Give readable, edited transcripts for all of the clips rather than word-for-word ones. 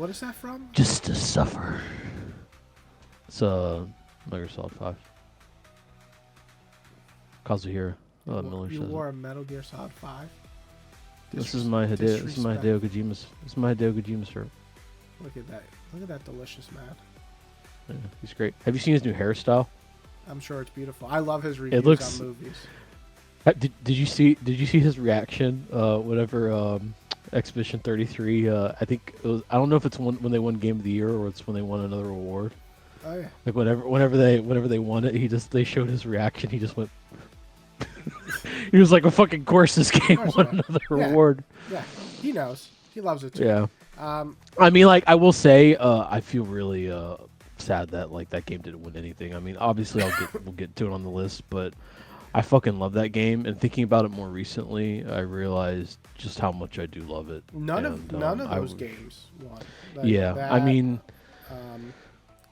What is that from? Just to suffer. It's Metal Gear Solid 5. Kazuhira Miller You says wore it. a Metal Gear Solid 5? This is my Hideo Kojima's. This is my Hideo Kojima shirt. Look at that. Look at that delicious man. Yeah, he's great. Have you seen his new hairstyle? I'm sure it's beautiful. I love his reviews on movies. Did you see his reaction? Whatever Exhibition 33. I think it was. I don't know if it's when they won Game of the Year or it's when they won another award. Oh yeah. Like whenever they won it, they showed his reaction. He just went. He was like, "Of fucking course this game won another award." Yeah, he knows. He loves it too. Yeah. I mean, like I will say, I feel really sad that like that game didn't win anything. I mean, obviously we'll get to it on the list, but I fucking love that game. And thinking about it more recently, I realized just how much I do love it. None of those games won. Like yeah, that, I mean,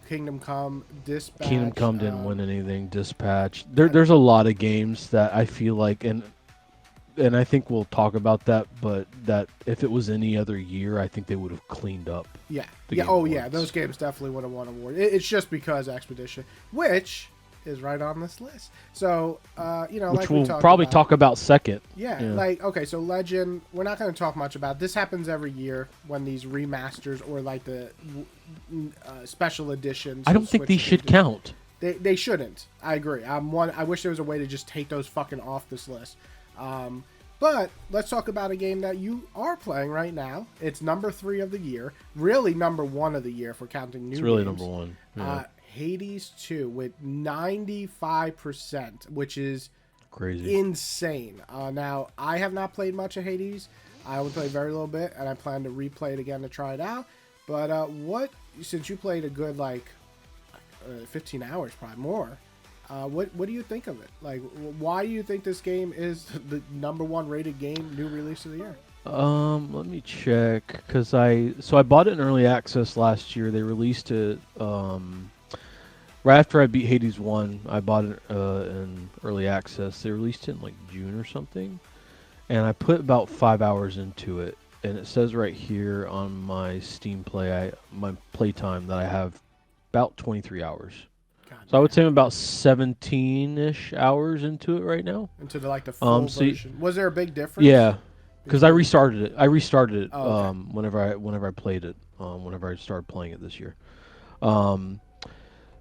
Kingdom Come, Dispatch. Kingdom Come didn't win anything. Dispatch. There's a lot of games that I feel like, and I think we'll talk about that, but that if it was any other year, I think they would have cleaned up. Yeah. Yeah. Oh, yeah. Those games definitely would have won award. It's just because Expedition, which is right on this list. So, which like we'll probably talk about second. Yeah. Like, okay, so Legend, we're not going to talk much about. This happens every year when these remasters or like the special editions. I don't think these should count. They shouldn't. I agree. I wish there was a way to just take those fucking off this list. But let's talk about a game that you are playing right now. It's number 3 of the year. Really number 1 of the year if we're counting new games. It's really number 1. Yeah. Hades 2 with 95%, which is crazy, insane. Now, I have not played much of Hades. I only played very little bit, and I plan to replay it again to try it out. But since you played a good, 15 hours, probably more, what do you think of it? Like, why do you think this game is the number 1 rated game, new release of the year? Let me check, because I bought it in early access last year. They released it right after I beat Hades 1. I bought it in early access. They released it in like June or something, and I put about 5 hours into it. And it says right here on my Steam my playtime that I have about 23 hours. So I would say I'm about 17-ish hours into it right now. Into the full version. Was there a big difference? Yeah, because I restarted it. Okay. Whenever I played it. Whenever I started playing it this year.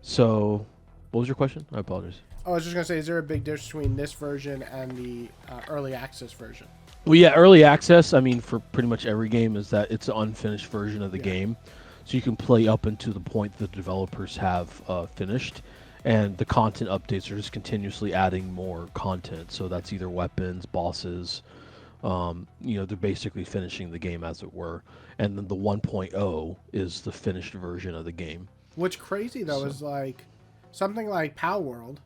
So, what was your question? I apologize. I was just gonna say, is there a big difference between this version and the early access version? Well, yeah, early access. I mean, for pretty much every game, is that it's an unfinished version of the game, so you can play up until the point the developers have finished. And the content updates are just continuously adding more content. So that's either weapons, bosses. They're basically finishing the game, as it were. And then the 1.0 is the finished version of the game. What's crazy, though, is something like Power World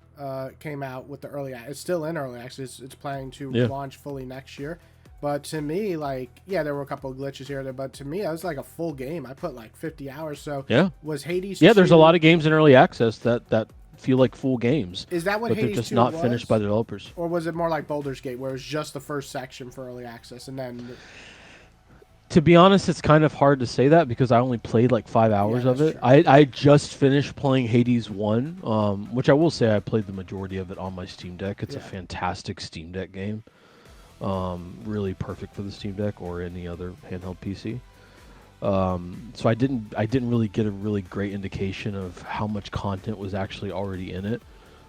came out with the early access. It's still in early access. It's planning to launch fully next year. But to me, there were a couple of glitches here and there, but to me, that was like a full game. I put 50 hours. So was Hades 2... there's a lot of games in early access that feel like full games. Is that what but Hades they're just 2 not was? Finished by the developers? Or was it more like Baldur's Gate, where it was just the first section for early access, and then... To be honest, it's kind of hard to say that because I only played 5 hours of it. I just finished playing Hades 1, which I will say I played the majority of it on my Steam Deck. It's a fantastic Steam Deck game. Really perfect for the Steam Deck or any other handheld PC. So I didn't really get a really great indication of how much content was actually already in it.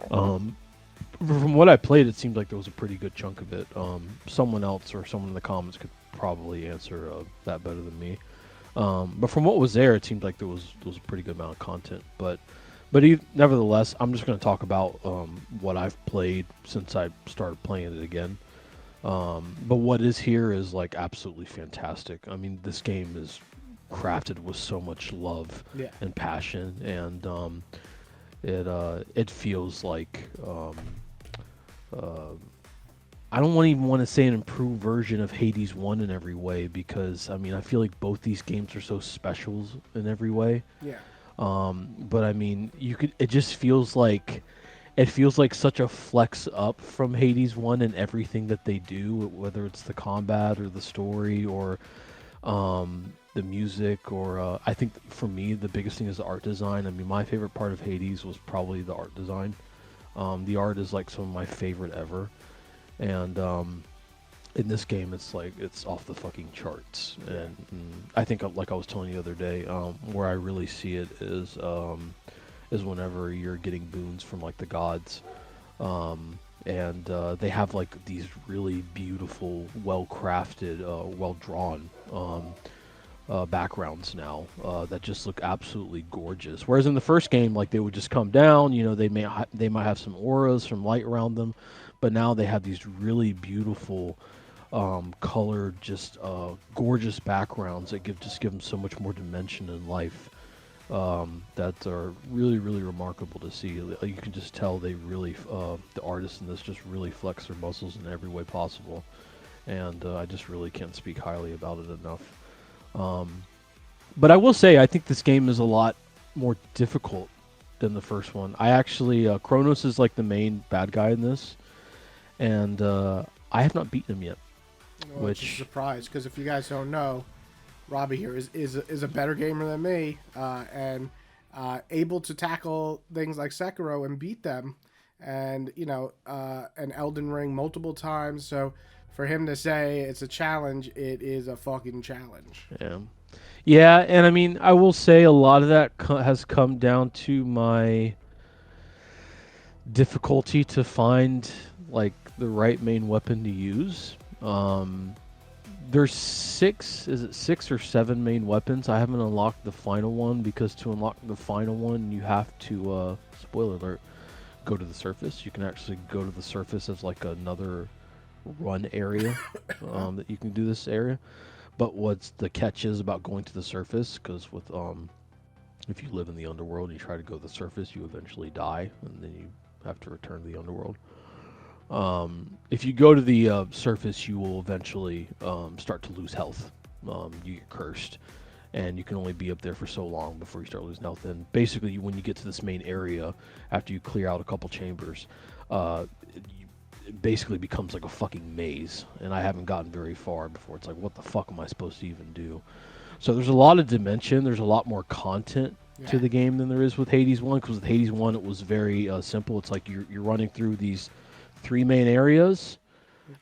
From what I played, it seemed like there was a pretty good chunk of it. Someone else or someone in the comments could probably answer that better than me. But from what was there, it seemed like there was a pretty good amount of content. But nevertheless, I'm just going to talk about what I've played since I started playing it again. But what is here is absolutely fantastic. I mean, this game is crafted with so much love and passion, and it feels like I don't even want to say an improved version of Hades 1 in every way, because I mean I feel like both these games are so special in every way. Yeah. But I mean, it just feels like such a flex up from Hades 1 in everything that they do, whether it's the combat or the story or the music, or I think for me the biggest thing is the art design. I mean, my favorite part of Hades was probably the art design. The art is like some of my favorite ever, and in this game it's like it's off the fucking charts. And I think like I was telling you the other day, where I really see it is whenever you're getting boons from like the gods. And they have like these really beautiful, well crafted, well drawn backgrounds now that just look absolutely gorgeous. Whereas in the first game, like they would just come down, they might have some auras, some light around them, but now they have these really beautiful, colored, just gorgeous backgrounds that give them so much more dimension and life. That are really, really remarkable to see. You can just tell they really, the artists in this just really flex their muscles in every way possible, and I just really can't speak highly about it enough. But I will say, I think this game is a lot more difficult than the first one. I actually, Kronos is like the main bad guy in this, and I have not beaten him yet. Well, it's a surprise, because if you guys don't know, Robbie here is a better gamer than me, and able to tackle things like Sekiro and beat them, and an Elden Ring multiple times. So for him to say it's a challenge, it is a fucking challenge. Yeah, and I mean, I will say a lot of that has come down to my difficulty to find like the right main weapon to use. There's six or seven main weapons. I haven't unlocked the final one because to unlock the final one, you have to, spoiler alert, go to the surface. You can actually go to the surface as like another run area that you can do this area. But what's the catch is about going to the surface, because with if you live in the underworld and you try to go to the surface, you eventually die, and then you have to return to the underworld. If you go to the surface, you will eventually start to lose health. You get cursed, and you can only be up there for so long before you start losing health. And basically, when you get to this main area, after you clear out a couple chambers, it basically becomes like a fucking maze. And I haven't gotten very far before it's like, what the fuck am I supposed to even do? So there's a lot of dimension. There's a lot more content to the game than there is with Hades 1, because with Hades 1, it was very simple. It's like you're running through these 3 main areas,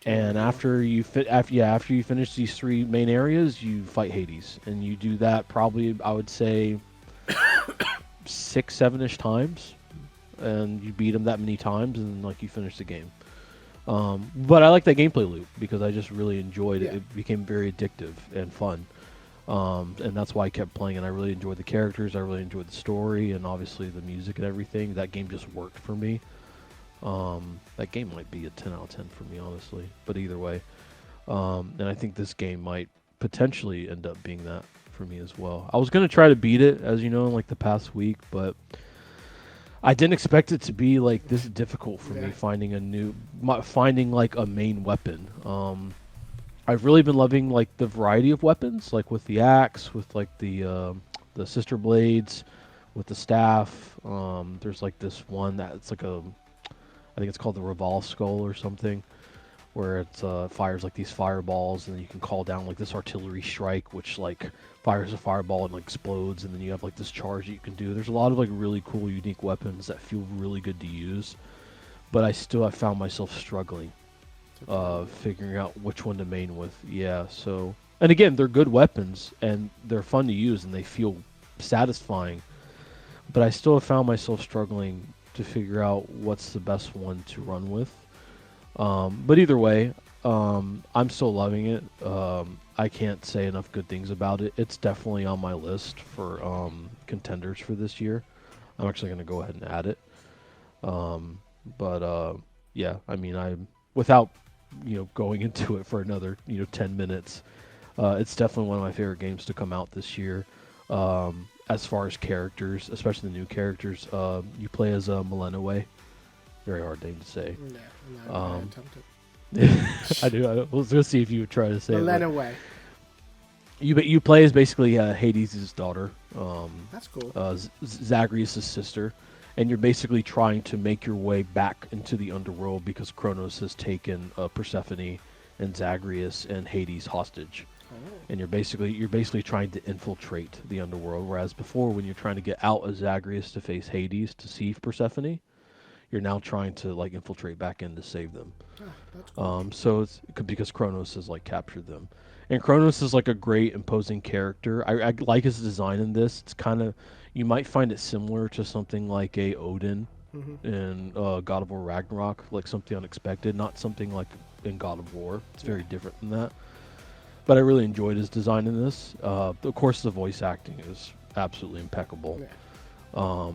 and after you finish these 3 main areas, you fight Hades, and you do that probably, I would say, 6, 7-ish times, and you beat him that many times, and like you finish the game. But I like that gameplay loop because I just really enjoyed it. It became very addictive and fun, and that's why I kept playing. And I really enjoyed the characters. I really enjoyed the story, and obviously the music and everything. That game just worked for me. That game might be a 10 out of 10 for me, honestly. But either way, and I think this game might potentially end up being that for me as well. I was gonna try to beat it, as you know, in like the past week, but I didn't expect it to be like this difficult for me finding like a main weapon. I've really been loving like the variety of weapons, like with the axe, with like the sister blades, with the staff. There's like this one that's like I think it's called the Revolve Skull or something, where it fires like these fireballs, and then you can call down like this artillery strike, which like fires a fireball and like explodes, and then you have like this charge that you can do. There's a lot of like really cool, unique weapons that feel really good to use, but I found myself struggling, figuring out which one to main with. Yeah, so, and again, they're good weapons and they're fun to use and they feel satisfying, but I still have found myself struggling to figure out what's the best one to run with. But either way, I'm still loving it. I can't say enough good things about it. It's definitely on my list for contenders for this year. I'm actually going to go ahead and add it. Yeah, I mean, without going into it for another 10 minutes, it's definitely one of my favorite games to come out this year. As far as characters, especially the new characters, you play as Milenoway. Very hard name to say. Yeah, I do. I was going to see if you would try to say Milenoway. You play as basically Hades' daughter. That's cool. Zagreus' sister, and you're basically trying to make your way back into the underworld because Kronos has taken Persephone and Zagreus and Hades hostage. and you're basically trying to infiltrate the underworld. Whereas before, when you're trying to get out of Zagreus to face Hades to see Persephone, you're now trying to like infiltrate back in to save them. Oh, that's cool. So it's because Kronos has like captured them, and Kronos is like a great imposing character. I like his design in this. It's kind of, you might find it similar to something like a Odin Hmm. in God of War Ragnarok, like something unexpected, not something like in God of War. It's very different than that. But I really enjoyed his design in this. Of course, the voice acting is absolutely impeccable. Yeah.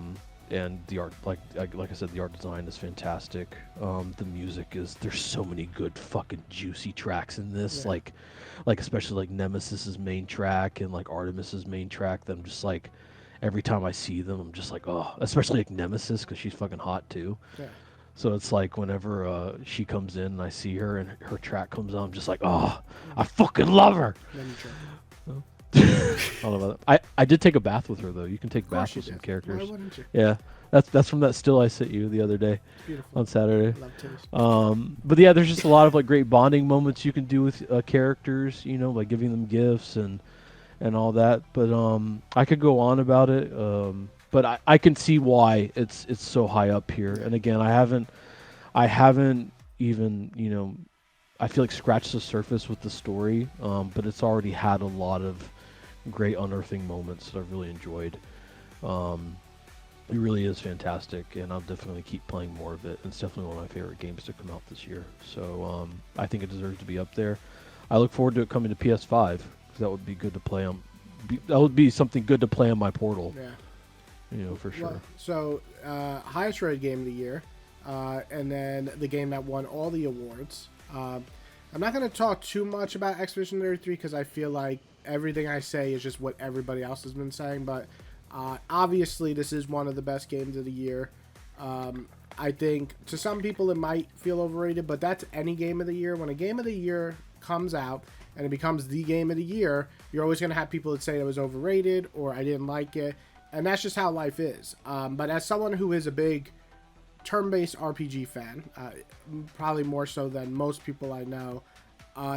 And the art, like I said, the art design is fantastic. The music is, there's so many good fucking juicy tracks in this, Yeah. like especially like Nemesis's main track and like Artemis's main track. That I'm just like, every time I see them, I'm just like, oh, especially like Nemesis because she's fucking hot too. Yeah. So it's like whenever she comes in and I see her and her track comes on, I'm just like, oh, I fucking love her. Let me try. I don't know about that. I did take a bath with her though. You can take Of course baths you with some did. characters. Why wouldn't you? Yeah, that's from that still I sent you the other day It's beautiful. on Saturday. Love taste. But yeah, there's just a lot of like great bonding moments you can do with characters, you know, by giving them gifts and all that. But I could go on about it. But I can see why it's so high up here. And again, I haven't even, you know, I feel like scratched the surface with the story. But it's already had a lot of great unearthing moments that I've really enjoyed. It really is fantastic, and I'll definitely keep playing more of it. It's definitely one of my favorite games to come out this year. So I think it deserves to be up there. I look forward to it coming to PS5 because that would be good to play on. That would be something good to play on my Portal. Yeah. You know, for sure. Well, so, highest rated game of the year, and then the game that won all the awards. I'm not going to talk too much about Expedition 33 because I feel like everything I say is just what everybody else has been saying, but obviously this is one of the best games of the year. I think to some people it might feel overrated, but that's any game of the year. When a game of the year comes out and it becomes the game of the year, you're always going to have people that say it was overrated or I didn't like it, and that's just how life is. But as someone who is a big turn-based RPG fan, probably more so than most people I know,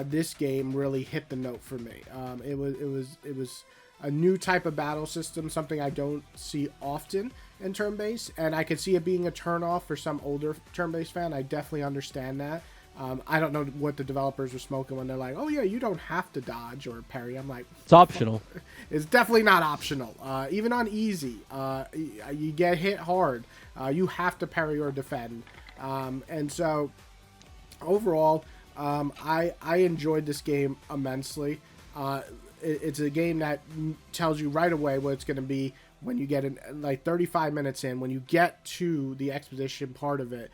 this game really hit the note for me. It was a new type of battle system, something I don't see often in turn-based, and I could see it being a turn-off for some older turn-based fan. I definitely understand that. I don't know what the developers were smoking when they're like, oh yeah, you don't have to dodge or parry. I'm like, It's optional. it's definitely not optional. Even on easy, you get hit hard. You have to parry or defend. And so, overall, I enjoyed this game immensely. It's a game that tells you right away what it's going to be when you get in, like 35 minutes in, when you get to the exposition part of it,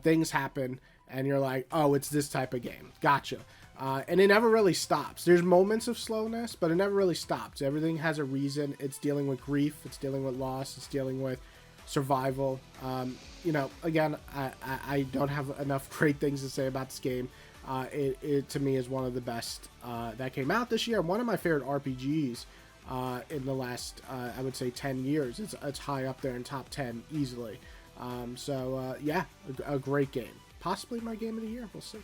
things happen and you're like, oh, it's this type of game. Gotcha. And it never really stops. There's moments of slowness, but it never really stops. Everything has a reason. It's dealing with grief. It's dealing with loss. It's dealing with survival. You know, again, I don't have enough great things to say about this game. It to me is one of the best that came out this year. One of my favorite RPGs in the last, I would say, 10 years. It's high up there in top 10 easily. Yeah, a great game. Possibly my game of the year. We'll see.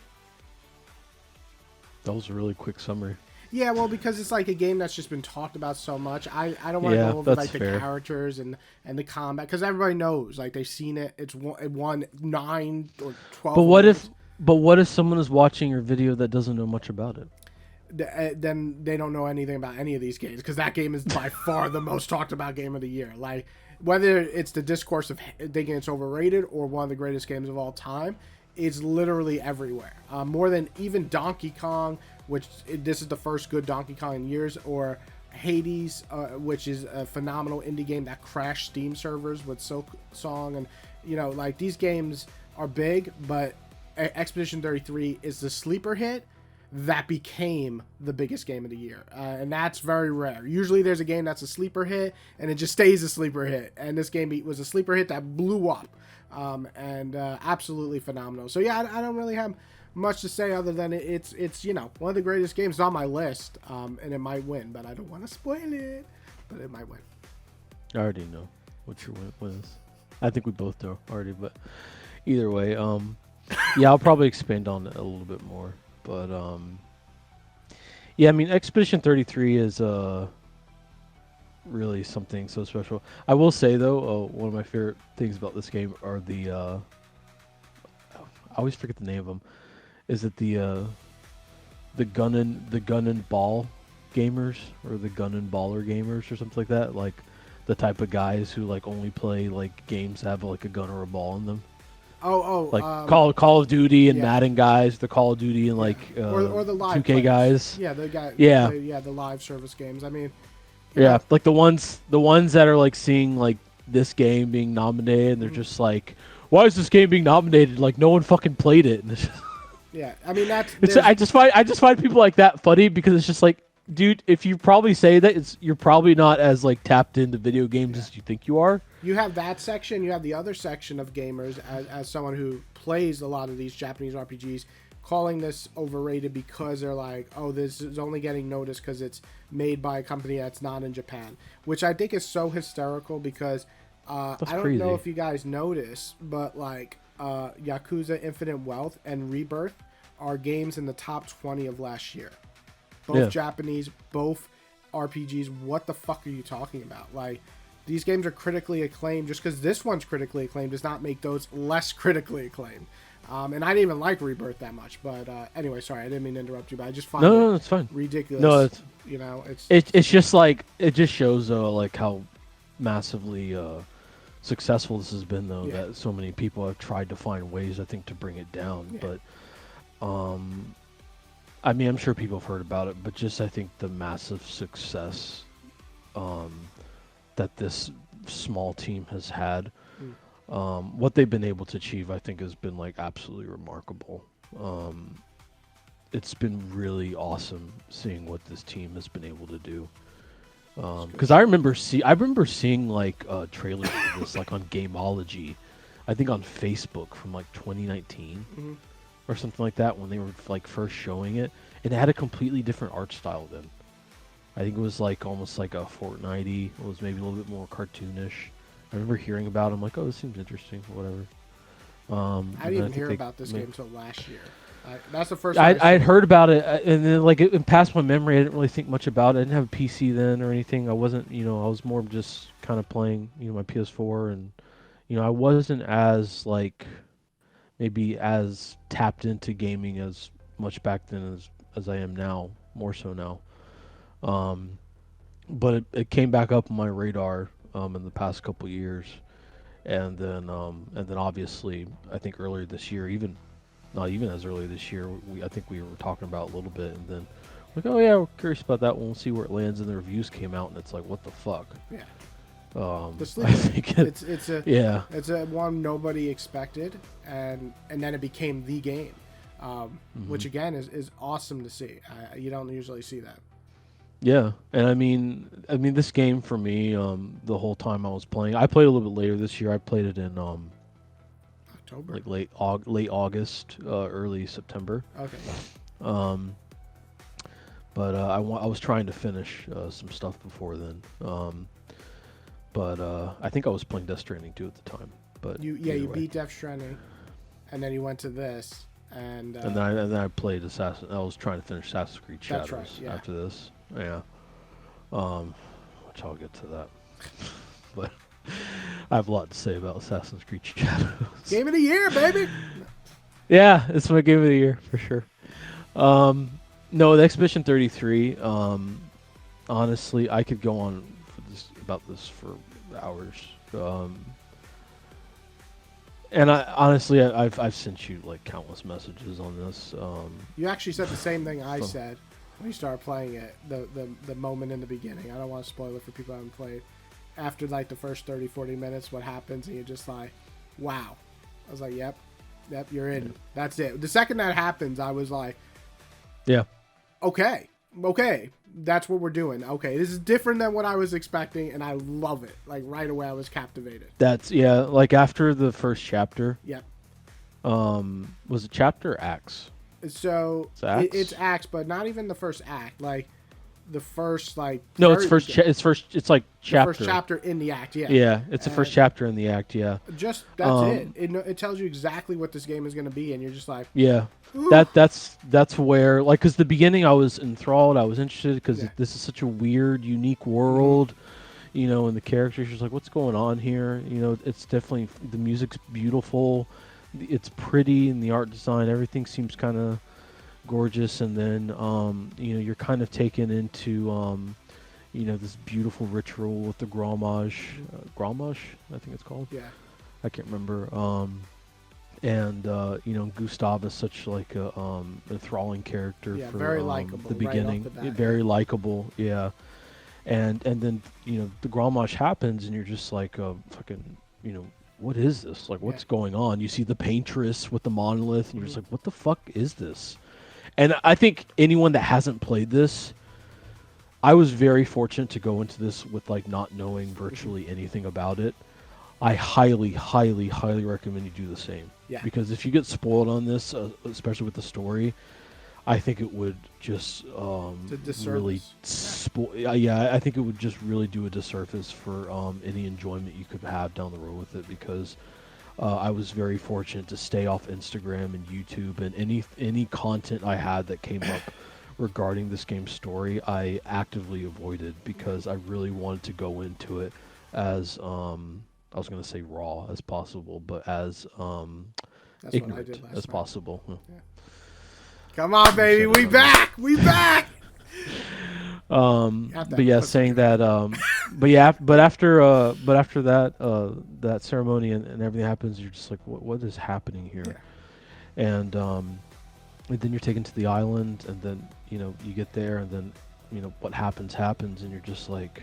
That was a really quick summary. Yeah, well, because it's like a game that's just been talked about so much. I don't want to Yeah, go over that's like the fair. characters and the combat because everybody knows, like they've seen it. It won 9 or 12. But what if someone is watching your video that doesn't know much about it? Then they don't know anything about any of these games because that game is by far the most talked about game of the year. Like whether it's the discourse of thinking it's overrated or one of the greatest games of all time, it's literally everywhere. More than even Donkey Kong, which this is the first good Donkey Kong in years, or Hades, which is a phenomenal indie game that crashed Steam servers with Silk Song, and you know, like these games are big, but Expedition 33 is the sleeper hit that became the biggest game of the year, and that's very rare. Usually there's a game that's a sleeper hit and it just stays a sleeper hit, and this game was a sleeper hit that blew up, and absolutely phenomenal. So yeah, I don't really have much to say other than it's you know, one of the greatest games on my list, and it might win, but I don't want to spoil it, but it might win. I already know what your win is. I think we both do already, but either way, yeah, I'll probably expand on it a little bit more. But Yeah, I mean, Expedition 33 is really something so special. I will say though, one of my favorite things about this game are I always forget the name of them. Is it the gun and ball gamers, or the gun and baller gamers, or something like that? Like the type of guys who like only play like games that have like a gun or a ball in them. Like Call of Duty and yeah, Madden guys, the Call of Duty and yeah, like or the live 2K players. guys. Yeah, the guy that Yeah, play the live service games. I mean, you yeah, know, like the ones that are like seeing like this game being nominated, and they're mhm. just like, why is this game being nominated? Like no one fucking played it. And Yeah. I mean, that's it's there's I just find people like that funny because it's just like, dude, if you probably say that, you're probably not as like tapped into video games yeah. as you think you are. You have that section. You have the other section of gamers as someone who plays a lot of these Japanese RPGs, calling this overrated because they're like, oh, this is only getting noticed because it's made by a company that's not in Japan, which I think is so hysterical because That's I don't know crazy. if you guys notice, but like Yakuza Infinite Wealth and Rebirth are games in the top 20 of last year. Both Yeah, Japanese, both RPGs. What the fuck are you talking about? Like, these games are critically acclaimed. Just because this one's critically acclaimed does not make those less critically acclaimed. And I didn't even like Rebirth that much. But anyway, sorry, I didn't mean to interrupt you, but I just no, find it no, it's fine. No, ridiculous. You know, it's it's just like, it just shows though like how massively successful this has been though, yeah, that so many people have tried to find ways, I think, to bring it down. yeah, But I mean, I'm sure people have heard about it, but just I think the massive success um, that this small team has had, mm, what they've been able to achieve, I think, has been like absolutely remarkable. Um, it's been really awesome seeing what this team has been able to do. it's good Because I stuff. remember I remember seeing like trailers for this like on Gameology, I think on Facebook from like 2019 Hmm. or something like that, when they were like first showing it, and it had a completely different art style then. I think it was like almost like a Fortnite-y. It was maybe a little bit more cartoonish. I remember hearing about it. I'm like, oh, this seems interesting, whatever. I And didn't then I even think hear about this game until last year. That's the first time I I I saw had it. heard about it, and then like it passed my memory. I didn't really think much about it. I didn't have a PC then or anything. I wasn't, I was more just kind of playing, my PS4, and I wasn't as like maybe as tapped into gaming as much back then as I am now, more so now. Um, but it came back up on my radar in the past couple years, and then obviously I think earlier this year, even not even as early this year, I think we were talking about a little bit, and then like, oh yeah, we're curious about that one. We'll see where it lands. And the reviews came out, and it's like, what the fuck? Yeah, the I sleeper hit. think It's a yeah, it's a one nobody expected, and then it became the game, hmm which again is awesome to see. You don't usually see that. yeah. And I mean, this game for me, the whole time I was playing, I played a little bit later this year. I played it in October. like late August, early September. Okay. Um, but I was trying to finish some stuff before then. But I think I was playing Death Stranding too at the time. But You either way, beat Death Stranding, and then you went to this, and and then I played Assassin. I was trying to finish Assassin's Creed that's right. Shadows Yeah. after this. Yeah, which I'll get to that. But I have a lot to say about Assassin's Creed Shadows. Game of the year, baby. Yeah, it's my game of the year for sure. Um, no, the Expedition 33. Honestly, I could go on about this for hours. Um, and I've sent you like countless messages on this. You actually said the same thing I From said when you started playing it. The moment in the beginning. I don't want to spoil it for people who haven't played. After like the first 30, 40 minutes, what happens, and you're just like, wow. I was like, yep, you're in. yeah, That's it. The second that happens, I was like, yeah, okay, that's what we're doing. Okay, this is different than what I was expecting, and I love it. Like right away, I was captivated. that's yeah. Like after the first chapter, Yep. was it chapter or acts? So It's acts. it's acts, but not even the first act. Like the first like No, it's very it's first. It's like the chapter. first chapter in the act. Yeah. Yeah, it's the first And chapter in the act. Yeah. just that's it tells you exactly what this game is going to be, and you're just like, Yeah. ooh. That's where, like, because the beginning I was enthralled, I was interested because Yeah. this is such a weird, unique Mm-hmm. world, you know, and the characters just like, what's going on here? You know, it's definitely, the music's beautiful, it's pretty, and the art design, everything seems kind of gorgeous, and then you know, you're kind of taken into you know, this beautiful ritual with the Gromage, I think it's called. Yeah. I can't remember. And you know, Gustav is such like a enthralling character Yeah, for very likable the right off beginning. the bat, Very yeah. likable, yeah. And then, you know, the Grommash happens, and you're just like, fucking, you know, what is this? Like, what's Yeah. going on? You see the paintress with the monolith, and you're just Mhm. like, what the fuck is this? And I think anyone that hasn't played this, I was very fortunate to go into this with like not knowing virtually anything about it. I highly, highly, highly recommend you do the same. Yeah. Because if you get spoiled on this, especially with the story, I think it would just It's a really disservice. spoil. Yeah, I think it would just really do a disservice for any enjoyment you could have down the road with it. Because I was very fortunate to stay off Instagram and YouTube, and any content I had that came up regarding this game's story, I actively avoided because I really wanted to go into it as I was going to say raw as possible, but as That's what I ignorant did last as night. possible. Yeah. Come on, baby, we back, we back. You have to But yeah, put some saying drink. that, but after that, that ceremony and everything happens, you're just like, what is happening here? Yeah. And then you're taken to the island, and then, you know, you get there, and then, you know, what happens, and you're just like,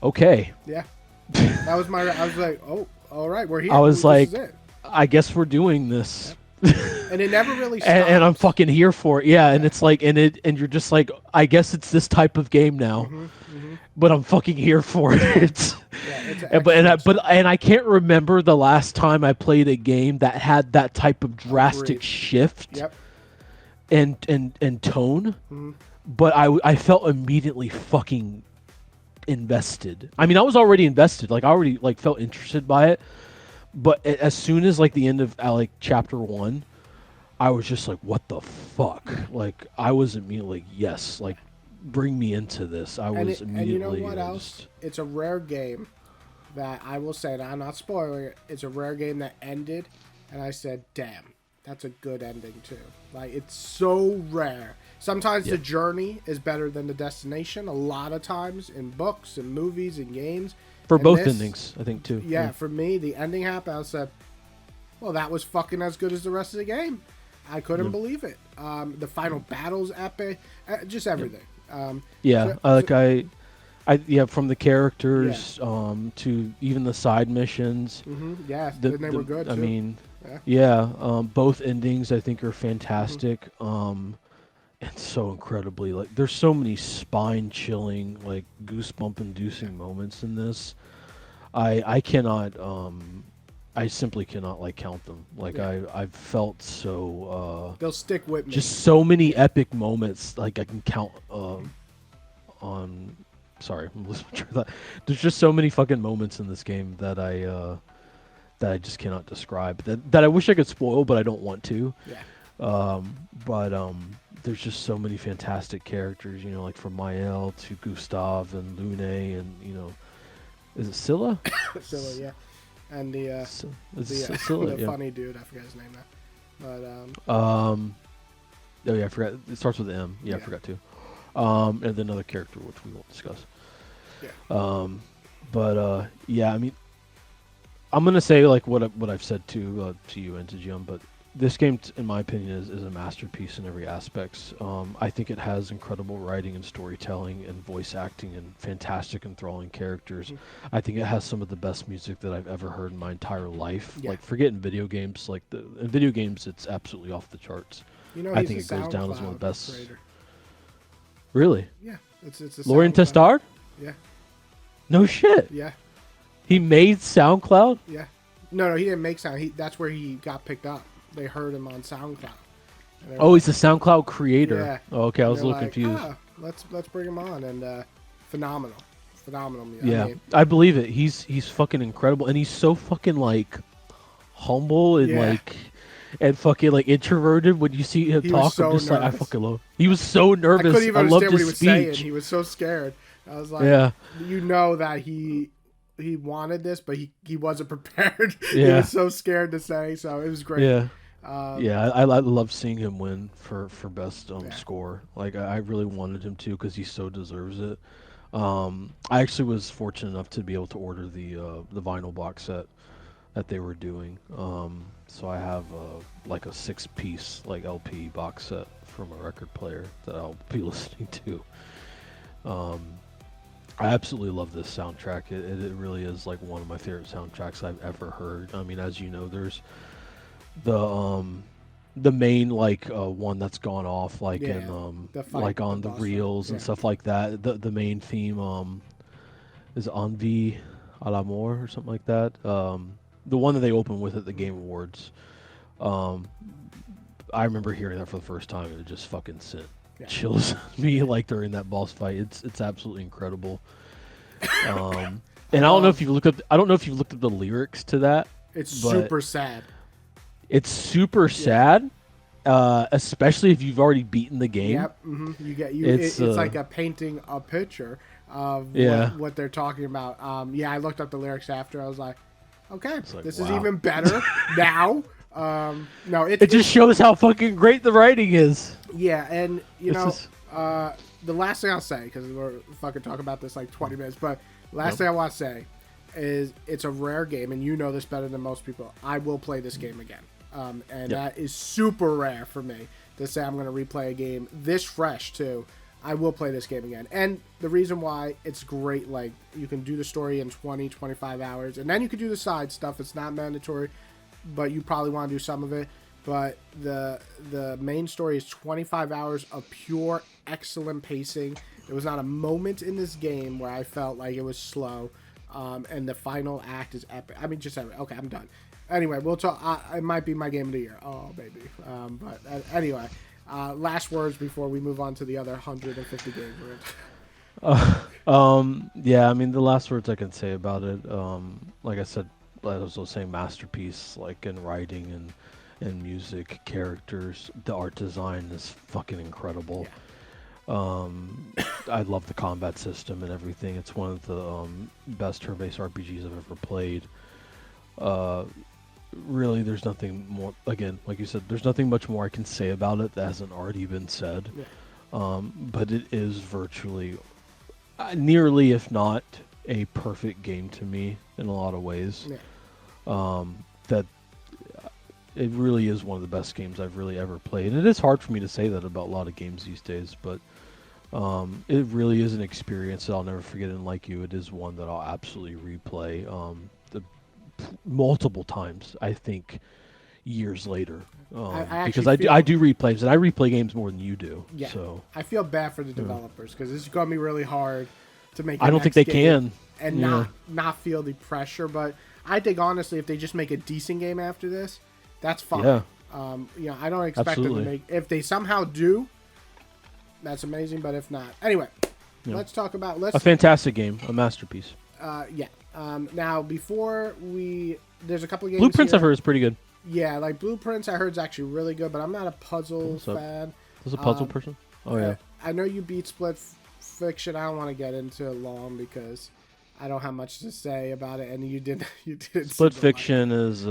okay. Yeah. That was I was like, oh, all right, we're here. I was This like, is it. I guess we're doing this. And it never really stopped. And I'm fucking here for it. Yeah, and Yeah. it's like, and you're just like, I guess it's this type of game now, Mm-hmm. but I'm fucking here for it. Yeah, it's an And I can't remember the last time I played a game that had that type of drastic Agreed. shift Yep. and tone. Mhm. But I felt immediately fucking invested. I mean, I was already invested. Like, I already like felt interested by it. But as soon as like the end of like chapter 1, I was just like, what the fuck? Like, I was immediately, yes, like, bring me into this. I was And immediately. you know what else? It's a rare game that I will say, and I'm not spoiling it, it's a rare game that ended, and I said, damn, that's a good ending too. Like, it's so rare. Sometimes the journey is better than the destination, a lot of times in books and movies and games. For And both this- endings, I think, too. Yeah, for me, the ending happened, I said, well, that was fucking as good as the rest of the game. I couldn't believe it. The final battle's epic, just everything. Yeah, yeah, from the characters to even the side missions. Yeah, and they were good I too. mean, Yeah. both endings I think are fantastic. And so incredibly, like, there's so many spine-chilling, like, goosebump-inducing moments in this. I cannot, I simply cannot like count them. Like, I've felt so They'll stick with me. just so many epic moments. Like, I can count on. Sorry, I'm losing my train of thought. There's just so many fucking moments in this game that I just cannot describe. That I wish I could spoil, but I don't want to. Yeah. But there's just so many fantastic characters. You know, like from Mael to Gustav and Lune, and, you know, is it Scylla? Scylla, yeah. And the Scylla, the yeah. funny dude, I forgot his name now. But Oh yeah, I forgot. It starts with M. Yeah, I Yeah. forgot too. And then another character which we won't discuss. yeah. But yeah, I mean, I'm gonna say like what I've said to you and to Jim, but this game, in my opinion, is a masterpiece in every aspect. I think it has incredible writing and storytelling and voice acting and fantastic enthralling characters. I think it has some of the best music that I've ever heard in my entire life. Yeah. Like, forget in video games. Like, in video games, it's absolutely off the charts. You know, I he's think a it goes down as one of SoundCloud the best. creator. Really? Yeah, it's a Lorian SoundCloud. Testard? Yeah, No shit. yeah, He made SoundCloud? yeah. No, he didn't make sound. That's where he got picked up. They heard him on SoundCloud. And they were Oh, like, he's a SoundCloud creator. yeah. Oh, okay, I And was they're a little like, confused. let's bring him on, and phenomenal, phenomenal. I Yeah, mean, I believe it. He's fucking incredible, and he's so fucking like humble and yeah, like and fucking like introverted. When you see him he was talk, I'm so just like I nervous. fucking love. He was so I couldn't nervous. even I loved understand what his he was saying. speech. He was so scared. I was like, Yeah, you know that he wanted this, but he wasn't prepared. He yeah, was so scared to say. So it was great. yeah, Um, yeah. I love seeing him win for best yeah, score. Like I really wanted him to because he so deserves it. I actually was fortunate enough to be able to order the vinyl box set that they were doing. So I have like a 6-piece like LP box set from a record player that I'll be listening to. Um, I absolutely love this soundtrack. It really is like one of my favorite soundtracks I've ever heard. I mean, as you know, there's the the main like one that's gone off like yeah. in The fight, like the on the boss fight. reels and Yeah, stuff like that. The main theme is Envie à l'amour or something like that. The one that they opened with at the Game Awards. Um, I remember hearing that for the first time, and it just fucking sent yeah. chills me like during that boss fight. It's absolutely incredible. I And I don't know if love. you've looked up. I don't know if you've looked at the lyrics to that, It's but super sad. it's super Yeah. sad, especially if you've already beaten the game. Yep. You get you. It's It's like a painting a picture of yeah. what they're talking about. Yeah, I looked up the lyrics after. I was like, okay, It's like this is wow. even better now. No, It just shows how fucking great the writing is. yeah, and you It's know, just the last thing I'll say because we're fucking talking about this like 20 minutes, but last Yep. thing I want to say is it's a rare game, and you know this better than most people. I will play this game again, and Yep. that is super rare for me to say I'm going to replay a game this fresh too. I will play this game again, and the reason why it's great, like you can do the story in 20, 25 hours, and then you can do the side stuff. It's not mandatory, but you probably want to do some of it. But the main story is 25 hours of pure excellent pacing. There was not a moment in this game where I felt like it was slow, and the final act is epic. I mean, just okay, I'm done. Anyway, we'll talk. It might be my game of the year. Oh, baby. But anyway, last words before we move on to the other 150 games we're in. Yeah, I mean the last words I can say about it, like I said, I was saying masterpiece, like in writing and music, characters, the art design is fucking incredible. Yeah. I love the combat system and everything. It's one of the best turn-based RPGs I've ever played. Really, there's nothing more. Again, like you said, there's nothing much more I can say about it that hasn't already been said. Yeah. But it is virtually, nearly, if not, a perfect game to me in a lot of ways. Yeah. That it really is one of the best games I've really ever played. And it is hard for me to say that about a lot of games these days, but it really is an experience that I'll never forget. And like you, it is one that I'll absolutely replay multiple times, I think, years later. I Because actually I feel- do replays, and I replay games more than you do. Yeah. So I feel bad for the developers because this is going to be really hard to make. I don't think they can. and Yeah. not feel the pressure. But I think honestly, if they just make a decent game after this, that's fine. Yeah. I don't expect Absolutely. them to make. If they somehow do, that's amazing. But if not, anyway, let's talk about A fantastic game, a masterpiece. yeah. Now before there's a couple of games. Blueprints here. I've heard is pretty good. Yeah, like Blueprints, I heard is actually really good, but I'm not a puzzle What's up? fan. Was a puzzle person? Oh yeah. I know you beat Split Fiction. I don't want to get into it long because I don't have much to say about it, and you did. You did. Split Fiction is.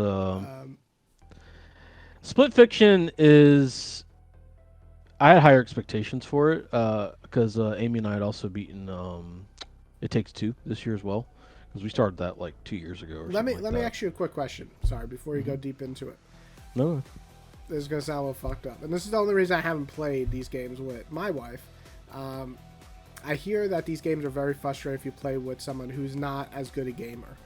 Split Fiction is. I had higher expectations for it because Amy and I had also beaten It Takes Two this year as well, because we started that like 2 years ago. Or Let me something like that. ask you a quick question. Sorry, before you go deep into it. No. This is gonna sound a little fucked up, and this is the only reason I haven't played these games with my wife. I hear that these games are very frustrating if you play with someone who's not as good a gamer,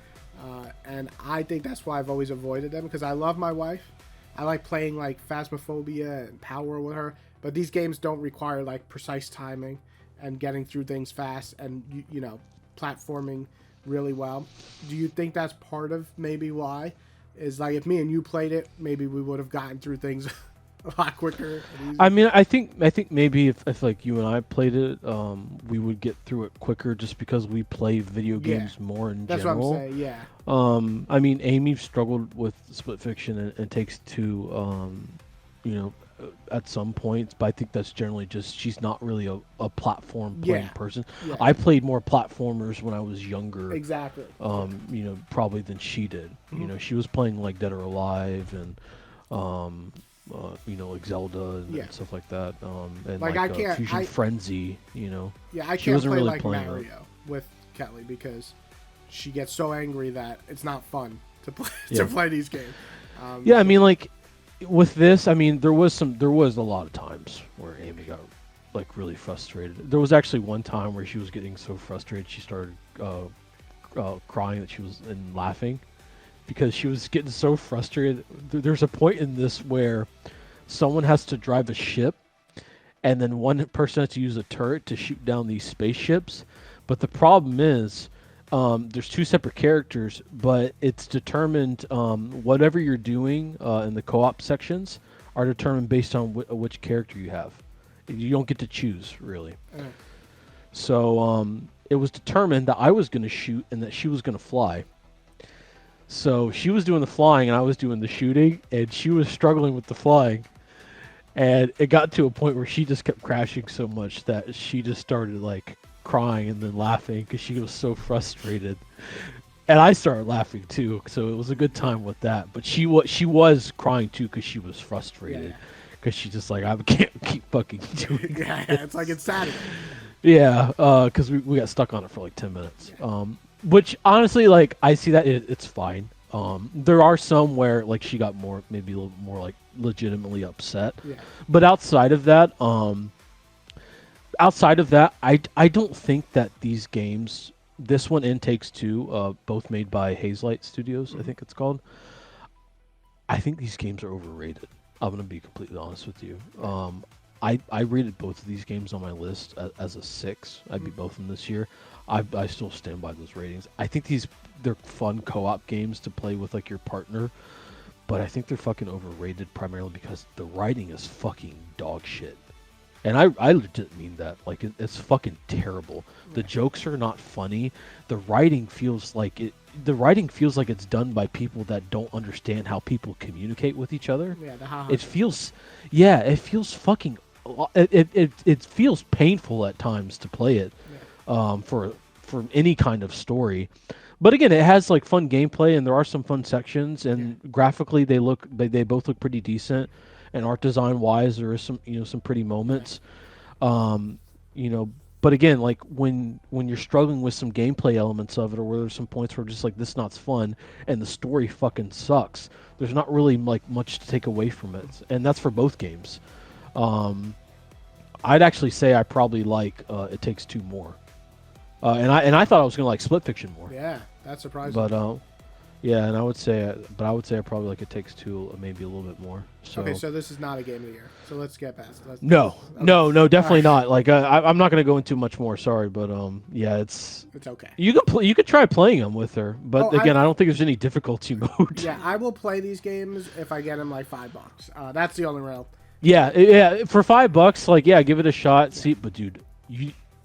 and I think that's why I've always avoided them because I love my wife. I like playing like Phasmophobia and Power with her, but these games don't require like precise timing and getting through things fast and you know platforming really well. Do you think that's part of maybe why? Is like if me and you played it, maybe we would have gotten through things a lot quicker and I easier. mean, I think maybe if like you and I played it, we would get through it quicker just because we play video Yeah, games more in that's what I'm general. saying. Yeah, I mean, Amy struggled with Split Fiction and Takes Two, you know, at some points, but I think that's generally just she's not really a platform playing yeah, person. yeah, I played more platformers when I was younger, exactly. Yeah, probably than she did. hmm She was playing like Dead or Alive and, like Zelda yeah. and stuff like that, and Like like I can't, Fusion Frenzy. yeah, I She can't wasn't play really like playing. Mario with Kelly because she gets so angry that it's not fun to play to Yeah. play these games. Yeah, I So, mean, like with this, I mean, there was a lot of times where Amy got like really frustrated. There was actually one time where she was getting so frustrated she started crying that she was and laughing because she was getting so frustrated. There's a point in this where someone has to drive a ship, and then one person has to use a turret to shoot down these spaceships. But the problem is, there's two separate characters, but it's determined whatever you're doing in the co-op sections are determined based on which character you have. You don't get to choose really. uh, So it was determined that I was going to shoot and that she was going to fly. So she was doing the flying and I was doing the shooting, and she was struggling with the flying. And it got to a point where she just kept crashing so much that she just started like crying and then laughing because she was so frustrated. And I started laughing too, so it was a good time with that. But she was crying too because she was frustrated yeah, because she just like I can't keep fucking doing yeah, this. it's like insanity. Yeah, because we got stuck on it for like 10 minutes. Yeah, Which honestly, like I see that it's fine. There are some where like she got maybe a little more like legitimately upset, yeah, but outside of that, I don't think that these games, this one and Takes Two, both made by Hazelight Studios, I hmm think it's called. I think these games are overrated. I'm gonna be completely honest with you. yeah, I rated both of these games on my list as a 6. I hmm beat both of them this year. I still stand by those ratings. I think they're fun co-op games to play with like your partner, but I think they're fucking overrated primarily because the writing is fucking dog shit. And I legit mean that. Like it's fucking terrible. The yeah, jokes are not funny. The writing feels like it. The writing feels like it's done by people that don't understand how people communicate with each other. yeah. The haha It jokes. feels, yeah, it feels fucking. It feels painful at times to play it, Yeah, for any kind of story. But again, it has like fun gameplay and there are some fun sections, yeah, and graphically they both look pretty decent, and art design wise there is some pretty yeah, moments. Um, you know, but again, like when you're struggling with some gameplay elements of it, or where there's some points where just like this not fun and the story fucking sucks. There's not really like much to take away from it, and that's for both games. Um, I'd actually say I probably like It Takes Two more, and I thought I was gonna like Split Fiction more, yeah. That's surprising. but yeah, and I would say I probably like It Takes Two maybe a little bit more. Okay, So so this is not a game of the year. So let's get past it. no, Okay. no, All right. definitely not. Like I'm not gonna go into much more. Sorry, but yeah, It's okay. you could try playing them with her, Oh, but again, I don't think there's any difficulty mode. yeah, I will play these games if I get them like $5. That's the only real. Yeah, for $5, like yeah, give it a shot. Yeah, See, but dude,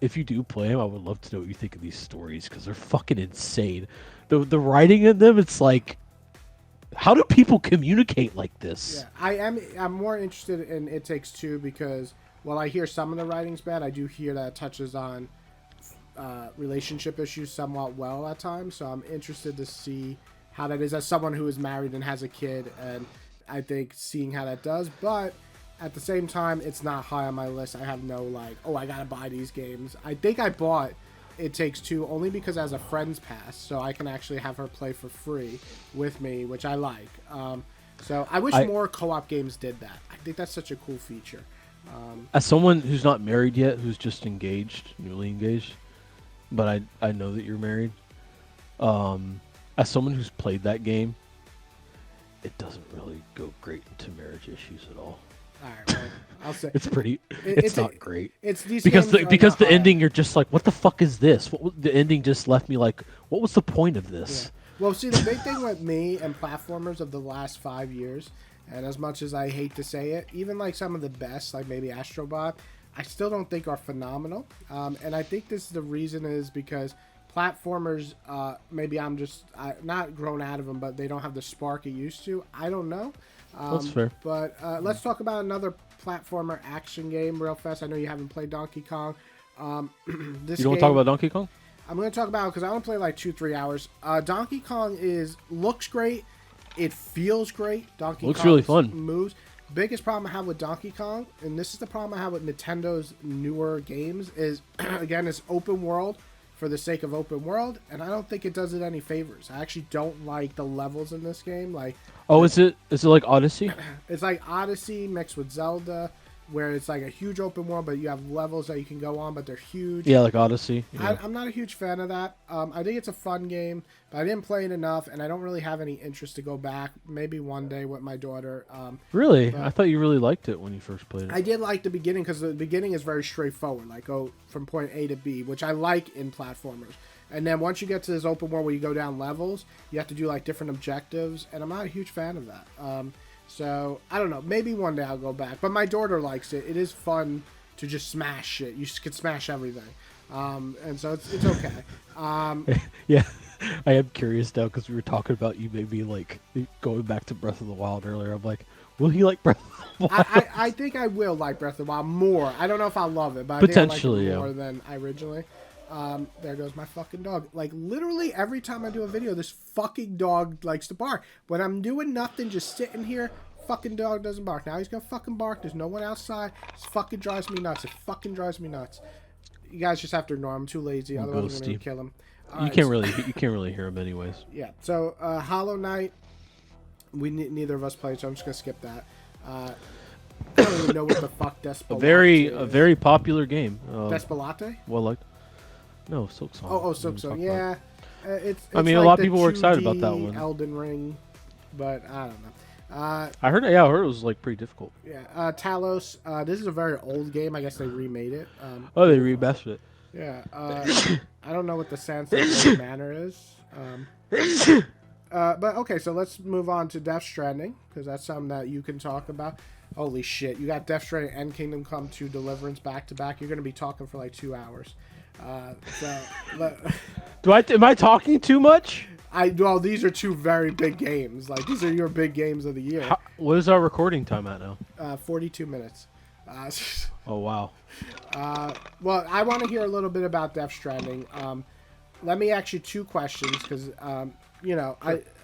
if you do play them, I would love to know what you think of these stories because they're fucking insane. The writing in them, it's like, how do people communicate like this? yeah. I'm more interested in It Takes Two because while I hear some of the writing's bad, I do hear that it touches on relationship issues somewhat well at times. So I'm interested to see how that is as someone who is married and has a kid, and I think seeing how that does. But at the same time, it's not high on my list. I have no like, oh, I gotta buy these games. I think I bought It Takes Two only because it has a friends pass, so I can actually have her play for free with me, which I like. So I wish I more co-op games did that. I think that's such a cool feature. As someone who's not married yet, who's just engaged, newly engaged, but I know that you're married. Um, as someone who's played that game, it doesn't really go great into marriage issues at all. All right, well, I'll say It's pretty. it's It's not great it's these because games the are because not the high. ending, you're just like, what the fuck is this? The ending just left me like, what was the point of Yeah. this? Well, see, the big thing with me and platformers of the last 5 years And as much as I hate to say it, even like some of the best, like maybe Astrobot, I still don't think are phenomenal. And I think the reason is because platformers, maybe I'm just not grown out of them, but they don't have the spark it used to. I don't know. That's fair. But let's talk about another platformer action game real fast. I know you haven't played Donkey Kong. This You don't want to talk about Donkey Kong? I'm going to talk about it because I want to play like 2-3 hours. Donkey Kong looks great. It feels great. Donkey Looks Kong's really fun. Moves. Biggest problem I have with Donkey Kong, and this is the problem I have with Nintendo's newer games, is again it's open world for the sake of open world, and I don't think it does it any favors. I actually don't like the levels in this game. Like, oh, is it like Odyssey? it's like Odyssey mixed with Zelda, where it's like a huge open world, but you have levels that you can go on, but they're huge. Yeah, like Odyssey. Yeah. I'm not a huge fan of that. I think it's a fun game, but I didn't play it enough, and I don't really have any interest to go back. Maybe one day with my daughter. Really? I thought you really liked it when you first played it. I did like the beginning because the beginning is very straightforward, like go from point A to B, which I like in platformers. And then once you get to this open world where you go down levels, you have to do like different objectives, and I'm not a huge fan of that. So I don't know. Maybe one day I'll go back. But my daughter likes it. It is fun to just smash shit. You can smash everything, and so it's okay. Yeah, I am curious now because we were talking about you maybe like going back to Breath of the Wild earlier. I'm like, will he like Breath of the Wild? I think I will like Breath of the Wild more. I don't know if I'll love it, but potentially, I think I like it more than I originally. There goes my fucking dog. Like, literally every time I do a video, this fucking dog likes to bark. When I'm doing nothing, just sitting here, fucking dog doesn't bark. Now he's gonna fucking bark. There's no one outside. This fucking drives me nuts. It fucking drives me nuts. You guys just have to ignore him. I'm too lazy. Otherwise, I'm gonna kill him. You can't really hear him anyways. Yeah. So, Hollow Knight, neither of us played, so I'm just gonna skip that. I don't even know what the fuck Despelate a very popular game. Despelate? Well, like. No, Silk Song. Oh, Silk Song. Yeah, it's I mean, like a lot of people were excited about that 2D one. Elden Ring, but I don't know. I heard it was like pretty difficult. Yeah, Talos. This is a very old game. I guess they remade it. They remastered it. Yeah. I don't know what the Sunset Manor is. But okay, so let's move on to Death Stranding because that's something that you can talk about. Holy shit! You got Death Stranding and Kingdom Come 2 Deliverance back to back. You're gonna be talking for like 2 hours. Am I talking too much? Well, these are two very big games. Like, these are your big games of the year. What is our recording time at now? 42 minutes. Oh, wow. Well, I want to hear a little bit about Death Stranding. Let me ask you 2 questions because,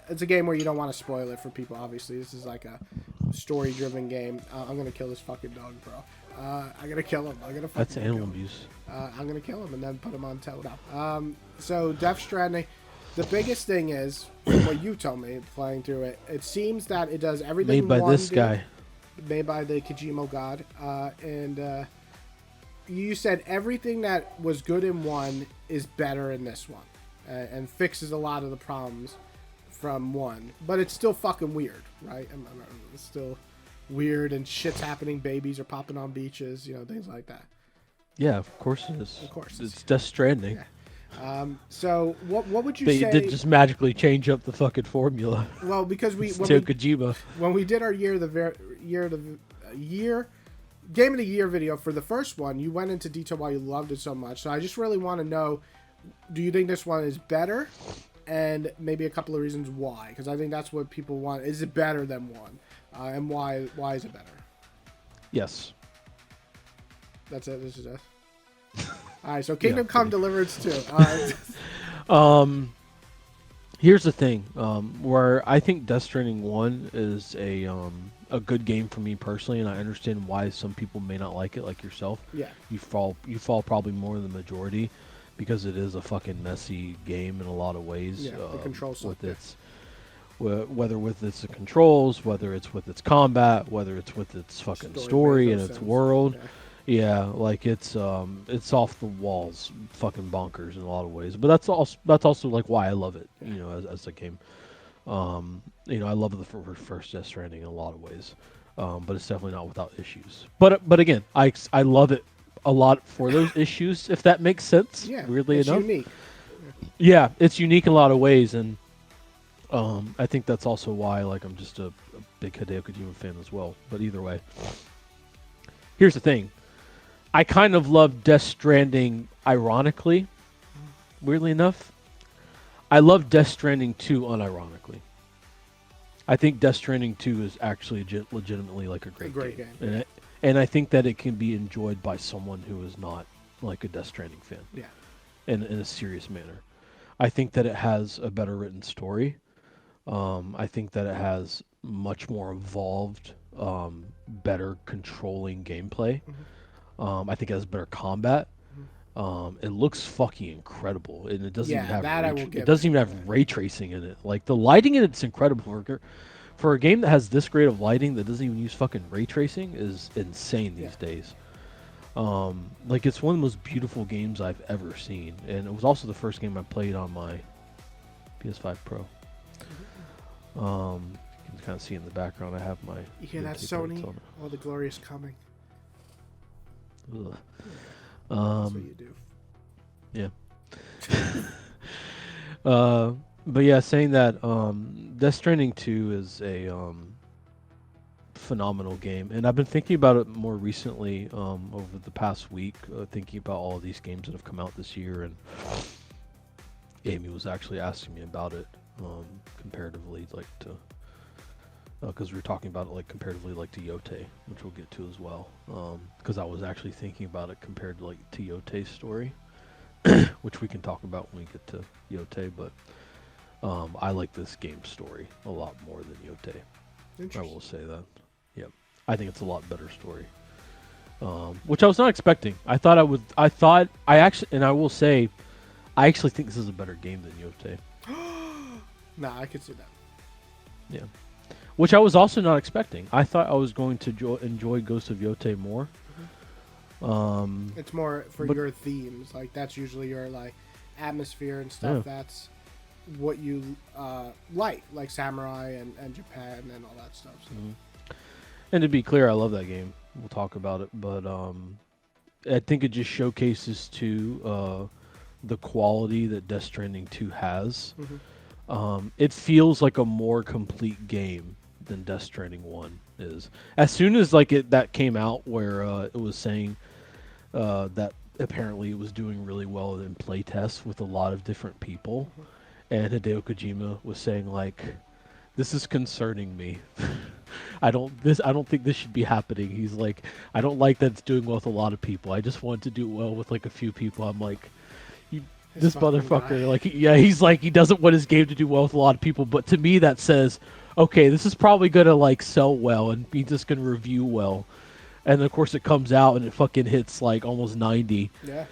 it's a game where you don't want to spoil it for people, obviously. This is like a story-driven game. I'm going to kill this fucking dog, bro. I'm going to kill him. That's animal abuse. I'm going to kill him and then put him on television. So, Death Stranding, the biggest thing is, from what you told me, playing through it, it seems that it does everything made by this guy. Made by the Kojima God. And you said everything that was good in 1 is better in this one. And fixes a lot of the problems from 1. But it's still fucking weird, right? It's still weird and shit's happening. Babies are popping on beaches, things like that. Yeah, of course it is. Of course. It's Death Stranding. Yeah. So what would you say? They did just magically change up the fucking formula. Well, because Kojima. When we did our year of the year game of the year video for the first one, you went into detail why you loved it so much. So I just really want to know, do you think this one is better? And maybe a couple of reasons why, because I think that's what people want. Is it better than 1? And why is it better? Yes. That's it. This is it. All right. So Kingdom Come Deliverance 2. Here's the thing. Where I think Death Stranding 1 is a good game for me personally, and I understand why some people may not like it, like yourself. Yeah. You fall probably more than the majority because it is a fucking messy game in a lot of ways. Yeah. The control with its whether with its controls, whether it's with its combat, whether it's with its fucking story and its world. Yeah, like it's off the walls, fucking bonkers in a lot of ways. But that's also like why I love it, as a game. I love the first Death Stranding in a lot of ways, but it's definitely not without issues. But again, I love it a lot for those issues, if that makes sense. Yeah, weirdly it's enough, unique. Yeah, it's unique in a lot of ways, and I think that's also why like I'm just a big Hideo Kojima fan as well. But either way, here's the thing: I kind of love Death Stranding. Ironically, weirdly enough, I love Death Stranding 2 unironically. I think Death Stranding 2 is actually legitimately like a great game. And I think that it can be enjoyed by someone who is not like a Death Stranding fan. Yeah. In a serious manner. I think that it has a better written story. I think that it has much more evolved, better controlling gameplay. I think it has better combat. It looks fucking incredible, and it doesn't even have it doesn't even have ray tracing in it. Like the lighting in it's incredible. For a game that has this great of lighting that doesn't even use fucking ray tracing is insane these days. Like it's one of the most beautiful games I've ever seen, and it was also the first game I played on my PS5 Pro. You can kind of see in the background I have my. You hear that, Sony? All the glorious coming. Ugh. That's what you do. Yeah. But yeah, saying that, Death Stranding 2 is a phenomenal game, and I've been thinking about it more recently over the past week, thinking about all of these games that have come out this year, and Amy was actually asking me about it comparatively, like to because we were talking about it like comparatively like to Yote, which we'll get to as well, because I was actually thinking about it compared to like to Yote's story, which we can talk about when we get to Yote, but I like this game's story a lot more than Yote. I will say that. Yep. I think it's a lot better story. Which I was not expecting. I actually, and I will say, I actually think this is a better game than Yote. Nah, I could see that. Yeah. Which I was also not expecting. I thought I was going to enjoy Ghost of Yote more. It's more for your themes. Like, that's usually your, like, atmosphere and stuff. Yeah. That's what you like samurai and Japan and all that stuff. So. And to be clear, I love that game. We'll talk about it, but I think it just showcases to the quality that Death Stranding 2 has. It feels like a more complete game than Death Stranding 1 is. As soon as like that came out, where it was saying that apparently it was doing really well in playtests with a lot of different people. And Hideo Kojima was saying like, "This is concerning me. I don't think this should be happening." He's like, "I don't like that it's doing well with a lot of people. I just want to do well with like a few people." I'm like, this motherfucker, like, yeah, he's like, he doesn't want his game to do well with a lot of people. But to me, that says, okay, this is probably gonna like sell well and be just gonna review well. And of course, it comes out and it fucking hits like almost 90. Yeah.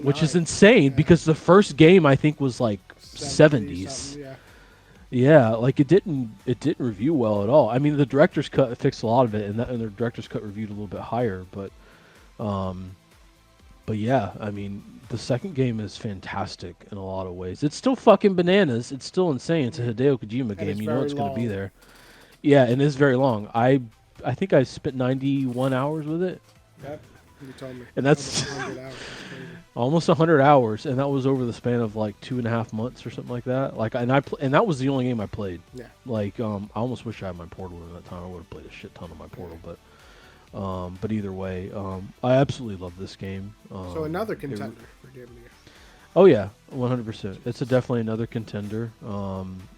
Which is insane because the first game I think was like 70s. Yeah, like it didn't review well at all. I mean, the director's cut fixed a lot of it, and the director's cut reviewed a little bit higher, but yeah, I mean, the second game is fantastic in a lot of ways. It's still fucking bananas. It's still insane. It's a Hideo Kojima game. You know it's going to be there. Yeah, and it's very long. I think I spent 91 hours with it. Yep. You told me. And that's almost 100 hours, and that was over the span of like 2.5 months or something like that. Like, and that was the only game I played. Yeah. Like, I almost wish I had my Portal in that time. I would have played a shit ton of my Portal, but either way, I absolutely love this game. So another contender for Game of the Year. Oh yeah, 100%. It's definitely another contender.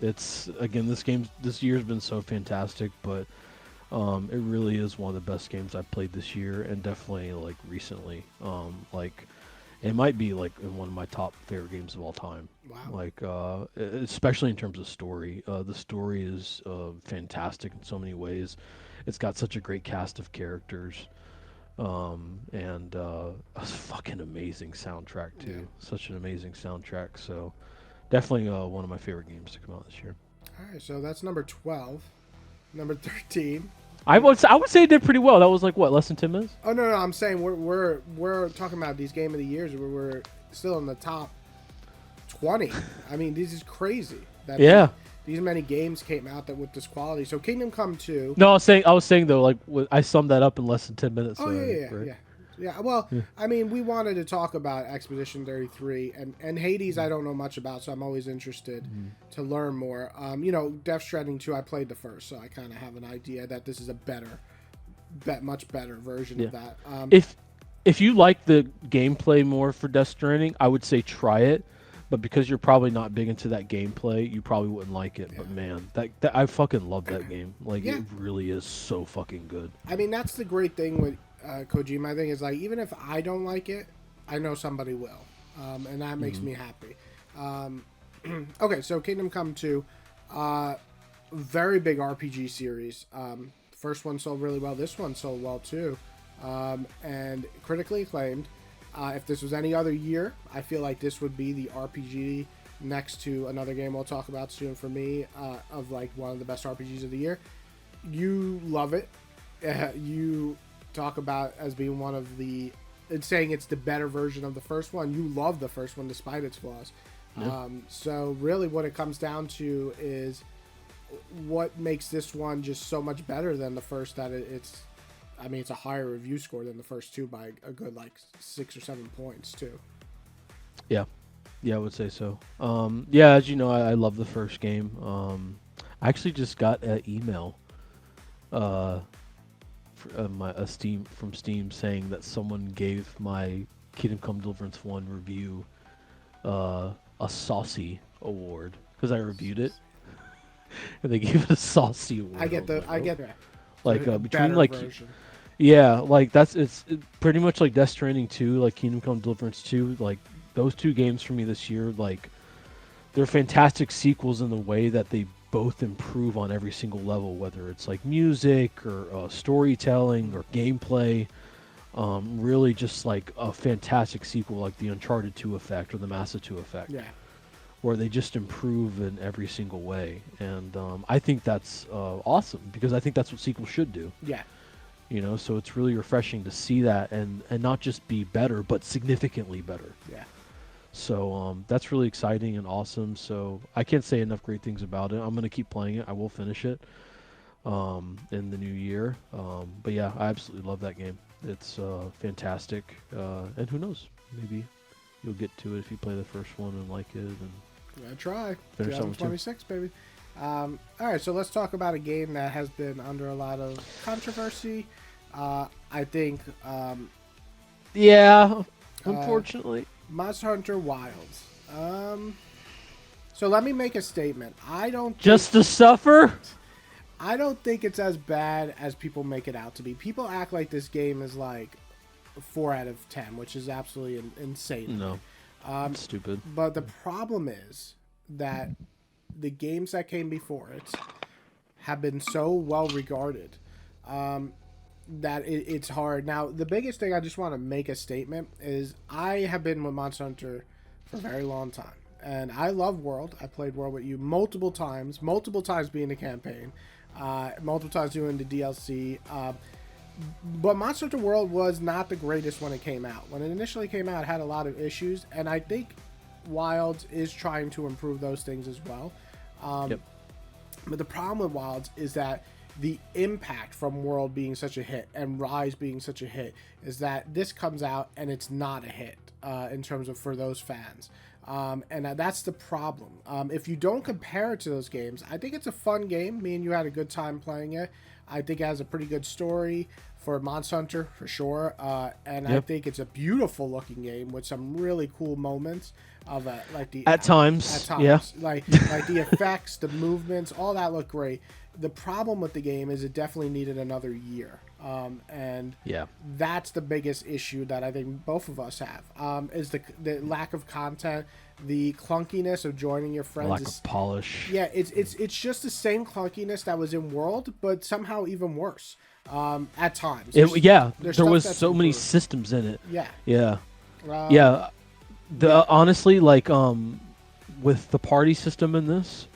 It's again, this year's been so fantastic, but it really is one of the best games I've played this year, and definitely like recently. Like it might be like one of my top favorite games of all time. Wow. Like especially in terms of story. The story is fantastic in so many ways. It's got such a great cast of characters. And a fucking amazing soundtrack too. Yeah. Such an amazing soundtrack. So definitely one of my favorite games to come out this year. All right, so that's number 12. Number 13. I would say it did pretty well. That was like what, less than 10 minutes? Oh no, I'm saying we're talking about these Game of the Years where we're still in the top 20. I mean, this is crazy. Yeah. These many games came out that with this quality. So Kingdom Come 2. No, I was saying though, like I summed that up in less than 10 minutes. Oh yeah. Yeah, well, I mean, we wanted to talk about Expedition 33 and Hades. I don't know much about, so I'm always interested to learn more. Death Stranding 2, I played the first, so I kind of have an idea that this is a much better version of that. If you like the gameplay more for Death Stranding, I would say try it. But because you're probably not big into that gameplay, you probably wouldn't like it. Yeah. But man, that I fucking love that game. Like it really is so fucking good. I mean, that's the great thing with Kojima. I think is like even if I don't like it, I know somebody will, and that makes me happy. Okay, so Kingdom Come 2, very big RPG series. First one sold really well. This one sold well too, and critically acclaimed. If this was any other year, I feel like this would be the RPG next to another game we'll talk about soon for me, of like one of the best RPGs of the year. You love it. You talk about as being one of the... It's saying it's the better version of the first one. You love the first one despite its flaws. Yeah. So really what it comes down to is what makes this one just so much better than the first, that it's... I mean, it's a higher review score than the first two by a good, 6 or 7 points, too. Yeah. Yeah, I would say so. Yeah, as you know, I love the first game. I actually just got an email from Steam saying that someone gave my Kingdom Come Deliverance 1 review a saucy award because I reviewed it. And they gave it a saucy award. I get that. Between version. Yeah, it's pretty much like Death Stranding 2, like Kingdom Come Deliverance 2, like those two games for me this year, like they're fantastic sequels in the way that they both improve on every single level, whether it's like music or storytelling or gameplay. Really just like a fantastic sequel, like the Uncharted 2 effect or the Massa 2 effect. Yeah. Where they just improve in every single way. And I think that's awesome because I think that's what sequels should do. Yeah. So it's really refreshing to see that and not just be better, but significantly better. Yeah. So that's really exciting and awesome. So I can't say enough great things about it. I'm going to keep playing it. I will finish it in the new year. But yeah, I absolutely love that game. It's fantastic. And who knows? Maybe you'll get to it if you play the first one and like it. And try. 2026, baby. All right, so let's talk about a game that has been under a lot of controversy. I think. Unfortunately. Monster Hunter Wilds. So let me make a statement. Just to suffer? I don't think it's as bad as people make it out to be. People act like this game is like 4 out of 10, which is absolutely insane. No. It's stupid. But the problem is that the games that came before it have been so well regarded that it's hard. Now, the biggest thing I just want to make a statement is I have been with Monster Hunter for a very long time. And I love World. I played World with you multiple times being the campaign, multiple times doing the DLC. But Monster Hunter World was not the greatest when it came out. When it initially came out, it had a lot of issues, and I think Wilds is trying to improve those things as well. Yep. But the problem with Wilds is that the impact from World being such a hit and Rise being such a hit is that this comes out and it's not a hit in terms of for those fans. And that's the problem. If you don't compare it to those games, I think it's a fun game. Me and you had a good time playing it. I think it has a pretty good story for Monster Hunter, for sure. And I think it's a beautiful looking game with some really cool moments of like the... At times, yeah. Like the effects, the movements, all that look great. The problem with the game is it definitely needed another year. And that's the biggest issue that I think both of us have, is the lack of content, the clunkiness of joining your friends. Lack of polish. Yeah, it's just the same clunkiness that was in World, but somehow even worse at times. There was so many systems in it. Yeah. Honestly, with the party system in this,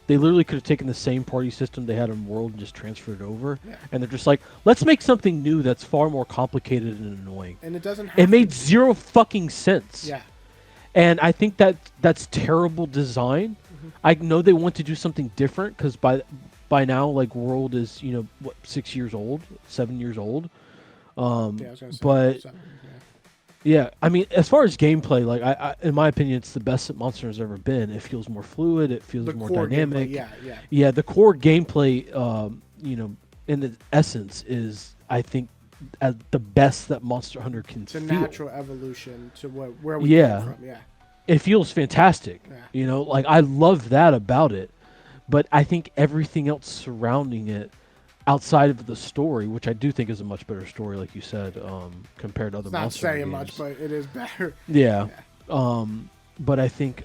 they literally could have taken the same party system they had in World and just transferred it over. Yeah. And they're just like, let's make something new that's far more complicated and annoying. And it doesn't have It made zero fucking sense. Yeah. And I think that's terrible design. Mm-hmm. I know they want to do something different because by now, World is, 6 years old, 7 years old. Yeah, I was gonna say. But 7, yeah. yeah, I mean, as far as gameplay, like in my opinion, it's the best that Monster has ever been. It feels more fluid. It feels The more core gameplay, dynamic. yeah, yeah. Yeah, the core gameplay, in the essence, is I think at the best that Monster Hunter can It's a feel. natural evolution to where we came Yeah, from. Yeah, it feels fantastic. yeah. Like I love that about it. But I think everything else surrounding it, outside of the story, which I do think is a much better story, like you said, compared to other It's not Monster Hunter saying games. much, but it is better. Yeah. Yeah, But I think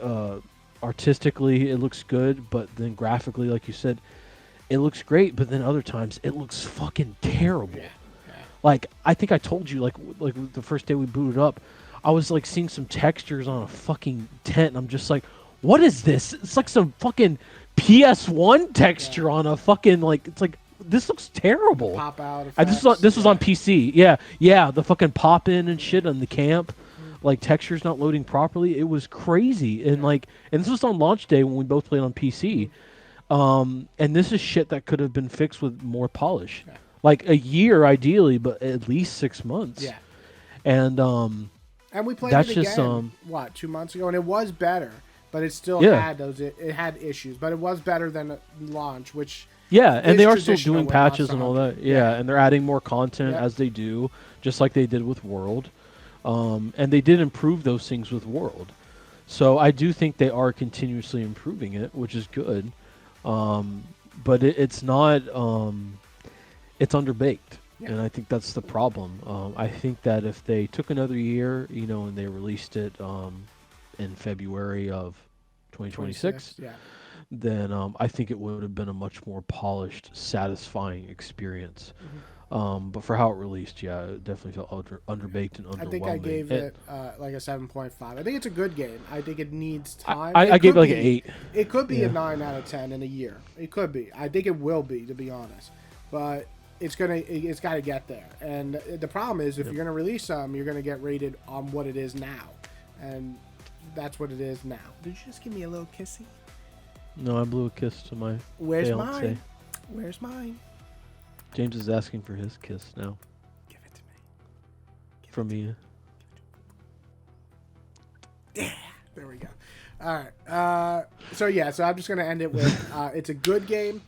artistically it looks good, but then graphically, like you said, it looks great. But then other times it looks fucking terrible. yeah, yeah. Like I think I told you, like the first day we booted up, I was like seeing some textures on a fucking tent, and I'm just like, what is this? It's like some fucking PS1 texture on a fucking like. It's like this looks terrible. Pop out This effects. was on PC. Yeah, yeah, the fucking pop in and shit on the camp, like textures not loading properly. It was crazy, and and this was on launch day when we both played on PC. And this is shit that could have been fixed with more polish, Yeah. like a year ideally, but at least 6 months. Yeah. And And we played that's it again. just, 2 months ago, and it was better, but it still Yeah. had those. It had issues, but it was better than launch, which yeah, and is they are still traditional doing with patches Monster and all Hunter. that. Yeah, and they're adding more content Yeah. as they do, just like they did with World. And they did improve those things with World. So I do think they are continuously improving it, which is good. But it's not. It's underbaked, Yeah. and I think that's the problem. I think that if they took another year, and they released it in February of 2026, 26, yeah. then I think it would have been a much more polished, satisfying experience. But for how it released, yeah, it definitely felt underbaked and underwhelming. I think I gave it like a 7.5. I think it's a good game. I think it needs time. I gave it like an be- 8. It could be Yeah. a 9 out of 10 in a year. It could be. I think it will be, to be honest. But it's got to get there. And the problem is, if you're gonna release some, you're gonna get rated on what it is now, and that's what it is now. Did you just give me a little kissy? No, I blew a kiss to my Where's fiance. mine? Where's mine? James is asking for his kiss now Give it to me. from me. Yeah, there we go. All right. So I'm just gonna end it with it's a good game,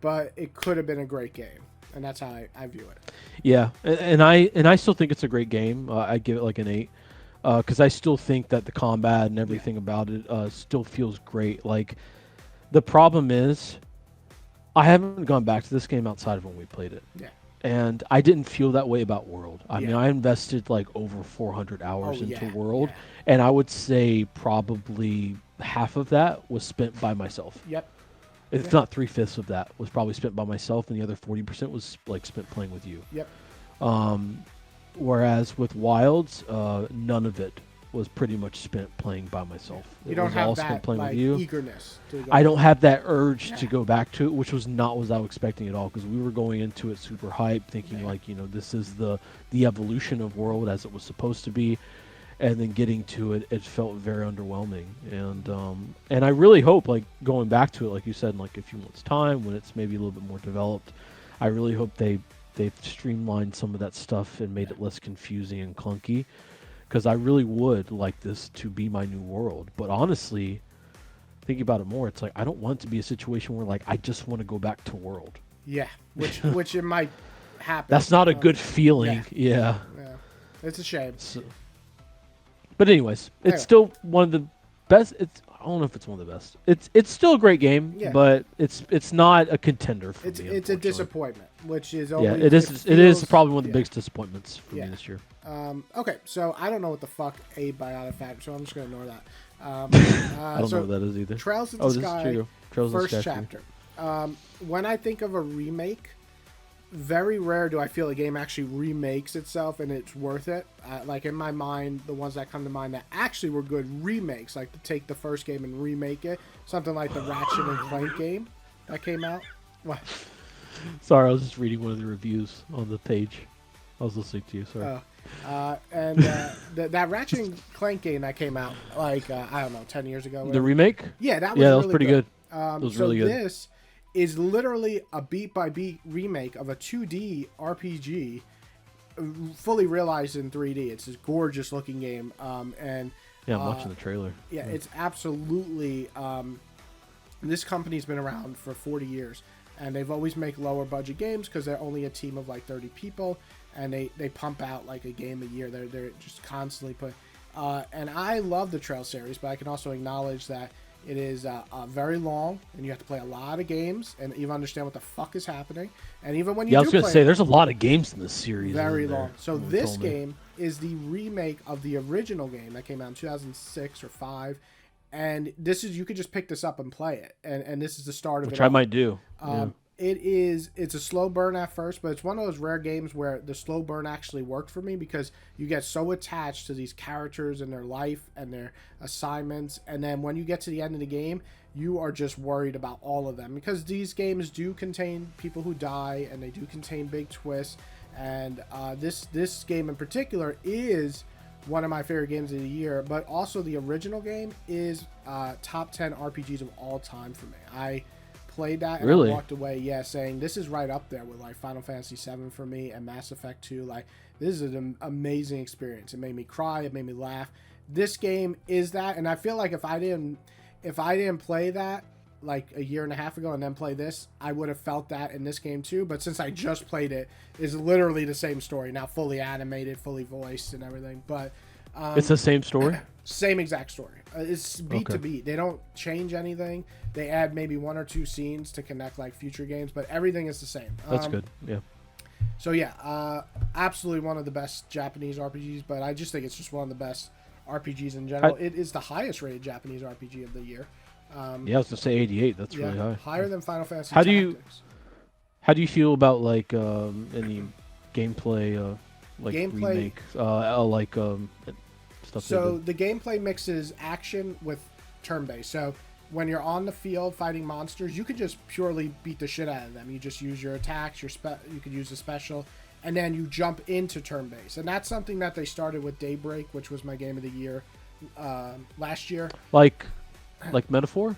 but it could have been a great game, and that's how I view it. Yeah, and I still think it's a great game. I give it like an 8 because I still think that the combat and everything about it still feels great. Like the problem is, I haven't gone back to this game outside of when we played it. Yeah. And I didn't feel that way about World. I mean, Yeah. I invested like over 400 hours Oh, into yeah, World, yeah. and I would say probably half of that was spent by myself. Yep. If not 3/5 of that was probably spent by myself, and the other 40% was like spent playing with you. Yep. Whereas with Wilds, none of it was pretty much spent playing by myself. You It don't was have all that spent playing like with you. eagerness. To go I don't have that urge to Yeah. go back to it, which was not what I was expecting at all, because we were going into it super hype, thinking Yeah. like, this is the evolution of World as it was supposed to be, and then getting to it, it felt very underwhelming. And I really hope, like going back to it, like you said, in like a few months' time when it's maybe a little bit more developed, I really hope they've streamlined some of that stuff and made it less confusing and clunky. Because I really would like this to be my new World. But honestly, thinking about it more, it's like I don't want it to be a situation where like I just want to go back to World. Yeah, which it might happen. That's not a good feeling. Yeah. Yeah, it's a shame. So, but anyways, it's Anyway. still one of the best. I don't know if it's one of the best. It's still a great game, Yeah. but it's not a contender for It's me. a unfortunately. disappointment, which is Yeah, always, it is. It is feels- probably one of the yeah. biggest disappointments for Yeah. me this year. Okay, so I don't know what the fuck a biotic factor, so I'm just gonna ignore that. I don't know what that is either. Trails of the Oh, this is Sky, true. Trails of the first Sky. chapter. When I think of a remake, very rare do I feel a game actually remakes itself and it's worth it. Like in my mind, the ones that come to mind that actually were good remakes, like to take the first game and remake it, something like the Ratchet and Clank game that came out. What? Sorry, I was just reading one of the reviews on the page. I was listening to you. Sorry. That Ratchet and Clank game that came out like I don't know, 10 years ago. The whatever. remake? Yeah, that was Yeah, that was really pretty good. It was really good. This is literally a beat by beat remake of a 2D RPG fully realized in 3D. It's this gorgeous looking game, and Yeah, I'm watching the trailer. yeah, it's absolutely. This company's been around for 40 years, and they've always make lower budget games because they're only a team of like 30 people, and they pump out like a game a year. They're just constantly put. And I love the Trail series, but I can also acknowledge that it is very long, and you have to play a lot of games, and even understand what the fuck is happening. And even when you Yeah, I do was gonna play say it, there's a lot of games in this series. very isn't there? long. So Someone this told me. game is the remake of the original game that came out in 2006 or 5. And this is, you could just pick this up and play it, and this is the start of Which it I all. might do. Yeah. It's a slow burn at first, but it's one of those rare games where the slow burn actually worked for me because you get so attached to these characters and their life and their assignments, and then when you get to the end of the game, you are just worried about all of them because these games do contain people who die and they do contain big twists, and this game in particular is one of my favorite games of the year, but also the original game is top 10 RPGs of all time for me. I played that and Really? I walked away, saying this is right up there with like Final Fantasy VII for me and Mass Effect 2. Like, this is an amazing experience. It made me cry. It made me laugh. This game is that, and I feel like if I didn't play that like a year and a half ago and then play this, I would have felt that in this game too. But since I just played it, it's literally the same story now, fully animated, fully voiced, and everything. But It's the same story. same exact story. It's beat to Okay. beat. They don't change anything. They add maybe one or two scenes to connect like future games, but everything is the same. That's good. Yeah. So yeah, absolutely one of the best Japanese RPGs. But I just think it's just one of the best RPGs in general. It is the highest rated Japanese RPG of the year. Yeah, I was gonna say 88. That's really high. Higher than Final Fantasy. How do you- Tactics. How do you feel about like any gameplay, like Gameplay- remake, stuff? So the gameplay mixes action with turn-based. So when you're on the field fighting monsters, you can just purely beat the shit out of them. You just use your attacks, you could use a special, and then you jump into turn-based. And that's something that they started with Daybreak, which was my game of the year last year. like Metaphor.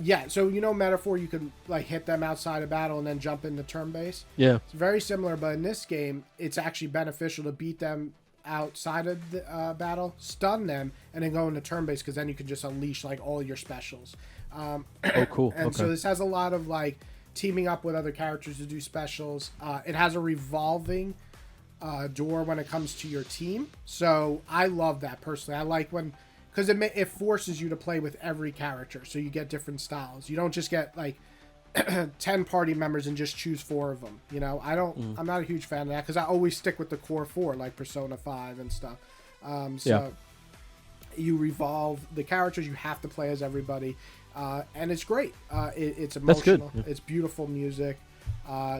Yeah, so Metaphor, you can like hit them outside of battle and then jump into turn-based. Yeah. It's very similar, but in this game, it's actually beneficial to beat them outside of the battle, stun them, and then go into turn-based because then you can just unleash like all your specials. Oh, cool. And Okay. so this has a lot of like teaming up with other characters to do specials. It has a revolving door when it comes to your team. So I love that personally. I like when, because it forces you to play with every character, so you get different styles. You don't just get like 10 party members and just choose 4 of them. I'm not a huge fan of that because I always stick with the core 4 like Persona 5 and stuff. You revolve the characters. You have to play as everybody, and it's great. It's emotional. That's good. Yeah. It's beautiful music.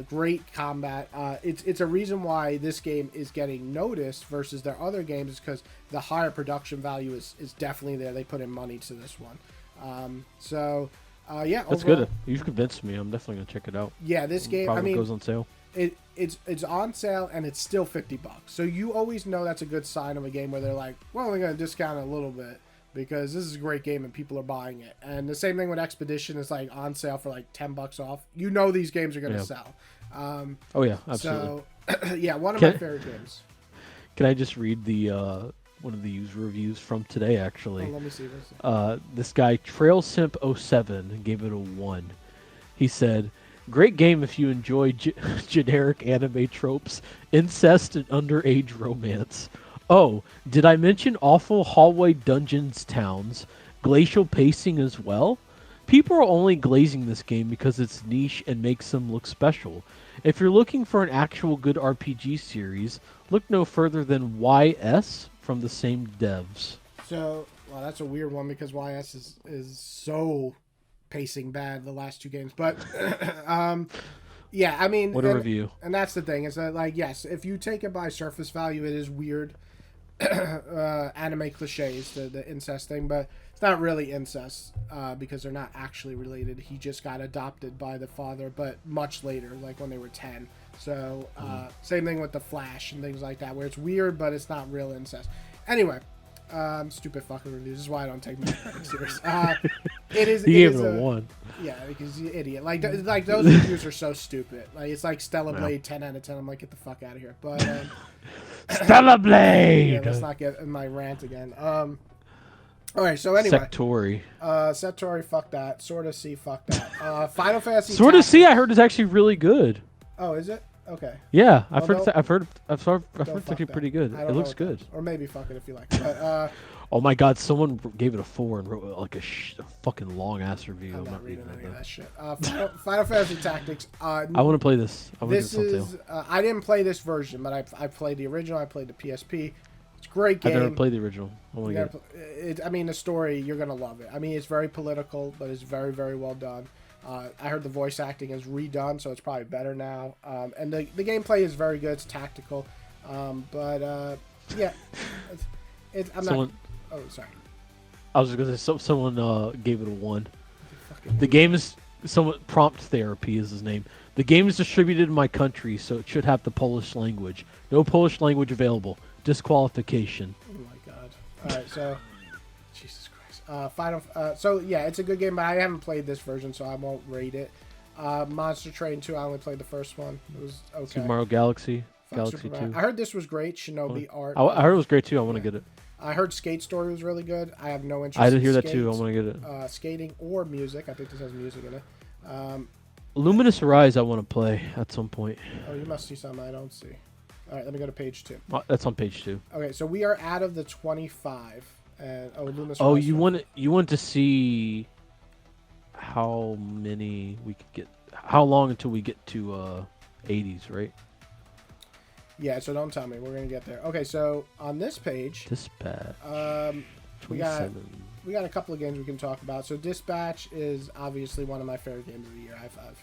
Great combat. It's a reason why this game is getting noticed versus their other games, is because the higher production value is definitely there. They put in money to this one. Yeah, That's overall, good. You've convinced me. I'm definitely gonna check it out. Yeah, this game. Probably goes on sale. It's on sale and it's still $50. So you always know that's a good sign of a game where they're like, well, we're going to discount it a little bit because this is a great game and people are buying it. And the same thing with Expedition is like on sale for like $10 off. These games are going to sell. Oh yeah, absolutely. So yeah, one of my favorite games. Can I just read the one of the user reviews from today? Actually, Let me see this. This guy TrailSimp07 gave it a 1. He said, "Great game if you enjoy generic anime tropes, incest, and underage romance. Oh, did I mention awful hallway dungeons towns, glacial pacing as well? People are only glazing this game because it's niche and makes them look special. If you're looking for an actual good RPG series, look no further than YS from the same devs." So, well, that's a weird one because YS is so pacing bad the last 2 games. But, yeah, I mean... What a review. And that's the thing, is that, like, yes, if you take it by surface value, it is weird. Anime cliches, the incest thing, but it's not really incest because they're not actually related. He just got adopted by the father, but much later, like when they were 10. So same thing with the Flash and things like that, where it's weird, but it's not real incest. Anyway, Stupid fucking reviews. This is why I don't take Metacritic serious. It is. You It gave is it a 1. Yeah, because you idiot. Like those reviews are so stupid. Like it's like Stellar Yeah. Blade 10 out of 10. I'm like, get the fuck out of here. But Stellar Blade! yeah, let's not get in my rant again. All right, so anyway, Sectori. Sectori, fuck that. Sword of Sea, fuck that. Final Fantasy. Sword of Sea, I Tactics. heard, is actually really good. Oh, is it? Okay. Yeah, I've Well, heard. I've heard it's fuck actually that. pretty good. I It don't looks know good. or maybe fuck it if you like. But Oh my god, someone gave it a 4 and wrote like a fucking long ass review. I'm I'm not reading any of that. that shit. Final Fantasy Tactics. I want to play this. I want to This get is. I didn't play this version, but I played the original. I played the PSP. It's a great game. I've never played the original. I want to get it. I mean, the story, you're going to love it. I mean, it's very political, but it's very, very well done. I heard the voice acting is redone, so it's probably better now. And the gameplay is very good. It's tactical. Yeah. I'm Someone, not... Oh, sorry. I was going to say, someone gave it a 1. The game is... Prompt Therapy is his name. The game is distributed in my country, so it should have the Polish language. No Polish language available. Disqualification. Oh, my God. All right, so... Jesus Christ. So, yeah, it's a good game, but I haven't played this version, so I won't rate it. Monster Train 2, I only played the first one. It was okay. Super Mario Galaxy. Fuck Galaxy 2. I heard this was great. Shinobi Art. I heard it was great, too. I want to get it. I heard Skate Story was really good. I have no interest I did in hear that, too. I want to get it. Skating or music. I think this has music in it. Luminous Rise I want to play at some point. Oh, you must see something I don't see. All right, let me go to page 2. That's on page 2. Okay, so we are out of the 25. And Luminous Oh, Rise. you want to see how many we could get? How long until we get to 80s, right? Yeah, so don't tell me. We're gonna get there. Okay, so on this page, Dispatch. we got 27. we got a couple of games we can talk about. So Dispatch is obviously one of my favorite games of the year. I've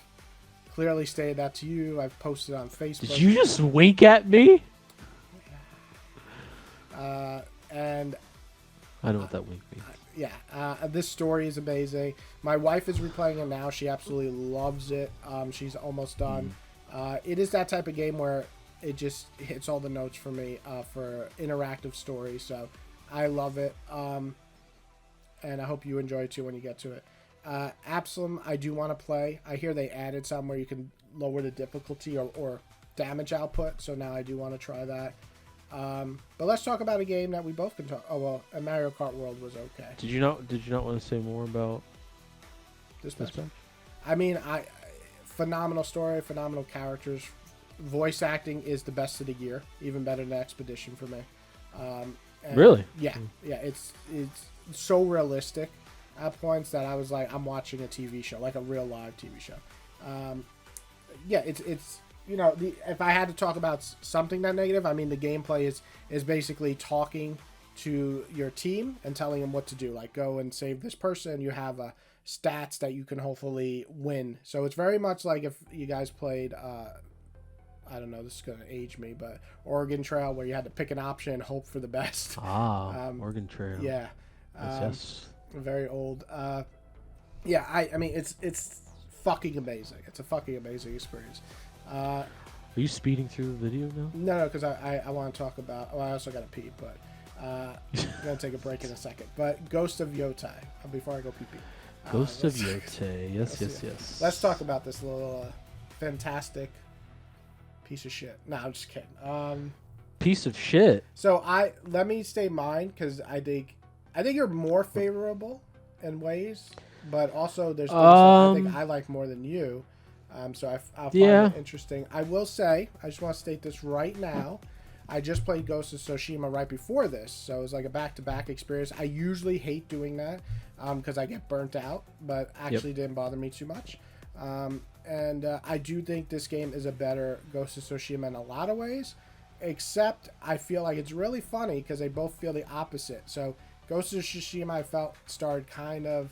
clearly stated that to you. I've posted on Facebook. Did you just wink at me? And I know what that wink means. yeah, this story is amazing. My wife is replaying it now. She absolutely loves it. She's almost done. It is that type of game where it just hits all the notes for me for interactive story. So I love it. And I hope you enjoy it too when you get to it. Absalom, I do want to play. I hear they added some where you can lower the difficulty or damage output. So now I do want to try that. But let's talk about a game that we both can talk. Oh well, a Mario Kart World was okay. Did you not want to say more about Dispatch? I mean, phenomenal story, phenomenal characters. Voice acting is the best of the year, even better than Expedition for me. Really? Yeah, it's so realistic at points that I was like, I'm watching a TV show, like a real live TV show. Yeah, it's you know, if I had to talk about something that negative, I mean, the gameplay is basically talking to your team and telling them what to do. Like, go and save this person. You have stats that you can hopefully win. So it's very much like if you guys played, I don't know, this is going to age me, but Oregon Trail, where you had to pick an option and hope for the best. Oregon Trail. Yeah. Yes. Very old. Yeah, I mean, it's fucking amazing. It's a fucking amazing experience. Are you speeding through the video now? No, because I want to talk about... Well, I also got to pee, but... I'm going to take a break in a second. But Ghost of Yotai, before I go pee-pee. Ghost of Yotai. Yes. Let's talk about this little fantastic piece of shit. No, I'm just kidding. Piece of shit? So let me state mine, because I think you're more favorable in ways, but also there's things that I think I like more than you. So I'll find it interesting. I will say, I just want to state this right now. I just played Ghost of Tsushima right before this, so it was like a back-to-back experience. I usually hate doing that because I get burnt out, but actually didn't bother me too much. And I do think this game is a better Ghost of Tsushima in a lot of ways, except I feel like it's really funny because they both feel the opposite. So Ghost of Tsushima, I felt, started kind of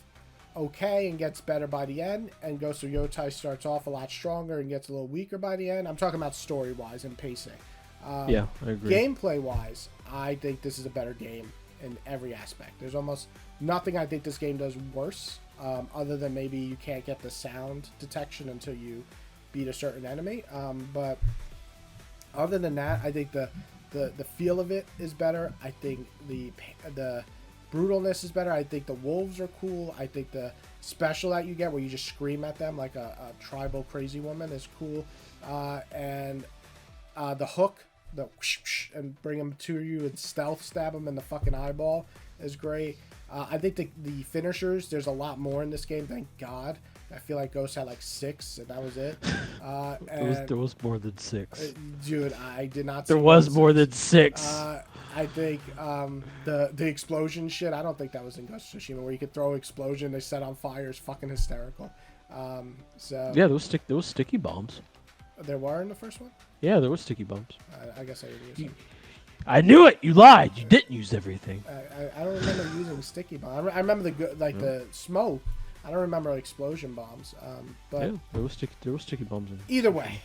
okay and gets better by the end, and Ghost of Yotai starts off a lot stronger and gets a little weaker by the end. I'm talking about story-wise and pacing. Yeah, I agree. Gameplay-wise, I think this is a better game in every aspect. There's almost nothing I think this game does worse, other than maybe you can't get the sound detection until you beat a certain enemy. But other than that, I think the the feel of it is better. I think the brutalness is better. I think the wolves are cool. I think the special that you get where you just scream at them like a tribal crazy woman is cool. And the hook, the whoosh, whoosh, and bring them to you and stealth stab them in the fucking eyeball is great. I think the finishers, there's a lot more in this game, thank God. I feel like Ghost had like 6, and that was it. There was more than 6. Dude, I did not. There was more than 6. I think the explosion shit. I don't think that was in Ghost of Tsushima, where you could throw explosion they set on fire is fucking hysterical. So Yeah, there was sticky bombs. there were in the first one. Yeah, there was sticky bombs. I guess I didn't use them. I knew it. You lied. You didn't use everything. I don't remember using sticky bomb. I remember the smoke. I don't remember explosion bombs. But Yeah, there was sticky bombs in. either way,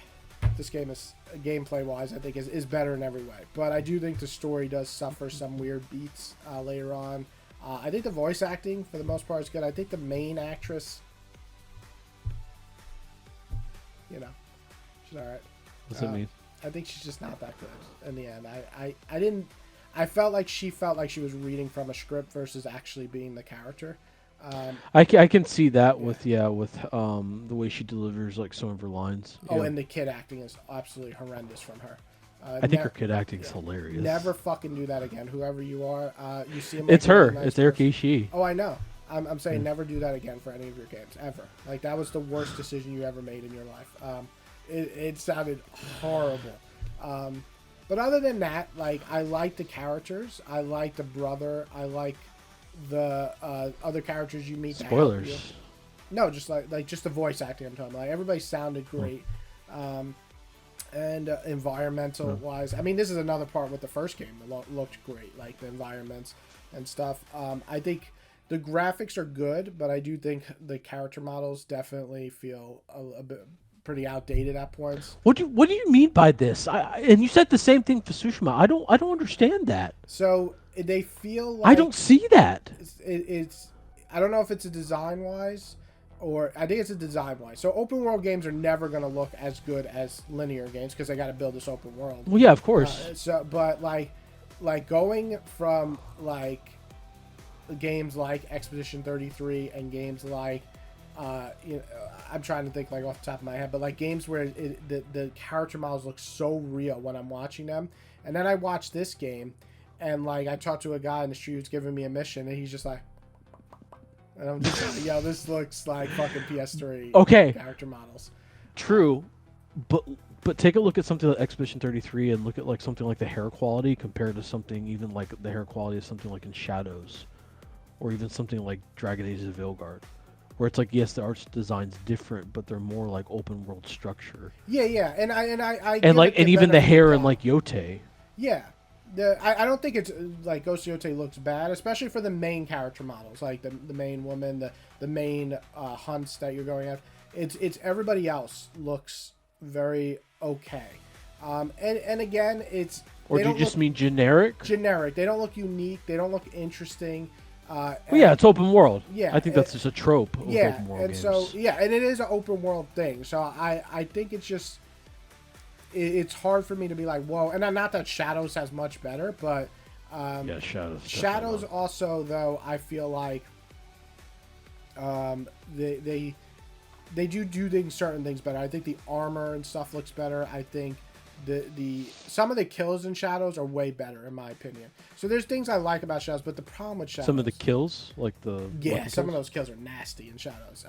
this game is gameplay wise, I think is better in every way. But I do think the story does suffer some weird beats later on. I think the voice acting for the most part is good. I think the main actress, she's all right. What's that mean? I think she's just not that good in the end. I felt like she was reading from a script versus actually being the character. I can see that with the way she delivers like some of her lines. Oh, and the kid acting is absolutely horrendous from her. I think her kid acting is hilarious. Never fucking do that again. Whoever you are, you see him. It's her. It's Eric Ishii. Oh, I know. I'm saying never do that again for any of your games ever. Like that was the worst decision you ever made in your life. It sounded horrible. But other than that, like I like the characters. I like the brother. I like the other characters you meet. Spoilers. No, just like just the voice acting. I'm talking about. Like, everybody sounded great. And environmental wise, I mean, this is another part with the first game that looked great, like the environments and stuff. I think the graphics are good, but I do think the character models definitely feel a bit pretty outdated at points. What do you mean by this? And you said the same thing for Tsushima. I don't understand that. So they feel like I don't see that. It's I don't know if it's a design wise. Or I think it's a design wise. So open world games are never going to look as good as linear games because they got to build this open world. Well, yeah, of course. But like going from like games like Expedition 33 and games like I'm trying to think like off the top of my head, but like games where the character models look so real when I'm watching them, and then I watch this game, and like I talked to a guy in the street who's giving me a mission, and he's just like. And I'm just like, yo, this looks like fucking PS3 character models. True, but take a look at something like Expedition 33 and look at like something like the hair quality compared to something even like the hair quality of something like in Shadows, or even something like Dragon Age of Vilgard, where it's like yes, the art design's different, but they're more like open world structure. Yeah, and I and even the hair in like Yote. Yeah. I don't think it's like Ghost of Yote looks bad, especially for the main character models, like the main woman, the main hunts that you're going at. It's everybody else looks very okay, and again it's. Or do you just mean generic? Generic. They don't look unique. They don't look interesting. Well, yeah, it's open world. Yeah, I think that's just a trope. Of open world and games. so and it is an open world thing. So I think it's just. It's hard for me to be like, whoa. And not that Shadows has much better, but... yeah, Shadows. Shadows also, though, I feel like they do certain things better. I think the armor and stuff looks better. I think some of the kills in Shadows are way better, in my opinion. So there's things I like about Shadows, but the problem with Shadows... Some of the kills? Like the... Yeah, some of those kills are nasty in Shadows.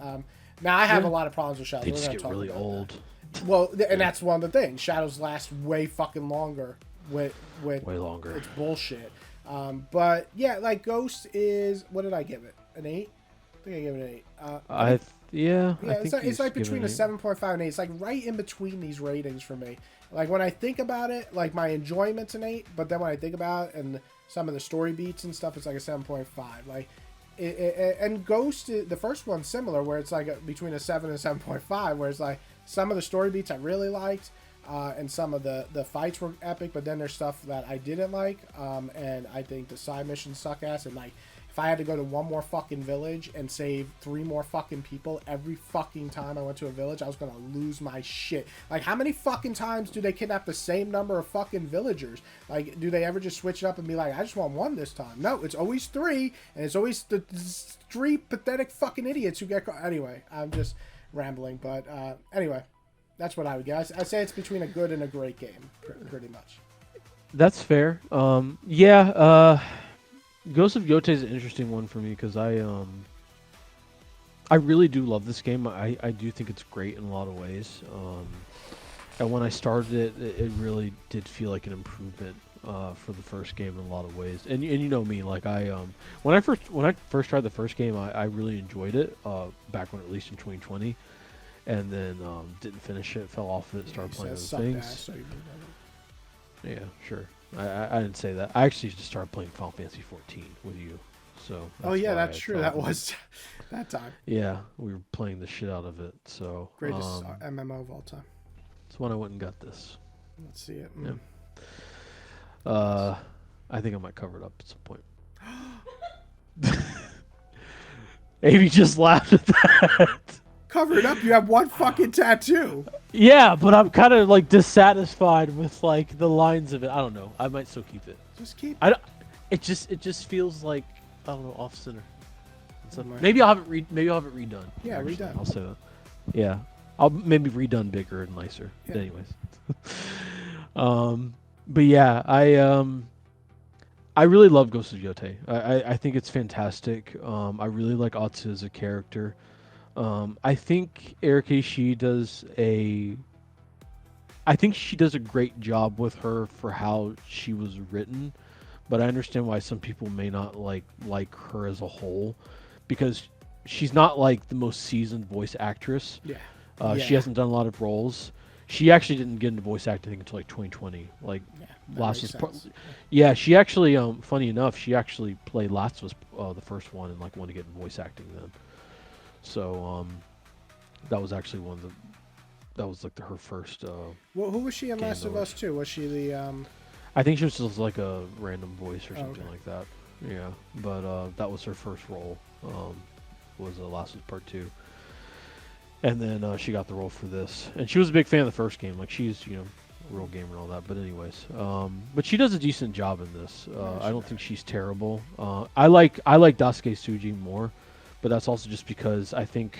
Now, I have a lot of problems with Shadows. They just get really old. That. Well, and that's one of the things. Shadows last way fucking longer. With way longer. It's bullshit. But yeah, like Ghost is. What did I give it? An 8? I think I gave it an 8. It's like between a 7.5 and 8. It's like right in between these ratings for me. Like when I think about it, like my enjoyment's an 8, but then when I think about it and some of the story beats and stuff, it's like a 7.5. Like. And Ghost, the first one's similar, where it's like between a 7 and 7.5, where it's like some of the story beats I really liked, and some of the fights were epic, but then there's stuff that I didn't like, and I think the side missions suck ass, and like if I had to go to one more fucking village and save 3 more fucking people every fucking time I went to a village, I was gonna lose my shit. Like, how many fucking times do they kidnap the same number of fucking villagers? Like, do they ever just switch it up and be like, I just want 1 this time? No, it's always 3, and it's always the 3 pathetic fucking idiots who get caught. Anyway, I'm just rambling, but anyway, that's what I would guess. I say it's between a good and a great game, pretty much. That's fair. Yeah. Ghost of Yotei is an interesting one for me because I really do love this game. I do think it's great in a lot of ways. And when I started it, it really did feel like an improvement for the first game in a lot of ways. And you know me, like when I first tried the first game, I really enjoyed it back when it released in 2020, and then didn't finish it, fell off of it, started playing other things. Ass, so Yeah, sure. I didn't say that. I actually just started playing Final Fantasy 14 with you. So. Oh yeah, that's true. That was that time. Yeah, we were playing the shit out of it. So. Greatest MMO of all time. That's when I went and got this. Let's see it. Yeah. I think I might cover it up at some point. Amy just laughed at that. Cover it up. You have 1 fucking tattoo. Yeah, but I'm kind of like dissatisfied with like the lines of it. I don't know. I might still keep it. Just keep. It just feels like, I don't know, off center. Maybe I'll have it redone. Yeah, actually. redone. I'll say that. Yeah, I'll maybe redone bigger and nicer. Yeah. But anyways, but yeah, I really love Ghost of Yotei. I think it's fantastic. I really like Atsu as a character. I think Erika Ishii does a great job with her for how she was written, but I understand why some people may not like her as a whole, because she's not like the most seasoned voice actress. Yeah. She hasn't done a lot of roles. She actually didn't get into voice acting until like 2020. Like Last of Us. Yeah, she actually funny enough, she actually played Last of Us the first one and like wanted to get in voice acting then. So that was actually that was like her first. Well, who was she in Last of Us 2? Was she the? I think she was just like a random voice or something okay. like that. Yeah, but that was her first role. Was Last of Us Part 2, and then she got the role for this, and she was a big fan of the first game. Like she's a real gamer and all that. But anyways, but she does a decent job in this. I don't think she's terrible. I like Daisuke Tsuji more. But that's also just because I think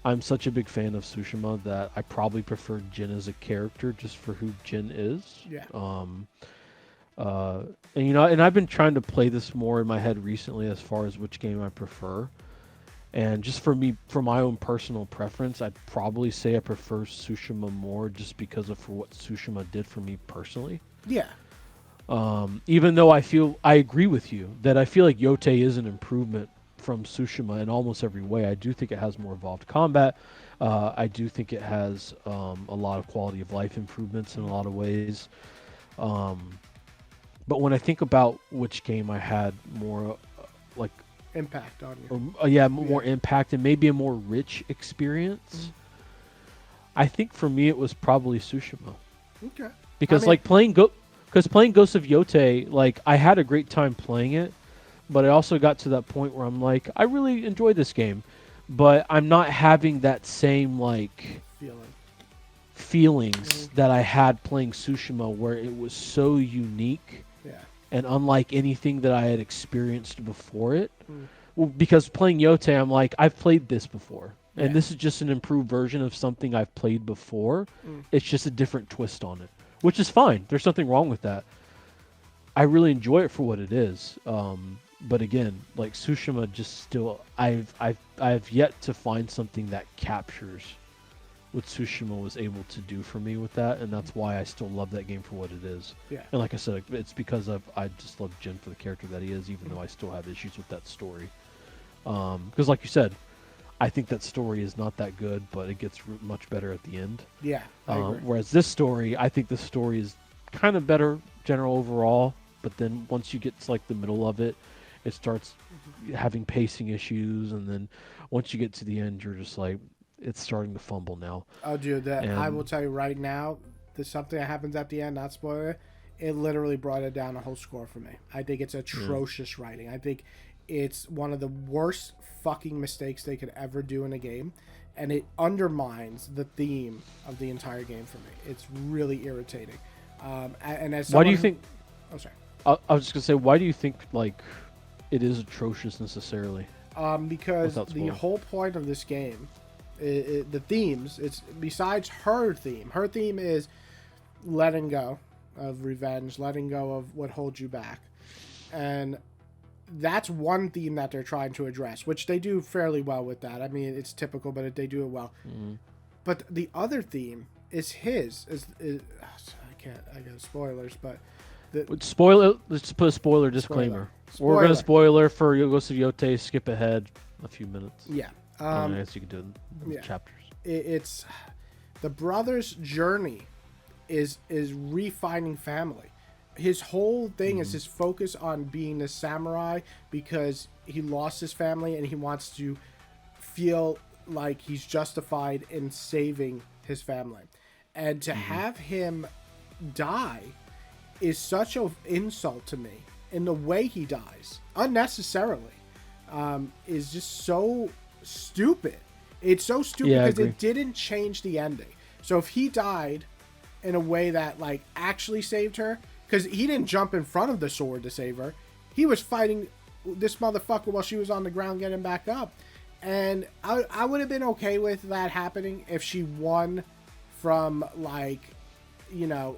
I'm such a big fan of Tsushima that I probably prefer Jin as a character just for who Jin is. Yeah. And I've been trying to play this more in my head recently as far as which game I prefer. And just for me, for my own personal preference, I'd probably say I prefer Tsushima more just because of what Tsushima did for me personally. Yeah. Even though I agree with you that I feel like Yotei is an improvement from Tsushima in almost every way. I do think it has more evolved combat. I do think it has a lot of quality of life improvements in a lot of ways. But when I think about which game I had more like impact on you, or, more impact and maybe a more rich experience, I think for me it was probably Tsushima. Okay. Because playing Ghost of Yotei, like I had a great time playing it. But I also got to that point where I'm like, I really enjoy this game, but I'm not having that same like feelings that I had playing Tsushima, where it was so unique and unlike anything that I had experienced before it. Well, because playing Yotei, I'm like, I've played this before, and this is just an improved version of something I've played before. It's just a different twist on it, which is fine. There's nothing wrong with that. I really enjoy it for what it is. But again, like Tsushima, just still, I've yet to find something that captures what Tsushima was able to do for me with that, and that's why I still love that game for what it is. Yeah. And like I said, it's because I just love Jin for the character that he is, even though I still have issues with that story. Because like you said, I think that story is not that good, but it gets much better at the end. Yeah. I agree. Whereas this story, I think the story is kind of better general overall, but then once you get to like the middle of it, it starts having pacing issues, and then once you get to the end, you're just like, it's starting to fumble now. Oh, dude, I will tell you right now, there's something that happens at the end, not spoiler. It literally brought it down a whole score for me. I think it's atrocious writing. I think it's one of the worst fucking mistakes they could ever do in a game, and it undermines the theme of the entire game for me. It's really irritating. And as Why do you someone think? oh, sorry. I was just gonna say, why do you think like it is atrocious necessarily? Because Without the spoiling. whole point of this game, the themes, it's besides her theme. Her theme is letting go of revenge, letting go of what holds you back. And that's one theme that they're trying to address, which they do fairly well with that. I mean, it's typical, but they do it well. But the other theme is his. I got spoilers, but Spoiler. Let's put a spoiler disclaimer. We're gonna spoiler for Ghost of Yote. Skip ahead a few minutes. Yeah. I guess you could do it in chapters. It's the brother's journey is refining family. His whole thing is his focus on being a samurai because he lost his family and he wants to feel like he's justified in saving his family. And to have him die is such an insult to me in the way he dies unnecessarily. Is just so stupid. It's so stupid because it didn't change the ending. So if he died in a way that like actually saved her, because he didn't jump in front of the sword to save her, he was fighting this motherfucker while she was on the ground getting back up, and I would have been okay with that happening if she won from like,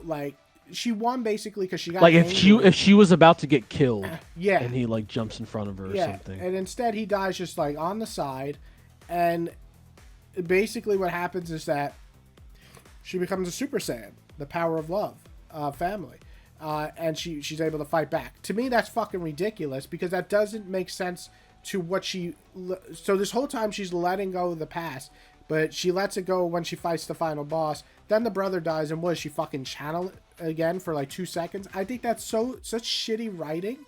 like she won basically because she got like angry. if she was about to get killed, Yeah, and he like jumps in front of her or something, and instead he dies just like on the side, and basically what happens is that she becomes a Super Saiyan, the power of love, family, and she's able to fight back. To me, that's fucking ridiculous because that doesn't make sense to what she. So this whole time she's letting go of the past, but she lets it go when she fights the final boss. Then the brother dies, and what does she fucking channel it again for like 2 seconds? I think that's such shitty writing.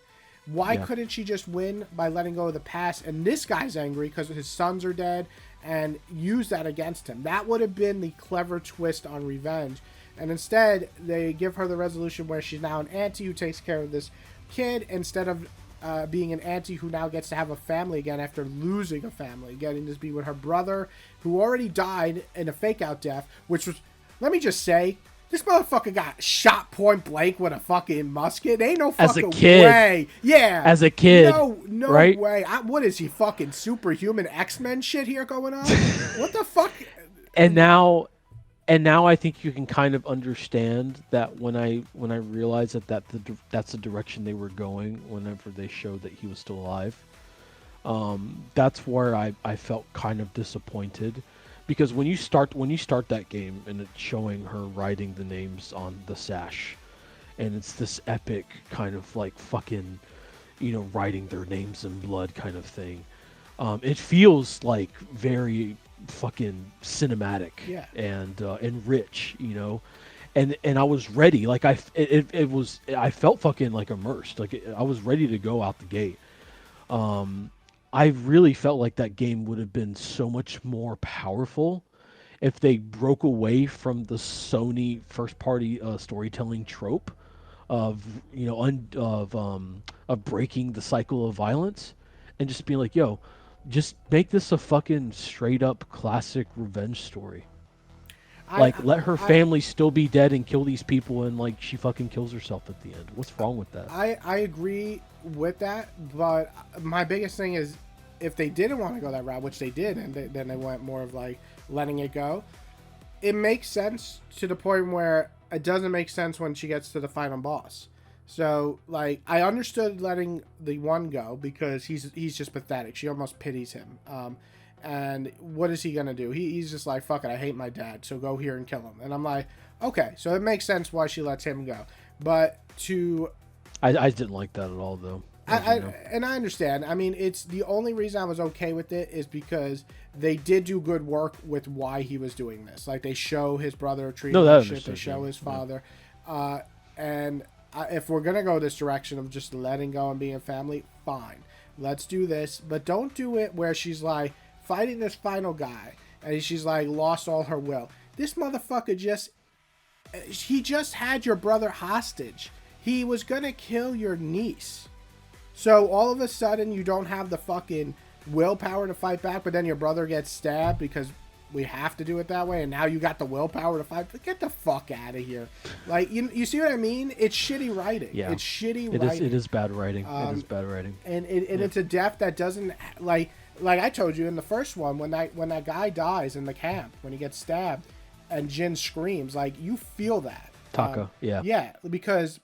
Why couldn't she just win by letting go of the past? And this guy's angry because his sons are dead and use that against him. That would have been the clever twist on revenge. And instead, they give her the resolution where she's now an auntie who takes care of this kid instead of being an auntie who now gets to have a family again after losing a family, getting to be with her brother who already died in a fake-out death, which was, let me just say, this motherfucker got shot point blank with a fucking musket. Ain't no fucking way. Yeah. As a kid. No right? way. What is he, fucking superhuman X-Men shit here going on? What the fuck? And now I think you can kind of understand that when I realized that's the direction they were going whenever they showed that he was still alive. That's where I felt kind of disappointed. Because when you start that game and it's showing her writing the names on the sash, and it's this epic kind of like fucking, writing their names in blood kind of thing, it feels like very fucking cinematic and rich, and I was ready. Like I felt fucking like immersed. Like I was ready to go out the gate. I really felt like that game would have been so much more powerful if they broke away from the Sony first-party storytelling trope of of breaking the cycle of violence and just being like, yo, just make this a fucking straight-up classic revenge story. Let her family still be dead and kill these people, and like she fucking kills herself at the end. What's wrong with that? I agree with that, but my biggest thing is if they didn't want to go that route, which they did, and then they went more of like letting it go, it makes sense to the point where it doesn't make sense when she gets to the final boss. So like I understood letting the one go because he's just pathetic. She almost pities him. And what is he gonna do? He's just like, fuck it, I hate my dad, so go here and kill him. And I'm like, okay, so it makes sense why she lets him go. But I didn't like that at all, though. And I understand. I mean, it's the only reason I was okay with it is because they did do good work with why he was doing this. Like they show his brother treating shit, they show his father, and if we're gonna go this direction of just letting go and being family, fine, let's do this. But don't do it where she's like fighting this final guy and she's like lost all her will. This motherfucker he just had your brother hostage. He was gonna kill your niece. So all of a sudden you don't have the fucking willpower to fight back, but then your brother gets stabbed because we have to do it that way, and now you got the willpower to fight. Get the fuck out of here! Like you see what I mean? It's shitty writing. Yeah, it's shitty writing. It is bad writing. It is bad writing. And it's a death that doesn't like I told you in the first one when that guy dies in the camp when he gets stabbed, and Jin screams, like you feel that. Taka, yeah. Yeah, because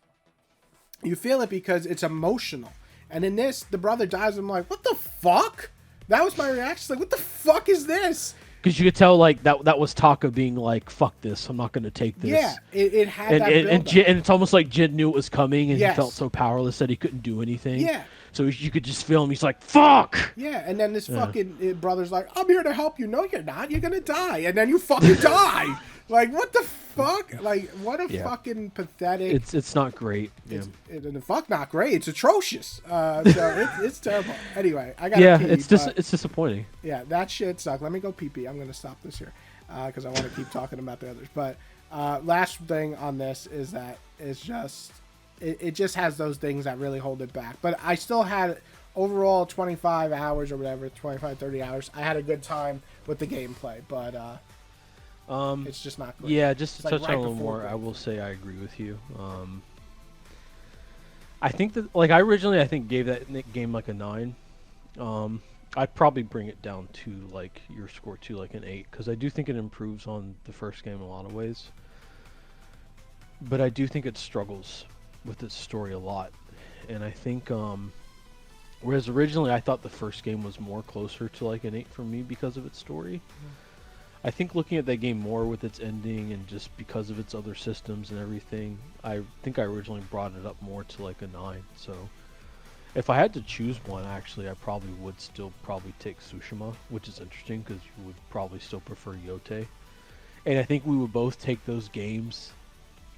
you feel it because it's emotional. And in this, the brother dies, and I'm like, what the fuck? That was my reaction. Like, what the fuck is this? Because you could tell, like, that was Taka being like, fuck this, I'm not going to take this. Yeah, it had that and it's almost like Jin knew it was coming, and Yes. he felt so powerless that he couldn't do anything. Yeah. So you could just feel him, he's like, fuck! Yeah, and then this fucking brother's like, I'm here to help you. No, you're not. You're going to die. And then you fucking die. Like, what the fuck? Like, what a fucking pathetic... It's not great. It's fuck not great. It's atrocious. So it's terrible. Anyway, I got to pee. It's disappointing. Yeah, that shit sucked. Let me go pee-pee. I'm going to stop this here because I want to keep talking about the others. But last thing on this is that it's just... It just has those things that really hold it back. But I still had overall 25 hours or whatever, 25, 30 hours. I had a good time with the gameplay, but it's just not good. Yeah, just to It's touch like on right a little before more, goal. I will say I agree with you. I think that, like, I originally, gave that game like a 9. I'd probably bring it down to, like, your score to, like, an 8, because I do think it improves on the first game in a lot of ways. But I do think it struggles with its story a lot. And I think, whereas originally I thought the first game was more closer to, like, an 8 for me because of its story. I think looking at that game more with its ending and just because of its other systems and everything, I think I originally brought it up more to like a 9. So if I had to choose one, actually, I probably would still probably take Tsushima, which is interesting because you would probably still prefer Yote. And I think we would both take those games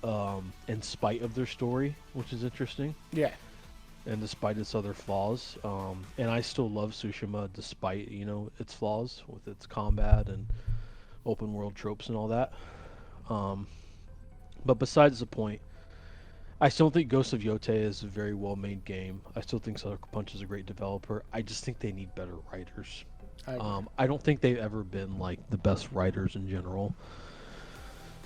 in spite of their story, which is interesting. Yeah. And despite its other flaws. And I still love Tsushima despite, its flaws with its combat and open world tropes and all that. But besides the point, I still think Ghost of Yote is a very well made game. I still think Sucker Punch is a great developer. I just think they need better writers. I don't think they've ever been like the best writers in general.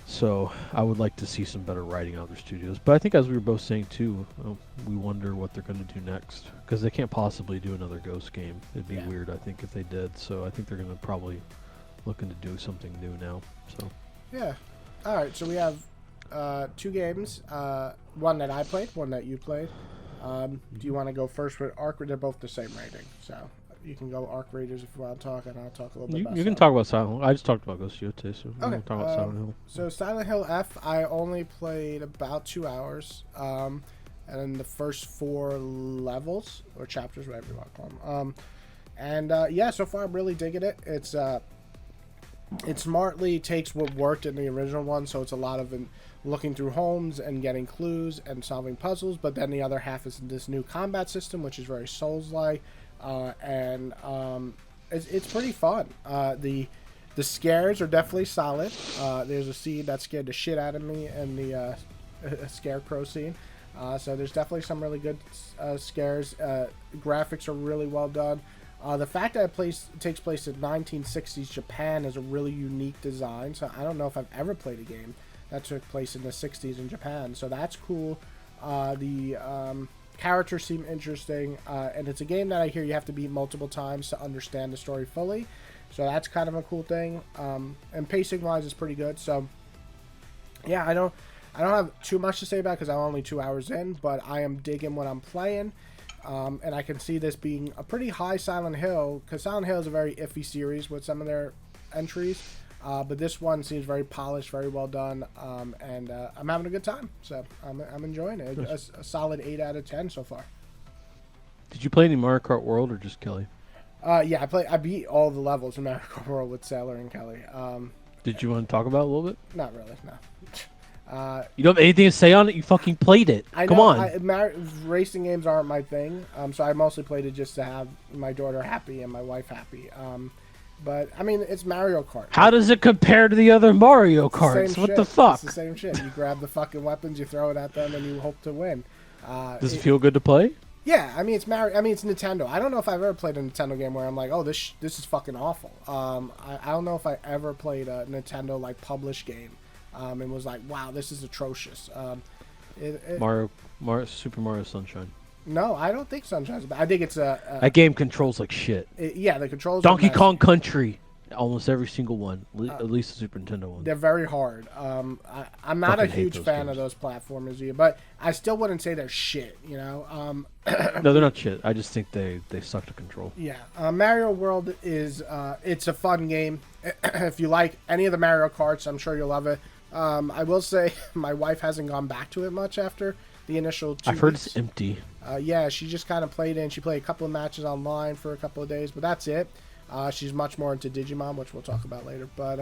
So I would like to see some better writing out of their studios. But I think, as we were both saying too, we wonder what they're going to do next, because they can't possibly do another Ghost game. It'd be weird, I think, if they did. So I think they're going to probably looking to do something new now. So yeah. All right. So we have 2 games. One that I played, one that you played. Do you want to go first with Arc? They're both the same rating, so you can go Arc Raiders if you want to talk, and I'll talk a little bit about you can Silent talk about Silent Hill. I just talked about Ghost of Yote, so we Okay, can talk about Silent Hill. So Silent Hill F, I only played about 2 hours, and then the first 4 levels or chapters, whatever you want to call them. Yeah, so far I'm really digging it. It smartly takes what worked in the original one, so it's a lot of looking through homes and getting clues and solving puzzles, but then the other half is this new combat system, which is very Souls-like, and it's pretty fun. The scares are definitely solid. There's a scene that scared the shit out of me in the scarecrow scene. So there's definitely some really good scares. Graphics are really well done. The fact that it takes place in 1960s Japan is a really unique design. So I don't know if I've ever played a game that took place in the 60s in Japan. So that's cool. The characters seem interesting. And it's a game that I hear you have to beat multiple times to understand the story fully. So that's kind of a cool thing. And pacing-wise, it's pretty good. So yeah, I don't have too much to say about it because I'm only 2 hours in. But I am digging what I'm playing. And I can see this being a pretty high Silent Hill, because Silent Hill is a very iffy series with some of their entries. But this one seems very polished, very well done, and I'm having a good time. So I'm enjoying it. Nice. A solid 8 out of 10 so far. Did you play any Mario Kart World or just Kelly? Yeah, I beat all the levels in Mario Kart World with Sailor and Kelly. Did you want to talk about it a little bit? Not really, no. You don't have anything to say on it? You fucking played it. Come on. Racing games aren't my thing, so I mostly played it just to have my daughter happy and my wife happy. But, I mean, it's Mario Kart. How does it compare to the other Mario Karts? What the fuck? It's the same shit. You grab the fucking weapons, you throw it at them, and you hope to win. Does it feel good to play? Yeah, I mean it's Mario. I mean it's Nintendo. I don't know if I've ever played a Nintendo game where I'm like, oh, this is fucking awful. I don't know if I ever played a Nintendo like published game, and was like, wow, this is atrocious. Super Mario Sunshine. No, I don't think Sunshine's bad. I think it's That game controls like shit. yeah, the controls. Donkey are messy. Kong Country, almost every single one, at least the Super Nintendo one. They're very hard. I'm not a Fucking hate huge those fan games. of those platformers either, but I still wouldn't say they're shit. No, they're not shit. I just think they suck to control. Yeah, Mario World is it's a fun game. If you like any of the Mario Karts, I'm sure you'll love it. I will say my wife hasn't gone back to it much after the initial 2 I've heard weeks. it's empty. Yeah, she just kind of played in. She played a couple of matches online for a couple of days, but that's it. She's much more into Digimon, which we'll talk about later. But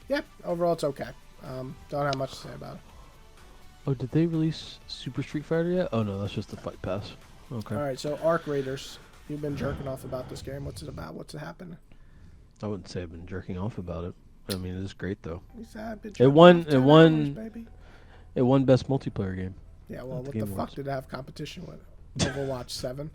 yeah, overall it's okay. Don't have much to say about it. Oh, did they release Super Street Fighter yet? Oh no, that's just the Fight Pass. Okay. All right, so Arc Raiders, you've been jerking off about this game. What's it about? What's it happening? I wouldn't say I've been jerking off about it. I mean, it's great though. He said, "I've been It jerking won. off It 10 won. hours, baby." It won best multiplayer game. Yeah, well, at the what the Game fuck Awards. did it have competition with? Overwatch 7?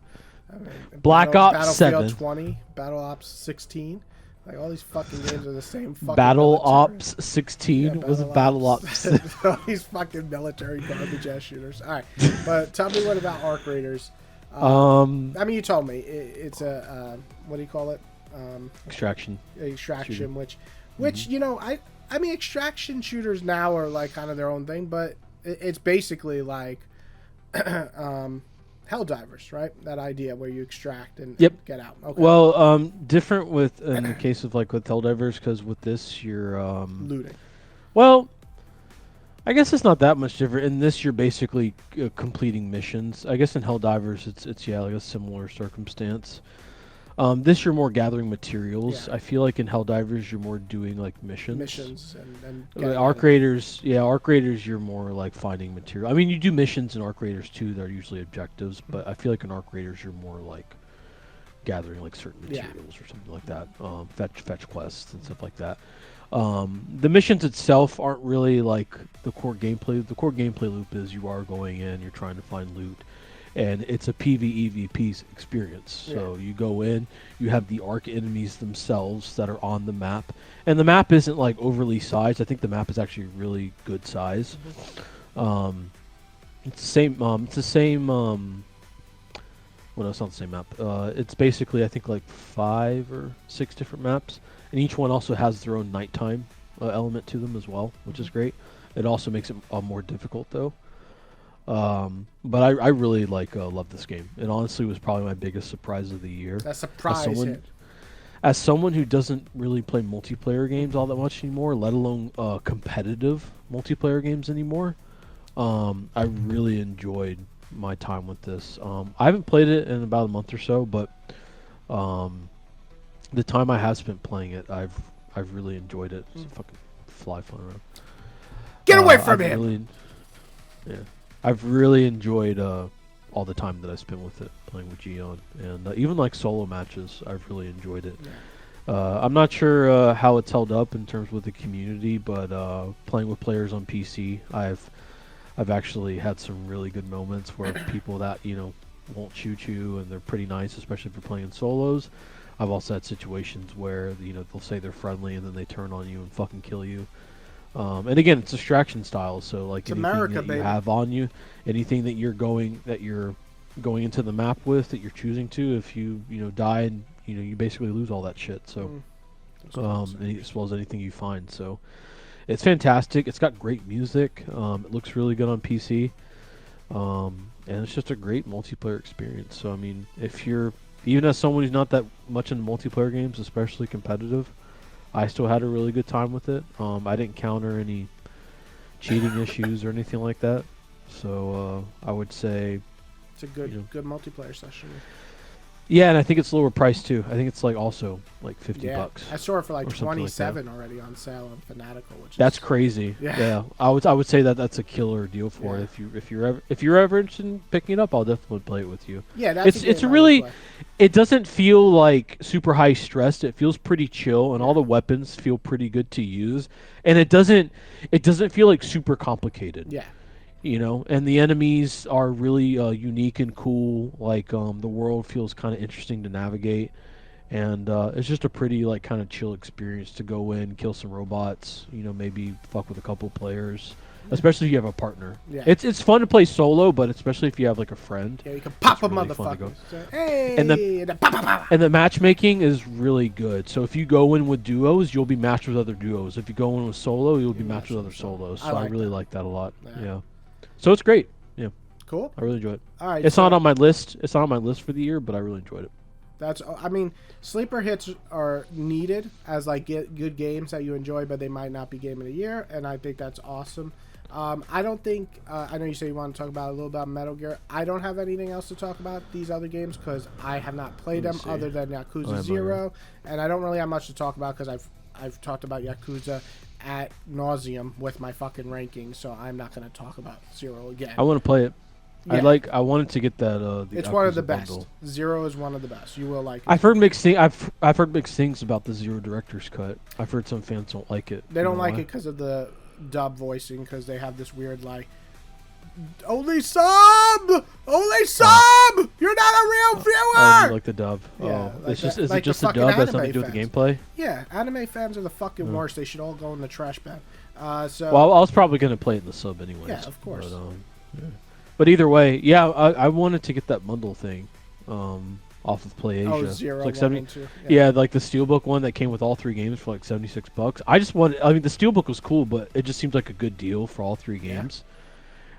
I mean, Black Ops Battlefield 7. 20, Battle Ops 16. Like, all these fucking games are the same fucking Battle military. Ops 16 was Battle Ops. All these fucking military garbage ass shooters. All right, but tell me what about Arc Raiders? I mean, you told me it's a what do you call it? Extraction. Extraction, Shooter. which you know, I mean, extraction shooters now are like kind of their own thing, but it's basically like Helldivers, right? That idea where you extract and Yep. get out. Okay. Well, different with in the case of like with Helldivers, because with this you're Looting. well, I guess it's not that much different. In this, you're basically completing missions. I guess in Helldivers, it's yeah, like a similar circumstance. This you're more gathering materials. Yeah. I feel like in Helldivers, you're more doing like missions. Missions and Arc Raiders, yeah, Arc Raiders, you're more like finding material. I mean, you do missions in Arc Raiders too. They're usually objectives, but I feel like in Arc Raiders, you're more like gathering like certain Yeah. materials or something like that. Fetch quests and stuff like that. The missions itself aren't really like the core gameplay. The core gameplay loop is you are going in, you're trying to find loot, and it's a PvEVP experience. So you go in, you have the Arc enemies themselves that are on the map, and the map isn't like overly sized. I think the map is actually really good size. It's the same. It's the same. Well, no, it's not the same map. It's basically I think like 5 or 6 different maps, and each one also has their own nighttime element to them as well, which is great. It also makes it more difficult though. But I really like love this game. It honestly was probably my biggest surprise of the year. that surprise hit. As someone who doesn't really play multiplayer games all that much anymore, let alone competitive multiplayer games anymore, I really enjoyed my time with this. I haven't played it in about a month or so, but the time I have spent playing it, I've really enjoyed it. It's a fucking fly flying around. Get away from I've him! Really, yeah, I've really enjoyed all the time that I spent with it, playing with Gion, and even like solo matches, I've really enjoyed it. Yeah. I'm not sure how it's held up in terms with the community, but playing with players on PC, I've actually had some really good moments where people that won't shoot you and they're pretty nice, especially if you're playing solos. I've also had situations where they'll say they're friendly and then they turn on you and fucking kill you. And again, it's distraction style, so like It's anything America, that you baby. have on you, anything that you're going into the map with, that you're choosing to, if you die, and you basically lose all that shit. So, as well as anything you find. So, it's fantastic. It's got great music. It looks really good on PC, and it's just a great multiplayer experience. So, I mean, if you're even as someone who's not that much into multiplayer games, especially competitive, I still had a really good time with it. I didn't counter any cheating issues or anything like that. So I would say It's a good multiplayer session. yeah, and I think it's lower price too. I think it's like also like $50. I saw it for like or something like that. 27 already on sale on Fanatical, which That's is crazy. Yeah. I would say that's a killer deal for Yeah. it. If you're ever interested in picking it up, I'll definitely play it with you. yeah. That's a It's game I would really play. it doesn't feel like super high stressed. It feels pretty chill, and all the weapons feel pretty good to use. And it doesn't feel like super complicated. Yeah. And the enemies are really unique and cool. Like the world feels kind of interesting to navigate, and it's just a pretty like kind of chill experience to go in, kill some robots. Maybe fuck with a couple players, especially if you have a partner. Yeah. It's fun to play solo, but especially if you have like a friend. Yeah, you can pop it's a really fun to go. motherfucker. So, hey, And And the matchmaking is really good. So if you go in with duos, you'll be matched with other duos. If you go in with solo, you'll be matched with other solos. So I really like that a lot. Yeah. So it's great. Yeah. Cool. I really enjoy it. All right. It's not on my list. It's not on my list for the year, but I really enjoyed it. I mean, sleeper hits are needed as like good games that you enjoy, but they might not be game of the year, and I think that's awesome. I don't think I know you say you want to talk about a little about Metal Gear. I don't have anything else to talk about these other games because I have not played them other than Yakuza 0, and I don't really have much to talk about because I've talked about Yakuza at nauseum with my fucking rankings, so I'm not going to talk about 0 again. I want to play it. Yeah. I wanted to get that. It's Yakuza one of the bundle. best. 0 is one of the best. You will like it. I've heard mixed things. I've heard mixed things about the 0 director's cut. I've heard some fans don't like it. They don't like it because of the dub voicing, because they have this weird like only sub, you're not a real viewer. You like the dub. Yeah, like is like it just the the dub? Has anime nothing to do with the fans. gameplay? Yeah, anime fans are the fucking worst. They should all go in the trash bin. So Well, I was probably gonna play it in the sub anyways. Yeah, of course. But either way, yeah, I wanted to get that bundle thing off of PlayAsia. Oh, It's 0, like 1, 70. and 2. Yeah, like the Steelbook one that came with all 3 games for like $76. I mean, the Steelbook was cool, but it just seemed like a good deal for all 3 games.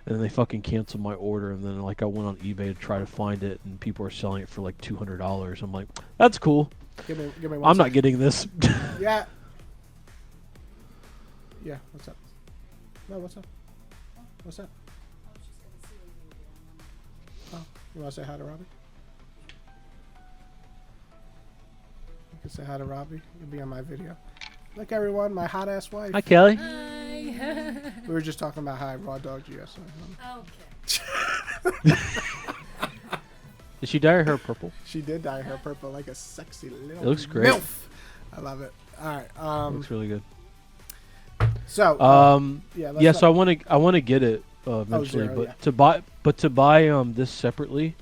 And then they fucking canceled my order, and then like I went on eBay to try to find it, and people are selling it for like $200. I'm like, that's cool. Give me one I'm not second. getting this. Yeah. Yeah. What's up? No. What's up? What's up? Oh, you want to say hi to Robbie? You can say hi to Robbie. You'll be on my video. Look, everyone, my hot ass wife. Hi, Kelly. Hi. We were just talking about how I raw dogged you yesterday. Okay. Did she dye her hair purple? She did dye her purple like a sexy little. It looks great. MILF. I love it. All right. Looks really good. So. Yeah. So I want to get it eventually, 0, but yeah. to buy this separately,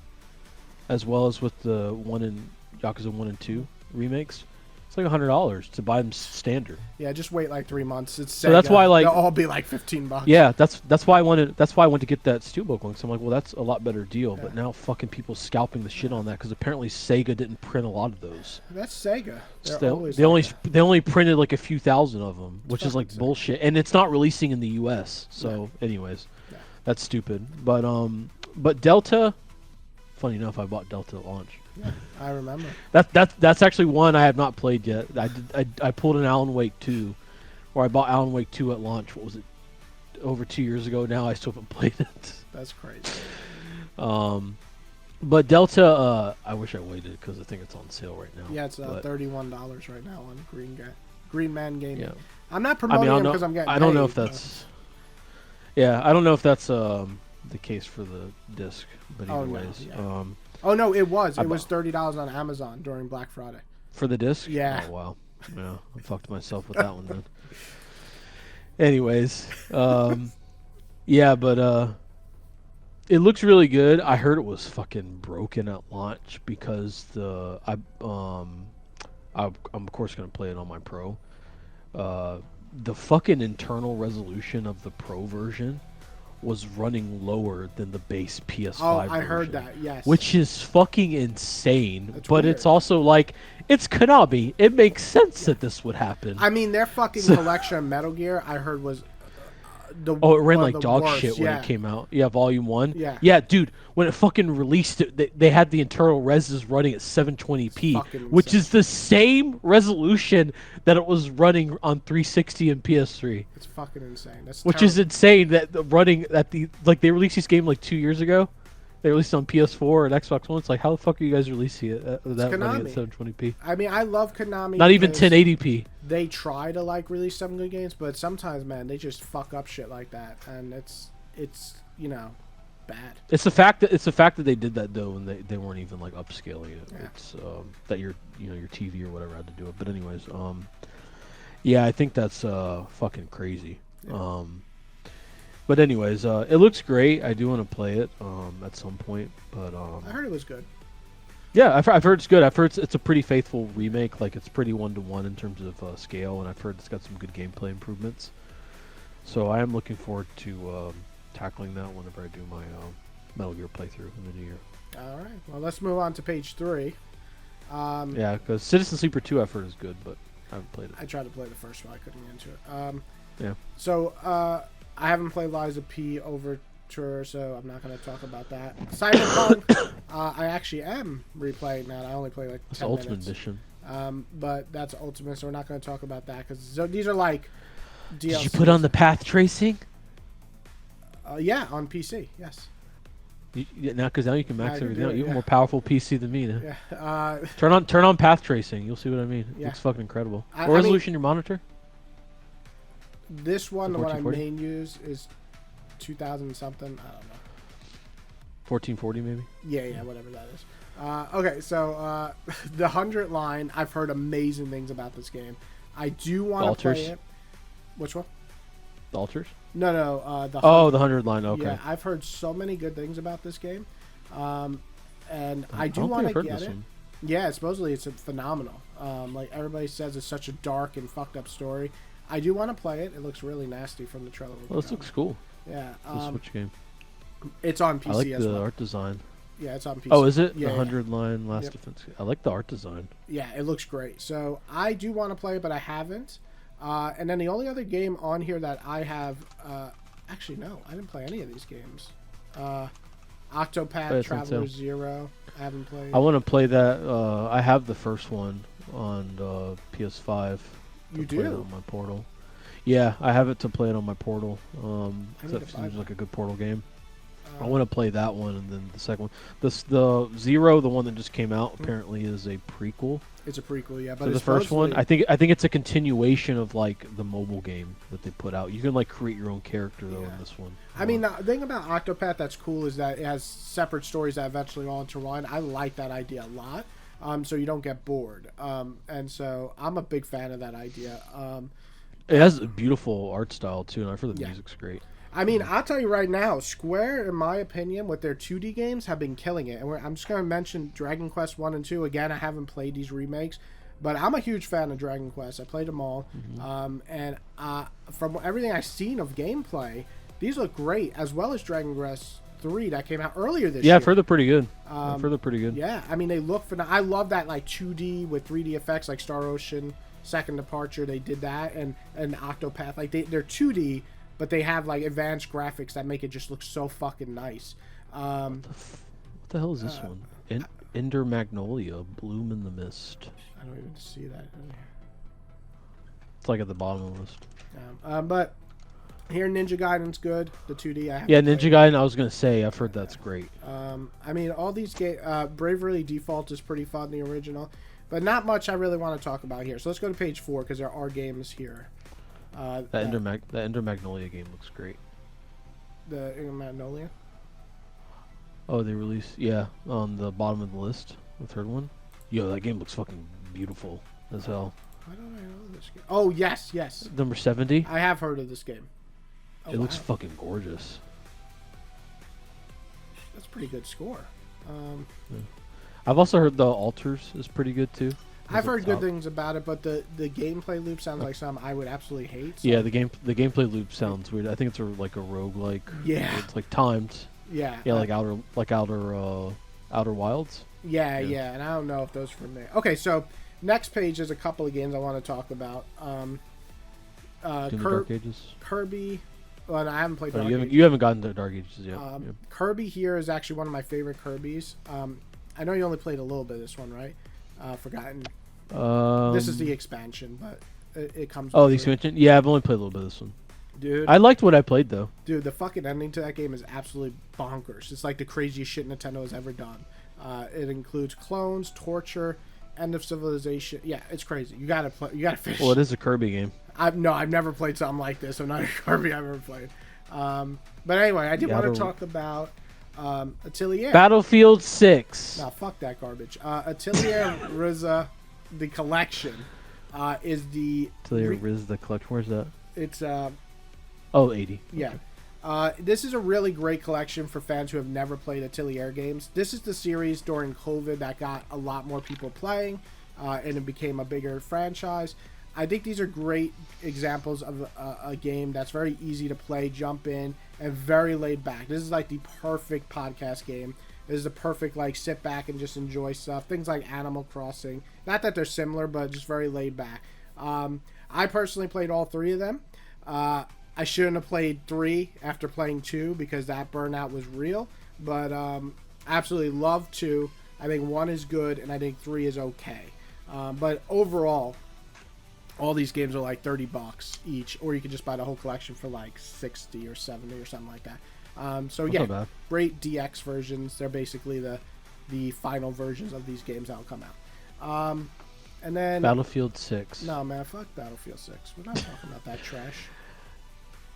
as well as with the one in Yakuza 1 and 2 remakes, it's like $100 to buy them standard. Yeah, just wait like 3 months. It's Sega. So that's why, like, they'll all be like $15. Yeah, that's why I wanted. That's why I went to get that Steelbook one. So I'm like, well, that's a lot better deal. Yeah. But now fucking people scalping the shit on that because apparently Sega didn't print a lot of those. That's Sega. They only printed like a few thousand of them, which is like fucking Sega. bullshit. And it's not releasing in the U.S. So, anyways, Yeah. that's stupid. But Delta. Funny enough, I bought Delta at launch. Yeah, I remember. That's actually one I have not played yet. I pulled an Alan Wake 2, or I bought Alan Wake 2 at launch. What was it? Over 2 years ago now. I still haven't played it. That's crazy. But Delta, I wish I waited because I think it's on sale right now. Yeah, it's $31 right now on Green Man Gaming. Yeah. I'm not promoting him because I'm getting. I don't know paid, if that's. Yeah, I don't know if that's the case for the disc. But either ways, yeah. Oh no, it was. It was $30 on Amazon during Black Friday. For the disc? Yeah. Oh wow. Yeah, I fucked myself with that one then. Anyways, yeah, but it looks really good. I heard it was fucking broken at launch because I'm of course gonna play it on my Pro. The fucking internal resolution of the Pro version was running lower than the base PS5 Oh, I version, heard that. Yes. which is fucking insane. That's but weird. it's also like, it's Konami. It makes sense that this would happen. I mean, their fucking collection of Metal Gear, I heard was it ran one like of the dog worst. shit when Yeah. it came out. Yeah, Volume 1. Yeah. Dude, when it fucking released it, they had the internal reses running at 720p, fucking which insane. is the same resolution that it was running on 360 and PS3. It's fucking insane. That's Which is insane that running at they released this game like 2 years ago. They released it on PS4 and Xbox One. It's like, how the fuck are you guys releasing it that running at Konami. 720p? I mean, I love Konami. Not even because 1080p. They try to like release some good games, but sometimes, man, they just fuck up shit like that, and it's bad. It's the fact that they did that though, and they weren't even like upscaling it. Yeah. It's that your TV or whatever had to do it. But anyways, yeah, I think that's fucking crazy. Yeah. But anyways, it looks great. I do want to play it at some point. But I heard it was good. yeah, I've heard it's good. I've heard it's a pretty faithful remake. Like it's pretty 1-to-1 in terms of scale, and I've heard it's got some good gameplay improvements. So I am looking forward to tackling that whenever I do my Metal Gear playthrough in the new year. All right. Well, let's move on to page 3. Yeah, because Citizen Sleeper 2 I've heard is good, but I haven't played it. I tried to play the first one. I couldn't get into it. Yeah. So I haven't played Liza P. Overture, so I'm not going to talk about that. Cyberpunk, I actually am replaying that. I only play like 10 It's the Ultimate minutes. Edition. But that's Ultimate, so we're not going to talk about that because these are like DLCs. Did you put on the path tracing? Yeah, on PC. Yes. Because now you can max I can everything do out. it, You have a yeah. more powerful PC than me now. Yeah. Turn on path tracing. You'll see what I mean. It Yeah. looks fucking incredible. I What mean- resolution your monitor? This one, The the one I 1440? main use is 2000 something. I don't know. 1440 maybe. Yeah, whatever that is. Okay, so the 100 line, I've heard amazing things about this game. I do want to play Altars? it. Which one? The altars? No, the Oh, the 100 line. Okay. Yeah, I've heard so many good things about this game, and I do don't want think to I've heard get this it. one. Yeah, supposedly it's phenomenal. Like everybody says, it's such a dark and fucked up story. I do want to play it. It looks really nasty from the trailer. Well, this looks cool. Yeah, It's a Switch game. it's on PC I like as the well. art design. Yeah, it's on PC. Oh, is it? Yeah, The 100 line last Yep. defense. I like the art design. Yeah, it looks great. So I do want to play it, but I haven't. And then the only other game on here that I have, actually no, I didn't play any of these games. Octopath Yeah, Traveler so. Zero, I haven't played. I want to play that. I have the first one on PS5. You to play it do? on my Portal. Yeah, I have it to play it on my Portal. I need That to buy seems that. like a good Portal game. I Uh, want to play that one, and then the second one. The Zero, the one that just came out, apparently is a prequel. It's a prequel, yeah. But So the it's first one, supposedly- I think it's a continuation of like the mobile game that they put out. You can like create your own character though Yeah. in this one. I mean, the thing about Octopath that's cool is that it has separate stories that eventually all intertwine. I like that idea a lot, so you don't get bored. And so I'm a big fan of that idea. it has a beautiful art style too, and I've heard the Yeah. music's great. I mean, I'll tell you right now, Square, in my opinion, with their 2D games, have been killing it. And I'm just going to mention Dragon Quest 1 and 2. Again, I haven't played these remakes, but I'm a huge fan of Dragon Quest. I played them all. And from everything I've seen of gameplay, these look great, as well as Dragon Quest 3 that came out earlier this year. Yeah, I've heard they're pretty good. I've heard they're pretty good. Yeah, I mean, they look I love that, like, 2D with 3D effects, like Star Ocean, Second Departure. They did that, and Octopath. Like, they're 2D, but they have, like, advanced graphics that make it just look so fucking nice. What the hell is this one? Ender Magnolia, Bloom in the Mist. I don't even see that. It's like at the bottom of the list. But here, Ninja Gaiden's good. The 2D. I haven't Yeah, played. Ninja Gaiden. I was gonna say I've heard that's great. I mean, all these games. Bravely Default is pretty fun, the original. But not much I really want to talk about here. So let's go to page 4, because there are games here. That Ender Magnolia game looks great. The Magnolia. Oh, they released on the bottom of the list, the third one. Yo, that game looks fucking beautiful as hell. Why don't I know this game? Oh, yes. Number 70. I have heard of this game. Oh, It looks wow. fucking gorgeous. That's a pretty good score. I've also heard the Altars is pretty good too. I've Is it heard good top? things about it, but the gameplay loop sounds like something I would absolutely hate. So Yeah, the gameplay loop sounds weird. I think it's like a roguelike. Yeah. It's like timed. yeah, Yeah, like outer Wilds. yeah, yeah. and I don't know if those from there. Okay, so next page is a couple of games I want to talk about. Doom of Dark Ages. Kirby. Well, no, I haven't played Oh, Dark Ages. you haven't gotten to Dark Ages yet. Yeah. Kirby here is actually one of my favorite Kirbys. I know you only played a little bit of this one, right? Forgotten. This is the expansion, but it comes. Oh, with the it. expansion. Yeah, I've only played a little bit of this one. Dude. I liked what I played though. Dude, the fucking ending to that game is absolutely bonkers. It's like the craziest shit Nintendo has ever done. It includes clones, torture, end of civilization. Yeah, it's crazy. You gotta play. You gotta finish. Well, it is a Kirby game. I've never played something like this. I'm not a Kirby I've ever played. But anyway, I did want to talk about Atelier. Battlefield 6. Nah, fuck that garbage. Atelier Riza, the collection, is the. Atelier Riz the collection. Where's that? It's Oh, 80. yeah. This is a really great collection for fans who have never played Atelier games. This is the series during COVID that got a lot more people playing, and it became a bigger franchise. I think these are great examples of a game that's very easy to play, jump in, and very laid back. This is like the perfect podcast game. This is the perfect like sit back and just enjoy stuff. Things like Animal Crossing. Not that they're similar, but just very laid back. I personally played all three of them. I shouldn't have played 3 after playing 2 because that burnout was real. But absolutely love 2. I think 1 is good, and I think 3 is okay. But overall, all these games are like $30 each, or you can just buy the whole collection for like 60 or 70 or something like that. So yeah, great DX versions. They're basically the final versions of these games that will come out. And then Battlefield 6. No man, fuck Battlefield 6. We're not talking about that trash.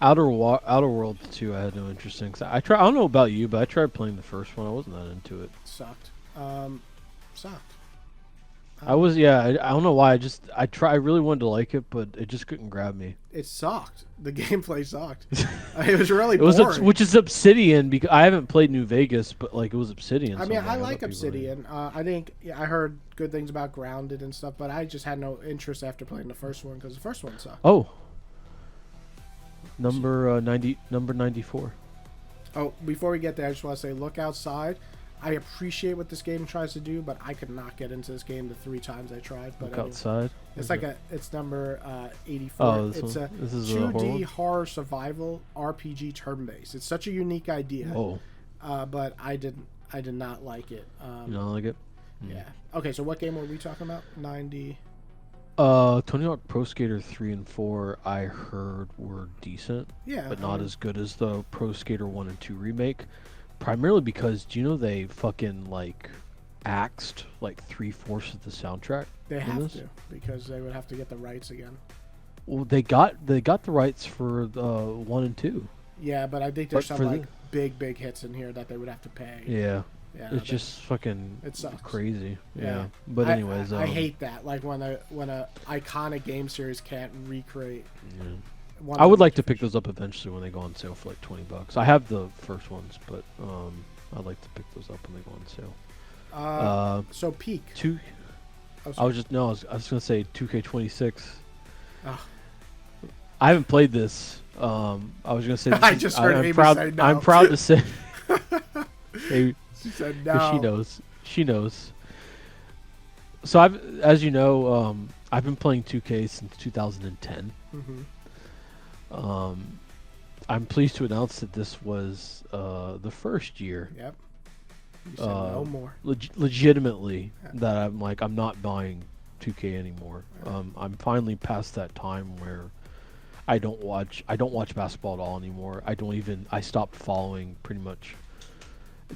Outer Worlds 2, I had no interest in. I don't know about you, but I tried playing the first one. I wasn't that into it. Sucked. Sucked. I don't know why. I really wanted to like it, but it just couldn't grab me. It sucked. The gameplay sucked. It was really boring. Which is Obsidian, because I haven't played New Vegas, but like it was Obsidian. I mean, I like Obsidian. I think I heard good things about Grounded and stuff, but I just had no interest after playing the first one because the first one sucked. Oh, number 94. Oh, before we get there, I just want to say, look outside. I appreciate what this game tries to do, but I could not get into this game the 3 times I tried. But look outside. It's like it's number 84. Oh, this is a 2D horror survival RPG turn-based. It's such a unique idea. Oh. But I did not like it. You don't like it? Yeah. Okay, so what game were we talking about? 90. Tony Hawk Pro Skater 3 and 4 I heard were decent. Yeah. But not as good as the Pro Skater 1 and 2 remake. Primarily because, do you know they fucking like axed like 3/4 of the soundtrack? They have to, because they would have to get the rights again. Well, they got the rights for the 1 and 2. Yeah, but I think there's some like big hits in here that they would have to pay. Yeah. It's just fucking crazy. Yeah. But anyways, I hate that. Like when a iconic game series can't recreate. Yeah. I would like to pick those up eventually when they go on sale for like $20. I have the first ones, but I'd like to pick those up when they go on sale. So Peak. I was gonna say 2K26. Oh. I haven't played this. I was gonna say. I just heard Amy say no. I'm proud to say. She said no. She knows. So as you know, I've been playing 2K since 2010. Mm-hmm. I'm pleased to announce that this was the first year. Yep. You said no more. Legitimately, that I'm not buying 2K anymore. Yeah. I'm finally past that time where I don't watch basketball at all anymore. I stopped following pretty much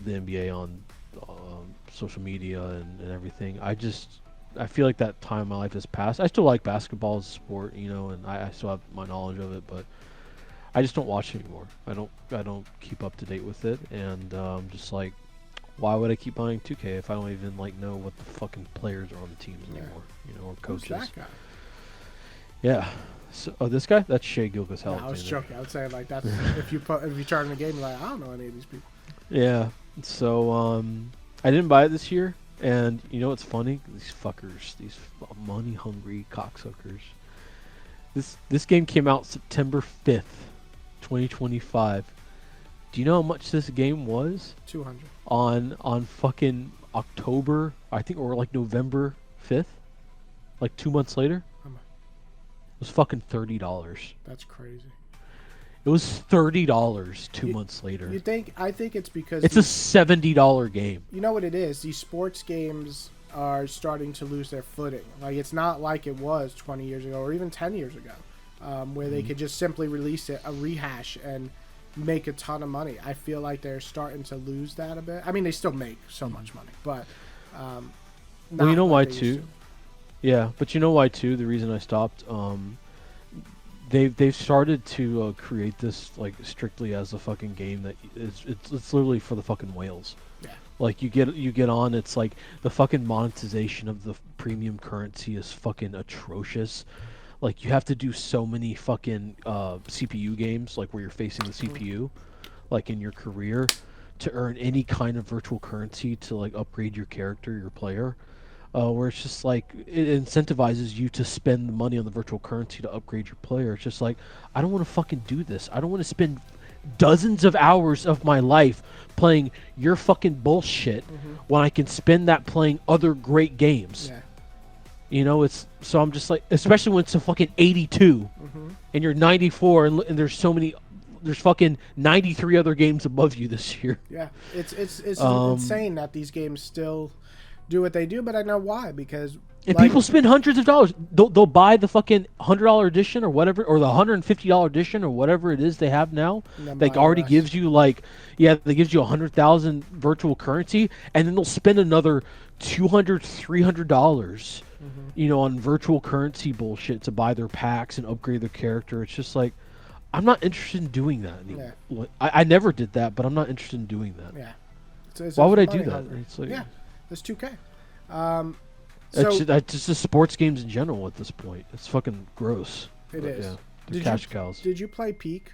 the NBA on social media and everything. I feel like that time in my life has passed. I still like basketball as a sport, and I still have my knowledge of it, but I just don't watch it anymore. I don't keep up to date with it, and just like, why would I keep buying 2K if I don't even like know what the fucking players are on the teams anymore, or coaches? Who's that guy? Yeah. So, this guy? That's Shea Gilgeous-Alexander. I was joking. I would say like that's if you turn in the game, you're like, I don't know any of these people. Yeah. So I didn't buy it this year. And you know what's funny? These fuckers, these money-hungry cocksuckers. This game came out September 5th, 2025. Do you know how much this game was? 200. On fucking October, I think, or like November 5th, like 2 months later. It was fucking $30. That's crazy. It was $30 2 months later. I think it's because it's a $70 game. You know what it is? These sports games are starting to lose their footing. Like, it's not like it was 20 years ago or even 10 years ago, where they could just simply release a rehash and make a ton of money. I feel like they're starting to lose that a bit. I mean, they still make so much money, but well, you know why too? Yeah, but you know why too? The reason I stopped. They've started to create this like strictly as a fucking game that it's literally for the fucking whales. Yeah. Like you get on, it's like the fucking monetization of the premium currency is fucking atrocious. like you have to do so many fucking CPU games, like where you're facing the CPU, like in your career, to earn any kind of virtual currency to like upgrade your character, your player. Where it's just like it incentivizes you to spend the money on the virtual currency to upgrade your player. It's just like I don't want to fucking do this. I don't want to spend dozens of hours of my life playing your fucking bullshit when I can spend that playing other great games. Yeah. You know, it's so I'm just like, especially when it's a fucking 82 and you're 94 and there's so many, there's fucking 93 other games above you this year. Yeah, it's insane that these games still do what they do, but I know why, because and people spend hundreds of dollars. They'll buy the fucking $100 edition or whatever, or the $150 edition or whatever it is they have now. Like already gives you like, they gives you 100,000 virtual currency, and then they'll spend another $200, $300, you know, on virtual currency bullshit to buy their packs and upgrade their character. It's just like, I'm not interested in doing that anymore. Yeah. I never did that, but I'm not interested in doing that. Yeah. Why would I do that? It's like, yeah, it's 2K. It's just the sports games in general at this point. It's fucking gross. It is. Yeah, they're cash cows. Did you play Peak?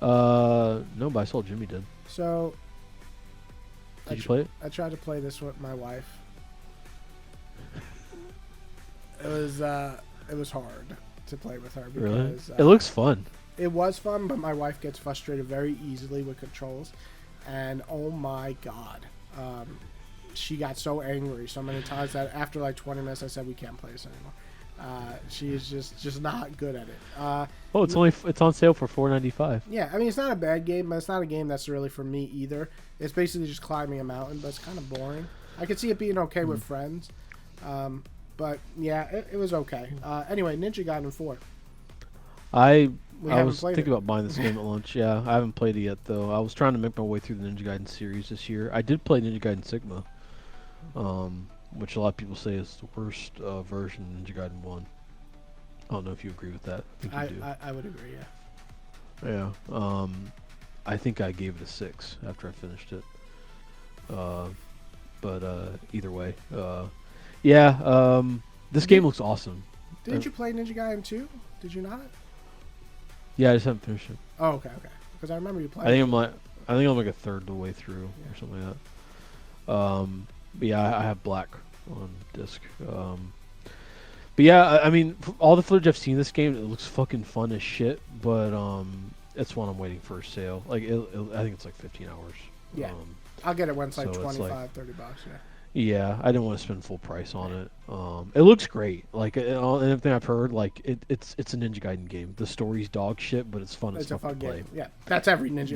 No, but I saw Jimmy did. So. Did you play it? I tried to play this with my wife. It was hard to play with her because really? It looks fun. It was fun, but my wife gets frustrated very easily with controls, and oh my god. She got so angry so many times that after like 20 minutes I said we can't play this anymore. She is just not good at it. It's on sale for $4.95. Yeah, I mean it's not a bad game, but it's not a game that's really for me either. It's basically just climbing a mountain, but it's kind of boring. I could see it being okay with friends, but yeah, it was okay. Anyway, Ninja Gaiden 4. I was thinking about buying this game at lunch. Yeah, I haven't played it yet though. I was trying to make my way through the Ninja Gaiden series this year. I did play Ninja Gaiden Sigma. Which a lot of people say is the worst version of Ninja Gaiden 1. I don't know if you agree with that. I would agree, yeah. Yeah. I think I gave it a 6 after I finished it. But either way. This game looks awesome. Didn't you play Ninja Gaiden 2? Did you not? Yeah, I just haven't finished it. Oh, okay. Because I remember you playing. I think I'm like a third of the way through or something like that. But yeah, I have Black on disc. But yeah, I mean, all the footage I've seen of this game, it looks fucking fun as shit. But it's one I'm waiting for a sale. Like, I think it's like 15 hours. Yeah, I'll get it when it's like 25, $30. Yeah. Yeah, I didn't want to spend full price on it. It looks great. Like everything I've heard, like it's a Ninja Gaiden game. The story's dog shit, but it's fun as fuck to play. Game. Yeah, that's every Ninja.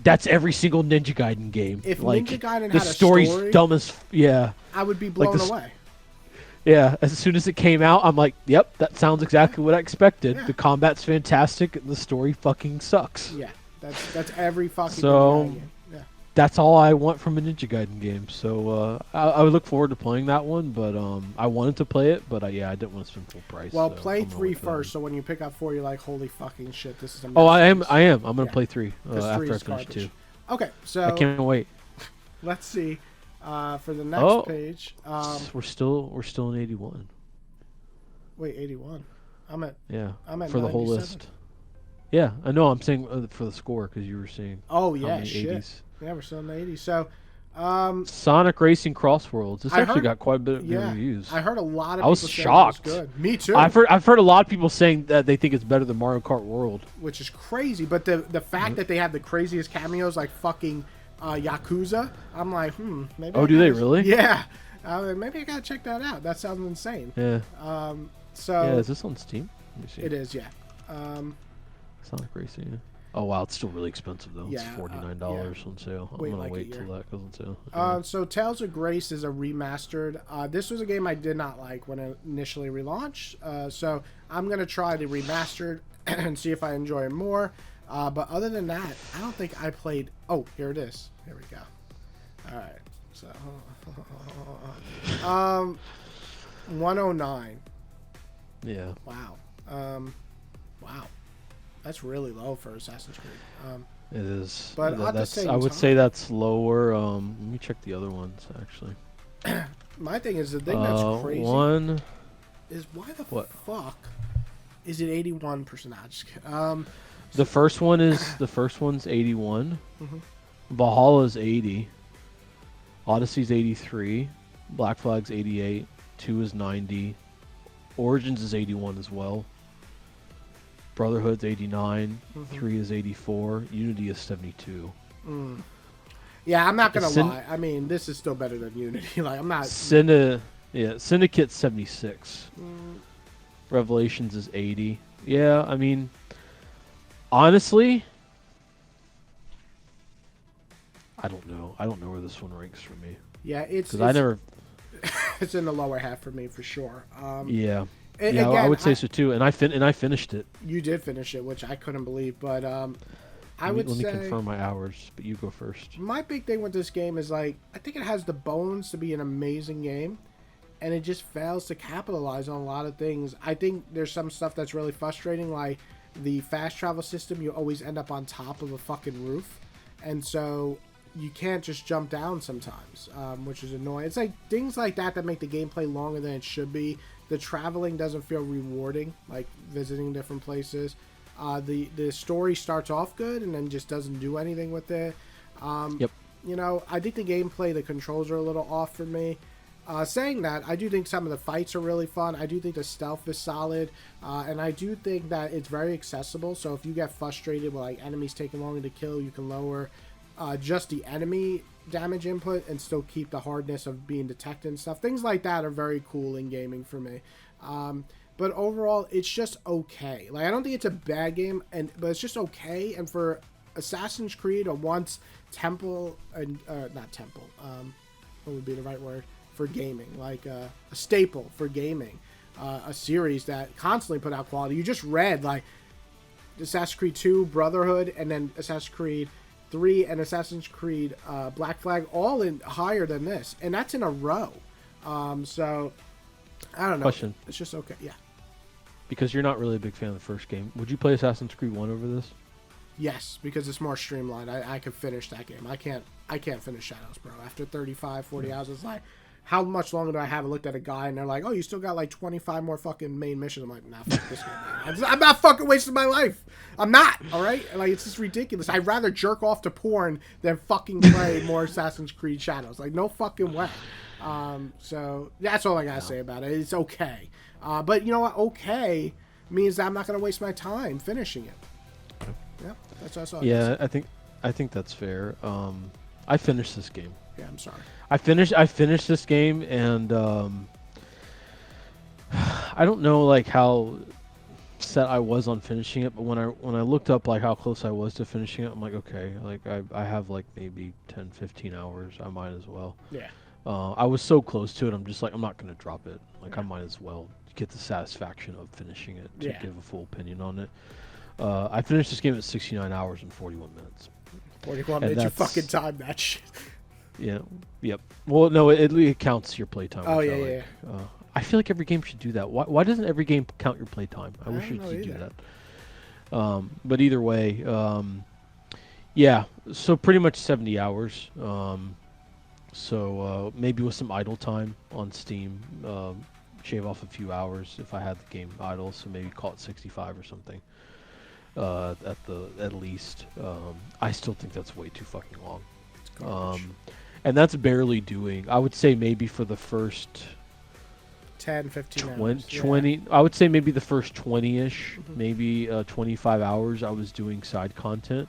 That's every single Ninja Gaiden game. If like, Ninja Gaiden had the a story's story, dumb as I would be blown away. Yeah, as soon as it came out, I'm like, yep, that sounds exactly what I expected. Yeah. The combat's fantastic, and the story fucking sucks. Yeah, that's every fucking game. Yeah. That's all I want from a Ninja Gaiden game. So I would look forward to playing that one, but I wanted to play it, but I didn't want to spend full price. Well, so play 3 first, so when you pick up 4, you're like, holy fucking shit, this is amazing. Oh, I am. I'm gonna play 3 after I finish 2. Okay, so I can't wait. Let's see. For the next page, we're still in 81. Wait, 81. I'm at for 97. the whole list. Yeah, I know. I'm saying for the score because you were saying. Oh yeah, shit. 80s. Yeah, we're still in the 80s. So, Sonic Racing Cross Worlds. This actually got quite a bit of reviews. I heard a lot of. I was shocked. It was good. Me too. I've heard a lot of people saying that they think it's better than Mario Kart World, which is crazy. But the fact that they have the craziest cameos, like fucking Yakuza, I'm like, maybe. Oh, do they really? Yeah. Maybe I gotta check that out. That sounds insane. Yeah. So. Yeah, is this on Steam? Let me see. It is, yeah. Sonic Racing. Yeah. Oh wow, it's still really expensive though. Yeah, it's $49 on sale. I'm gonna wait till that goes on sale. So Tales of Grace is a remastered. This was a game I did not like when it initially relaunched. So I'm gonna try the remastered and see if I enjoy it more. But other than that, I don't think I played. Oh, here it is. Here we go. All right. So 109. Yeah. Wow. Wow. That's really low for Assassin's Creed. It is. But at the same I would say that's lower. Let me check the other ones actually. My thing is the thing that's crazy. is why the What? fuck is it 81%? Nah, just kidding. The first one's 81. Mhm. Valhalla's 80. Odyssey's 83. Black Flag's 88. 2 is 90. Origins is 81 as well. Brotherhood's 89. 3 is 84. Unity is 72. Yeah, I'm not gonna Syn- lie. I mean, this is still better than Unity. Like, I'm not. Syndicate's 76. Revelations is 80. Yeah, I mean, honestly, I don't know. I don't know where this one ranks for me. Yeah, it's Because I never. it's in the lower half for me for sure. Yeah. Again, I would say so too. And I finished it. You did finish it, which I couldn't believe. But let me say confirm my hours, but you go first. my big thing with this game is like I think it has the bones to be an amazing game, and it just fails to capitalize on a lot of things. I think there's some stuff that's really frustrating, like the fast travel system. You always end up on top of a fucking roof, and so you can't just jump down sometimes, which is annoying. It's like things like that that make the gameplay longer than it should be. The traveling doesn't feel rewarding, like visiting different places. The story starts off good and then just doesn't do anything with it. Yep. You know, I think the gameplay, the controls are a little off for me. Saying that, I do think some of the fights are really fun. I do think the stealth is solid. And I do think that it's very accessible. So if you get frustrated with like enemies taking longer to kill, you can lower just the enemy damage input and still keep the hardness of being detected and stuff. Things like that are very cool in gaming for me. But overall, it's just okay. Like, I don't think it's a bad game, but it's just okay. And for Assassin's Creed, or once Temple, and not Temple, what would be the right word for gaming? Like a staple for gaming, a series that constantly put out quality. You just read like Assassin's Creed 2, Brotherhood, and then Assassin's Creed 3 and Assassin's Creed Black Flag, all in higher than this, and that's in a row. So I don't know. Question. It's just okay. Yeah. Because you're not really a big fan of the first game, would you play Assassin's Creed 1 over this? Yes, because it's more streamlined. I could finish that game. I can't finish Shadows, bro. After 35, 40 hours, it's like, how much longer do I have? I looked at a guy and they're like, oh, you still got like 25 more fucking main missions. I'm like, nah, fuck this game. I'm not fucking wasting my life. I'm not, all right? Like, it's just ridiculous. I'd rather jerk off to porn than fucking play more Assassin's Creed Shadows. Like, no fucking way. So that's all I gotta say about it. It's okay. But you know what? Okay means that I'm not gonna waste my time finishing it. Yeah, that's all. Yeah, I think that's fair. I finished this game. Yeah, I'm sorry. I finished this game, and I don't know like how set I was on finishing it, but when I looked up like how close I was to finishing it, I'm like, okay, like I have like maybe 10, 15 hours. I might as well. Yeah. I was so close to it. I'm just like, I'm not gonna drop it. Like, I might as well get the satisfaction of finishing it to give a full opinion on it. I finished this game at 69 hours and 41 minutes. 41 minutes, you fucking time that shit. Yeah. Yep. Well, no, it counts your playtime. Oh, yeah. I feel like every game should do that. Why doesn't every game count your playtime? I wish it could do that. But either way, yeah. So pretty much 70 hours. So maybe with some idle time on Steam, shave off a few hours if I had the game idle. So maybe call it 65 or something. At least. I still think that's way too fucking long. And that's barely doing. I would say maybe for the first 10, 15 20, hours. I would say maybe the first 20-ish, maybe 25 hours I was doing side content.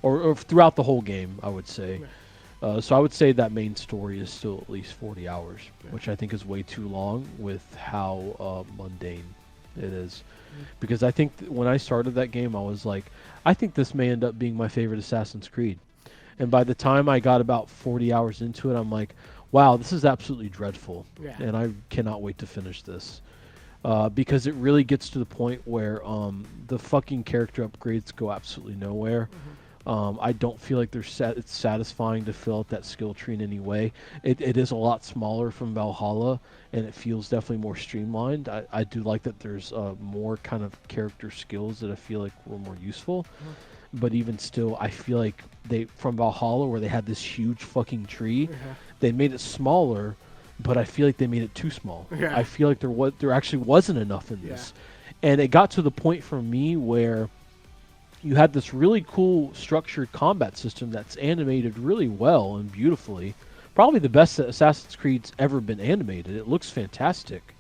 Or throughout the whole game, I would say. So I would say that main story is still at least 40 hours, which I think is way too long with how mundane it is. Because I think when I started that game, I was like, I think this may end up being my favorite Assassin's Creed. And by the time I got about 40 hours into it, I'm like, wow, this is absolutely dreadful. Yeah. And I cannot wait to finish this. Because it really gets to the point where the fucking character upgrades go absolutely nowhere. I don't feel like it's satisfying to fill out that skill tree in any way. It is a lot smaller from Valhalla, and it feels definitely more streamlined. I do like that there's more kind of character skills that I feel like were more useful. But even still, I feel like from Valhalla, where they had this huge fucking tree, they made it smaller, but I feel like they made it too small. Yeah. I feel like there actually wasn't enough in this. And it got to the point for me where you had this really cool structured combat system that's animated really well and beautifully. Probably the best that Assassin's Creed's ever been animated. It looks fantastic.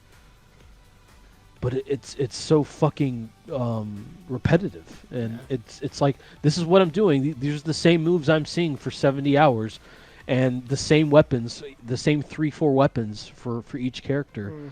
But it's so fucking repetitive, and it's like, this is what I'm doing. These are the same moves I'm seeing for 70 hours, and the same weapons, the same 3-4 weapons for each character.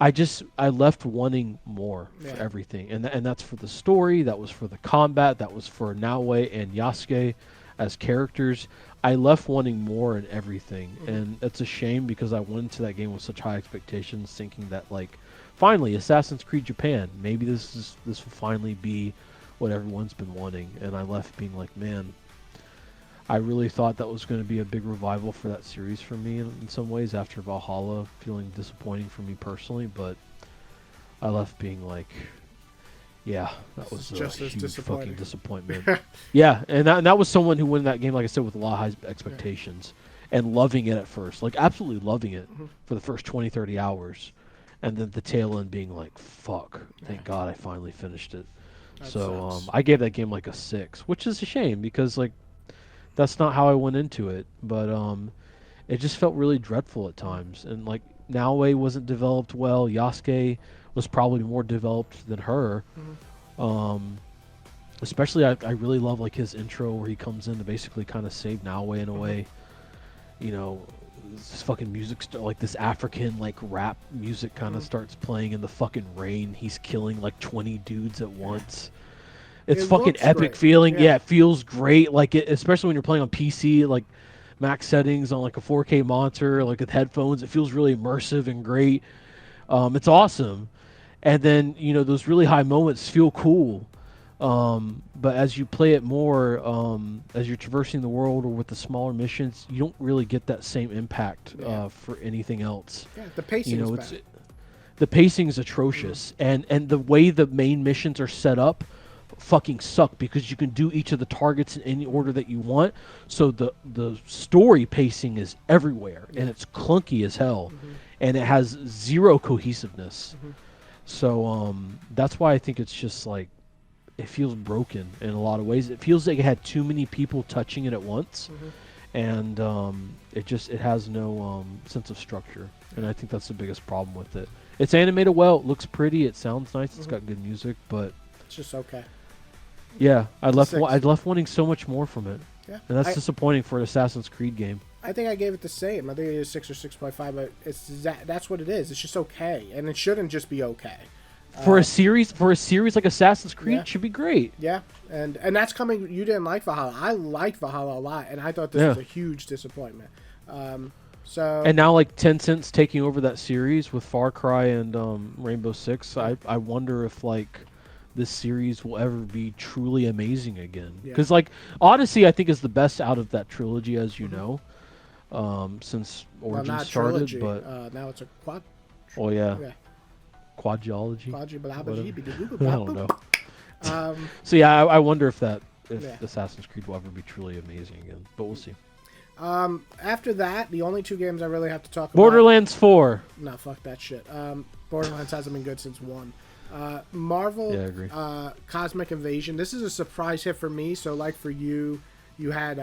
I left wanting more for everything, and that's for the story, that was for the combat, that was for Naoe and Yasuke as characters. I left wanting more in everything, and it's a shame because I went into that game with such high expectations, thinking that, like, finally Assassin's Creed Japan, maybe this will finally be what everyone's been wanting, and I left being like, man, I really thought that was going to be a big revival for that series for me in some ways after Valhalla, feeling disappointing for me personally, but I left being like, yeah, that was just a as huge fucking disappointment. Yeah. and that was someone who went in that game, like I said, with a lot of high expectations and loving it at first, like absolutely loving it for the first 20, 30 hours, and then the tail end being like, fuck, thank God I finally finished it. So I gave that game like a 6, which is a shame because, like, that's not how I went into it, but it just felt really dreadful at times. And, like, Naoe wasn't developed well. Yasuke was probably more developed than her. Especially, I really love, like, his intro where he comes in to basically kind of save Naoe in a way. You know, this fucking music, like this African, like, rap music kind of starts playing in the fucking rain. He's killing, like, 20 dudes at once. It's fucking epic great. feeling. Yeah, it feels great. Like, especially when you're playing on PC, like max settings on like a 4K monitor, like with headphones, it feels really immersive and great. It's awesome. And then, you know, those really high moments feel cool. But as you play it more, as you're traversing the world or with the smaller missions, you don't really get that same impact for anything else. Yeah, the pacing is bad. The pacing is atrocious, and the way the main missions are set up fucking suck because you can do each of the targets in any order that you want. So the story pacing is everywhere, and it's clunky as hell, and it has zero cohesiveness. So that's why I think it's just like, it feels broken in a lot of ways. It feels like it had too many people touching it at once, and it has no sense of structure, and I think that's the biggest problem with it. It's animated well, it looks pretty, it sounds nice, it's got good music, but it's just okay. Yeah, I left wanting so much more from it. Yeah, and that's disappointing for an Assassin's Creed game. I think I gave it the same. I think it is 6 or 6.5, but that's what it is. It's just okay, and it shouldn't just be okay. For a series like Assassin's Creed, it should be great. Yeah, and that's coming. You didn't like Valhalla. I liked Valhalla a lot, and I thought this was a huge disappointment. And now, like, Tencent's taking over that series with Far Cry and Rainbow Six. I wonder if, like, this series will ever be truly amazing again. Because, like, Odyssey, I think, is the best out of that trilogy, as you know, since Origins started. Trilogy. But now it's a quad. Oh yeah. Quadrilogy. I don't know. So yeah, I wonder if Assassin's Creed will ever be truly amazing again. But we'll see. After that, the only two games I really have to talk about. Borderlands 4. No, fuck that shit. Borderlands hasn't been good since 1. Marvel, yeah, I agree. Cosmic Invasion. This is a surprise hit for me. So, like for you, you had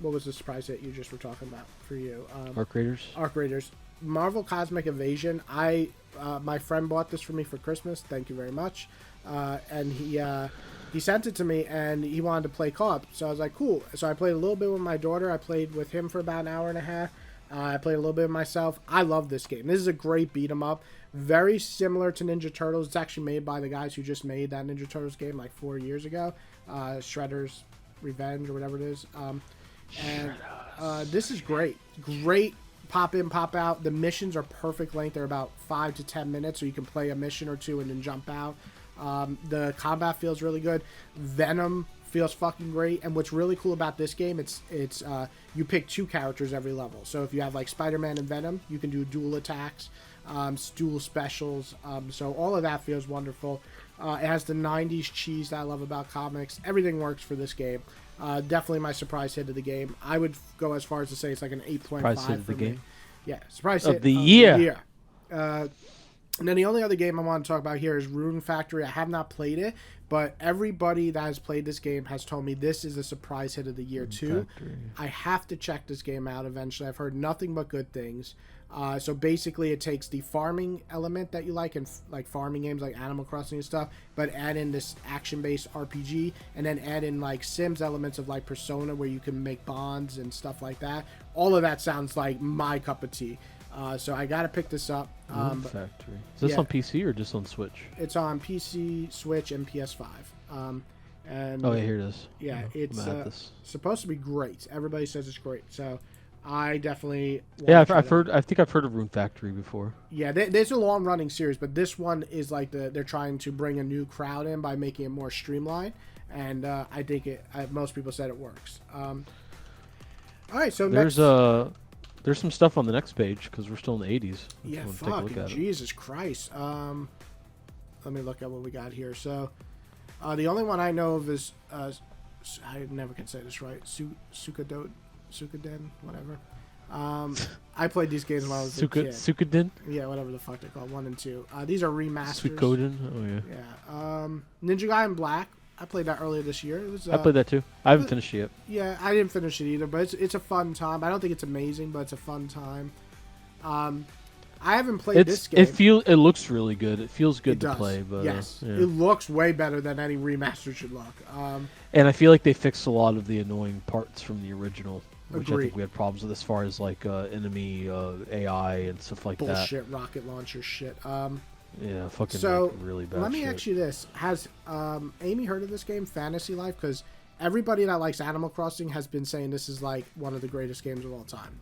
what was the surprise hit you just were talking about for you? Arc Raiders. Arc Raiders. Marvel Cosmic Invasion. My friend bought this for me for Christmas. Thank you very much. And he sent it to me, and he wanted to play co-op. So I was like, cool. So I played a little bit with my daughter. I played with him for about an hour and a half. I played a little bit with myself. I love this game. This is a great beat 'em up. Very similar to Ninja Turtles. It's actually made by the guys who just made that Ninja Turtles game like 4 years ago. Shredder's Revenge or whatever it is. This is great. Great pop in, pop out. The missions are perfect length. They're about 5 to 10 minutes, so you can play a mission or two and then jump out. The combat feels really good. Venom feels fucking great. And what's really cool about this game, it's you pick 2 characters every level. So if you have like Spider-Man and Venom, you can do dual attacks, dual specials. So all of that feels wonderful. It has the 90s cheese that I love about comics. Everything works for this game. Definitely my surprise hit of the game. I would go as far as to say it's like an 8.5 for me. Yeah, surprise Of hit the of year. the year. And then the only other game I want to talk about here is Rune Factory. I have not played it, but everybody that has played this game has told me this is a surprise hit of the year too. Factory. I have to check this game out eventually. I've heard nothing but good things. So basically, it takes the farming element that you like in like farming games like Animal Crossing and stuff, but add in this action-based RPG, and then add in like Sims elements of like Persona, where you can make bonds and stuff like that. All of that sounds like my cup of tea. So I gotta pick this up. Factory. Is this on PC or just on Switch? It's on PC, Switch, and PS5. And Oh, yeah, here it is. yeah, I'm it's gonna add this. supposed to be great. Everybody says it's great, so I definitely Yeah, wanna try I've that. heard. I think I've heard of Rune Factory before. Yeah, there's a long running series, but this one is like they're trying to bring a new crowd in by making it more streamlined, and I think most people said it works. All right, so next. There's some stuff on the next page because we're still in the 80s. Yeah, Take a look fucking at it. Jesus Christ. Let me look at what we got here. So, the only one I know of is I never can say this right. Sukaden, whatever. I played these games when I was a kid. Suikoden? Yeah, whatever the fuck they're called, 1 and 2. These are remasters. Suikoden? Oh yeah. Yeah. Ninja Gaiden Black. I played that earlier this year. It was. I played that too. I haven't finished it yet. Yeah, I didn't finish it either, but it's a fun time. I don't think it's amazing, but it's a fun time. I haven't played this game. It looks really good. It feels good It to does. play, but yes, yeah. it looks way better than any remaster should look. And I feel like they fixed a lot of the annoying parts from the original, which I Agreed. think we had problems with as far as like enemy AI and stuff like that. Bullshit rocket launcher shit. Yeah, fucking So like, really bad. let me shit. ask you this: has Amy heard of this game, Fantasy Life? Because everybody that likes Animal Crossing has been saying this is like one of the greatest games of all time.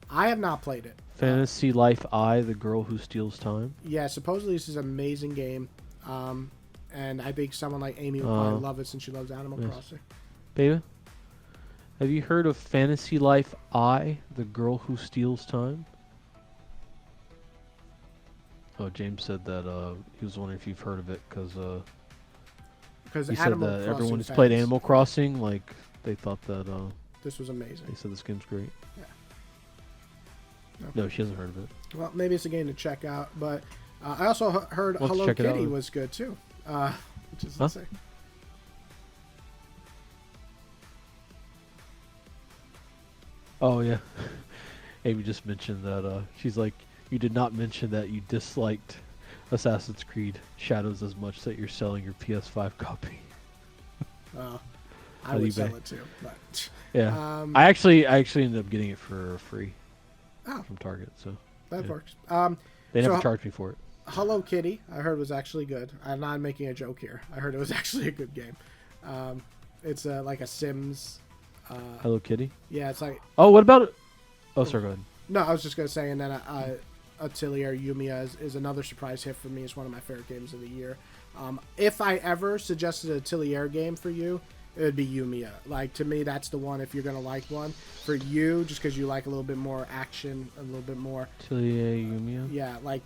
I have not played it. Fantasy Life I, the girl who steals time. Yeah, supposedly this is an amazing game, and I think someone like Amy will probably love it since she loves Animal yes. Crossing. Beta, have you heard of Fantasy Life I, the girl who steals time? Oh, James said that he was wondering if you've heard of it because he said Animal that Crossing everyone who's fans played Animal Crossing, like they thought that this was amazing. they said this game's great. Yeah. No, she hasn't heard of it. Well, maybe it's a game to check out, but I also heard We'll have to Hello check it out, Kitty then. was good too, which is Huh? insane. Oh yeah, Amy just mentioned that she's like, you did not mention that you disliked Assassin's Creed Shadows as much that you're selling your PS5 copy. I would eBay. sell it too, but Yeah, I actually ended up getting it for free oh, from Target, so that yeah. works. They never So- charged me for it. Hello Kitty, I heard was actually good. I'm not making a joke here. I heard it was actually a good game. It's like a Sims. Hello Kitty. Yeah, it's like Oh, what about it? Oh, sorry, go ahead. no. I was just gonna say, and then Atelier Yumiya is another surprise hit for me. It's one of my favorite games of the year. If I ever suggested an Atelier game for you, it would be Yumiya. Like, to me, that's the one if you're gonna like one. For you, just because you like a little bit more action, a little bit more, Atelier Yumiya. yeah, like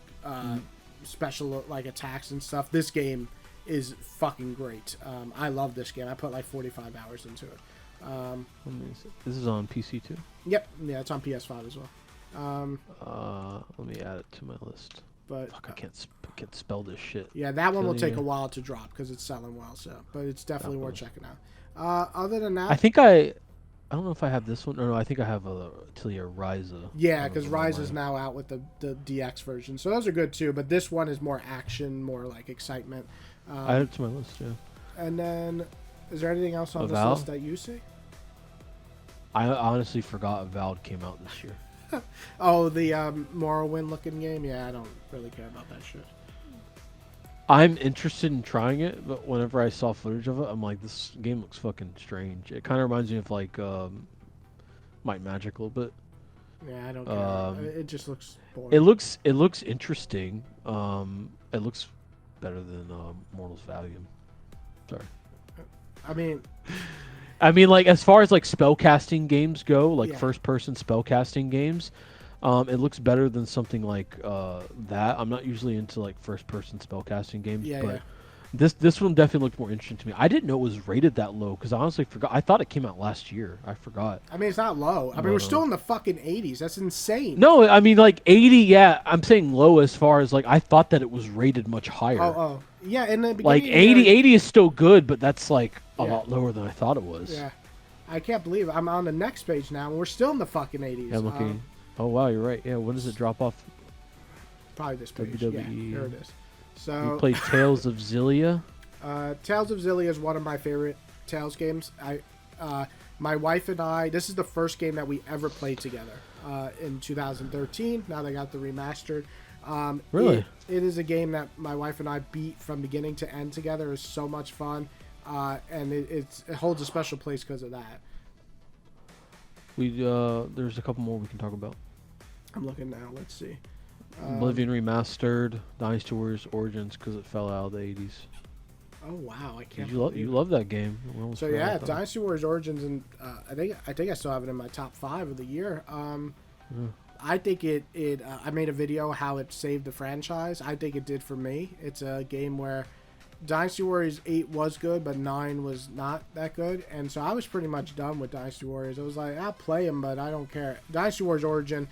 special like attacks and stuff. This game is fucking great. I love this game. I put like 45 hours into it. Let me see. This is on PC too. Yep, yeah, it's on PS5 as well. Let me add it to my list. But Fuck, I can't spell this shit. yeah, that one will take a Atelier. while to drop because it's selling well. So, but it's definitely worth checking out. Other than that, I think I don't know if I have this one. No, I think I have Atelier Ryza. yeah, on because the Rise line. is now out with the DX version, so those are good too. But this one is more action, more like excitement. I added it to my list. Yeah. And then, is there anything else on this Avowed? list that you see? I honestly forgot Avowed came out this year. Oh, the Morrowind looking game. Yeah, I don't really care about that shit. I'm interested in trying it, but whenever I saw footage of it, I'm like, this game looks fucking strange. It kind of reminds me of like Might Magic a little bit. Yeah, I don't care. It just looks boring. It looks interesting. It looks better than Mortal's Valium. Sorry. I mean, like as far as like spellcasting games go, like Yeah. first-person spellcasting games, it looks better than something like that. I'm not usually into like first-person spellcasting games, Yeah, but This one definitely looked more interesting to me. I didn't know it was rated that low because I honestly forgot. I thought it came out last year. I forgot. I mean, it's not low. I mean, we're still in the fucking 80s. That's insane. No, I mean like 80. Yeah, I'm saying low as far as like I thought that it was rated much Oh, higher. oh. Yeah, in the Like beginning of the 80, year, 80 is still good, but that's like a Yeah. lot lower than I thought it was. yeah. I can't believe it. I'm on the next page now, and we're still in the fucking 80s. Yeah, I'm looking. Oh wow, you're right. Yeah, when does it drop off? Probably this page. WWE. Yeah, here it is. You So, played Tales of Zillia. Tales of Zillia is one of my favorite Tales games. My wife and I, this is the first game that we ever played together in 2013. Now they got the remastered. Really? It is a game that my wife and I beat from beginning to end together. It's so much fun, and it holds a special place because of that. There's a couple more we can talk about. I'm looking now. Let's see. Oblivion remastered, Dynasty Warriors Origins because it fell out of the 80s. Oh wow, I can't. You love that game. Well, So yeah, Dynasty Warriors Origins, and I think I still have it in my top 5 of the year. I think I made a video how it saved the franchise. I think it did for me. It's a game where Dynasty Warriors 8 was good, but 9 was not that good, and so I was pretty much done with Dynasty Warriors. I was like, I'll play them, but I don't care. Dynasty Warriors Origin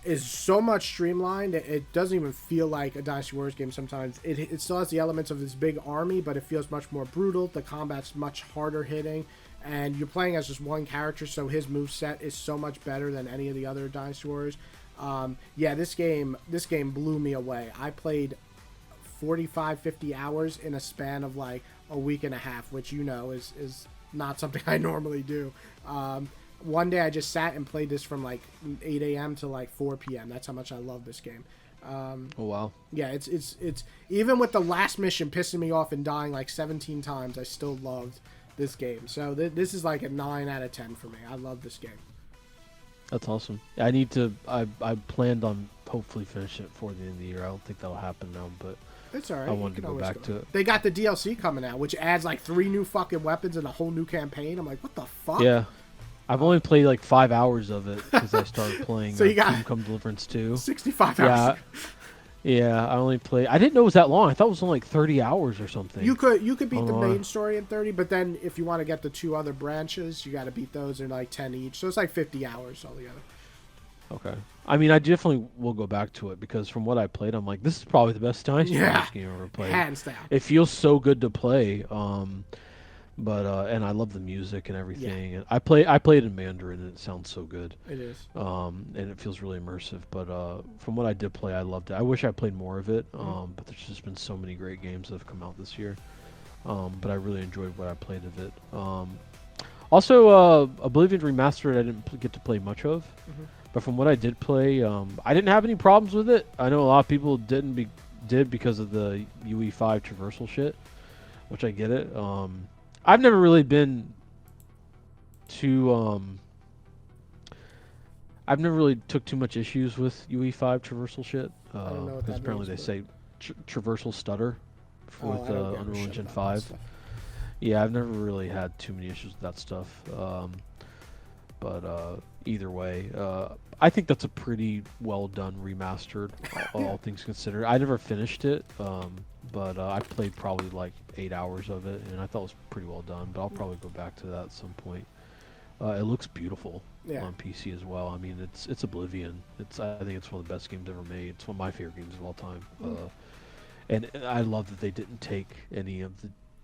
is so much streamlined. It doesn't even feel like a Dynasty Warriors game sometimes. It still has the elements of this big army, but it feels much more brutal. The combat's much harder hitting, and you're playing as just one character, so his moveset is so much better than any of the other Dynasty Warriors. Yeah, this game blew me away. I played 45, 50 hours in a span of like a week and a half, which is not something I normally do. One day I just sat and played this from like 8 a.m. to like 4 p.m. That's how much I love this game. Oh wow. Yeah, it's even with the last mission pissing me off and dying like 17 times, I still loved this game. So this is like a 9 out of 10 for me. I love this game. That's awesome. I need to. I planned on hopefully finishing it before the end of the year. I don't think that'll happen now, but it's all right. I wanted to go back to it. They got the DLC coming out, which adds like 3 new fucking weapons and a whole new campaign. I'm like, what the fuck? Yeah. I've only played like 5 hours of it because I started playing So you got Kingdom Come Deliverance 2. 65 hours. Yeah, I only played. I didn't know it was that long. I thought it was only like 30 hours or something. You could beat the main story in 30, but then if you want to get the 2 other branches, you got to beat those in like 10 each. So it's like 50 hours altogether. Okay. I mean, I definitely will go back to it because from what I played, I'm like, this is probably the best Dynasty Warriors game I've ever played. Hands down. It feels so good to play. But and I love the music and everything. Yeah. And I played in Mandarin and it sounds so good. It is. And it feels really immersive. But from what I did play, I loved it. I wish I played more of it. But there's just been so many great games that have come out this year. But I really enjoyed what I played of it. Also, Oblivion Remastered, I didn't get to play much of. But from what I did play, I didn't have any problems with it. I know a lot of people did because of the UE5 traversal shit, which I get it. I've never really been too I've never really took too much issues with UE5 traversal shit because apparently they say traversal stutter with Unreal Engine 5. Yeah, I've never really had too many issues with that stuff. But either way, I think that's a pretty well done remastered, all things considered. I never finished it, but I played probably like 8 hours of it, and I thought it was pretty well done. But I'll probably go back to that at some point. It looks beautiful on PC as well. I mean, it's Oblivion. I think it's one of the best games ever made. It's one of my favorite games of all time. And I love that they didn't take any of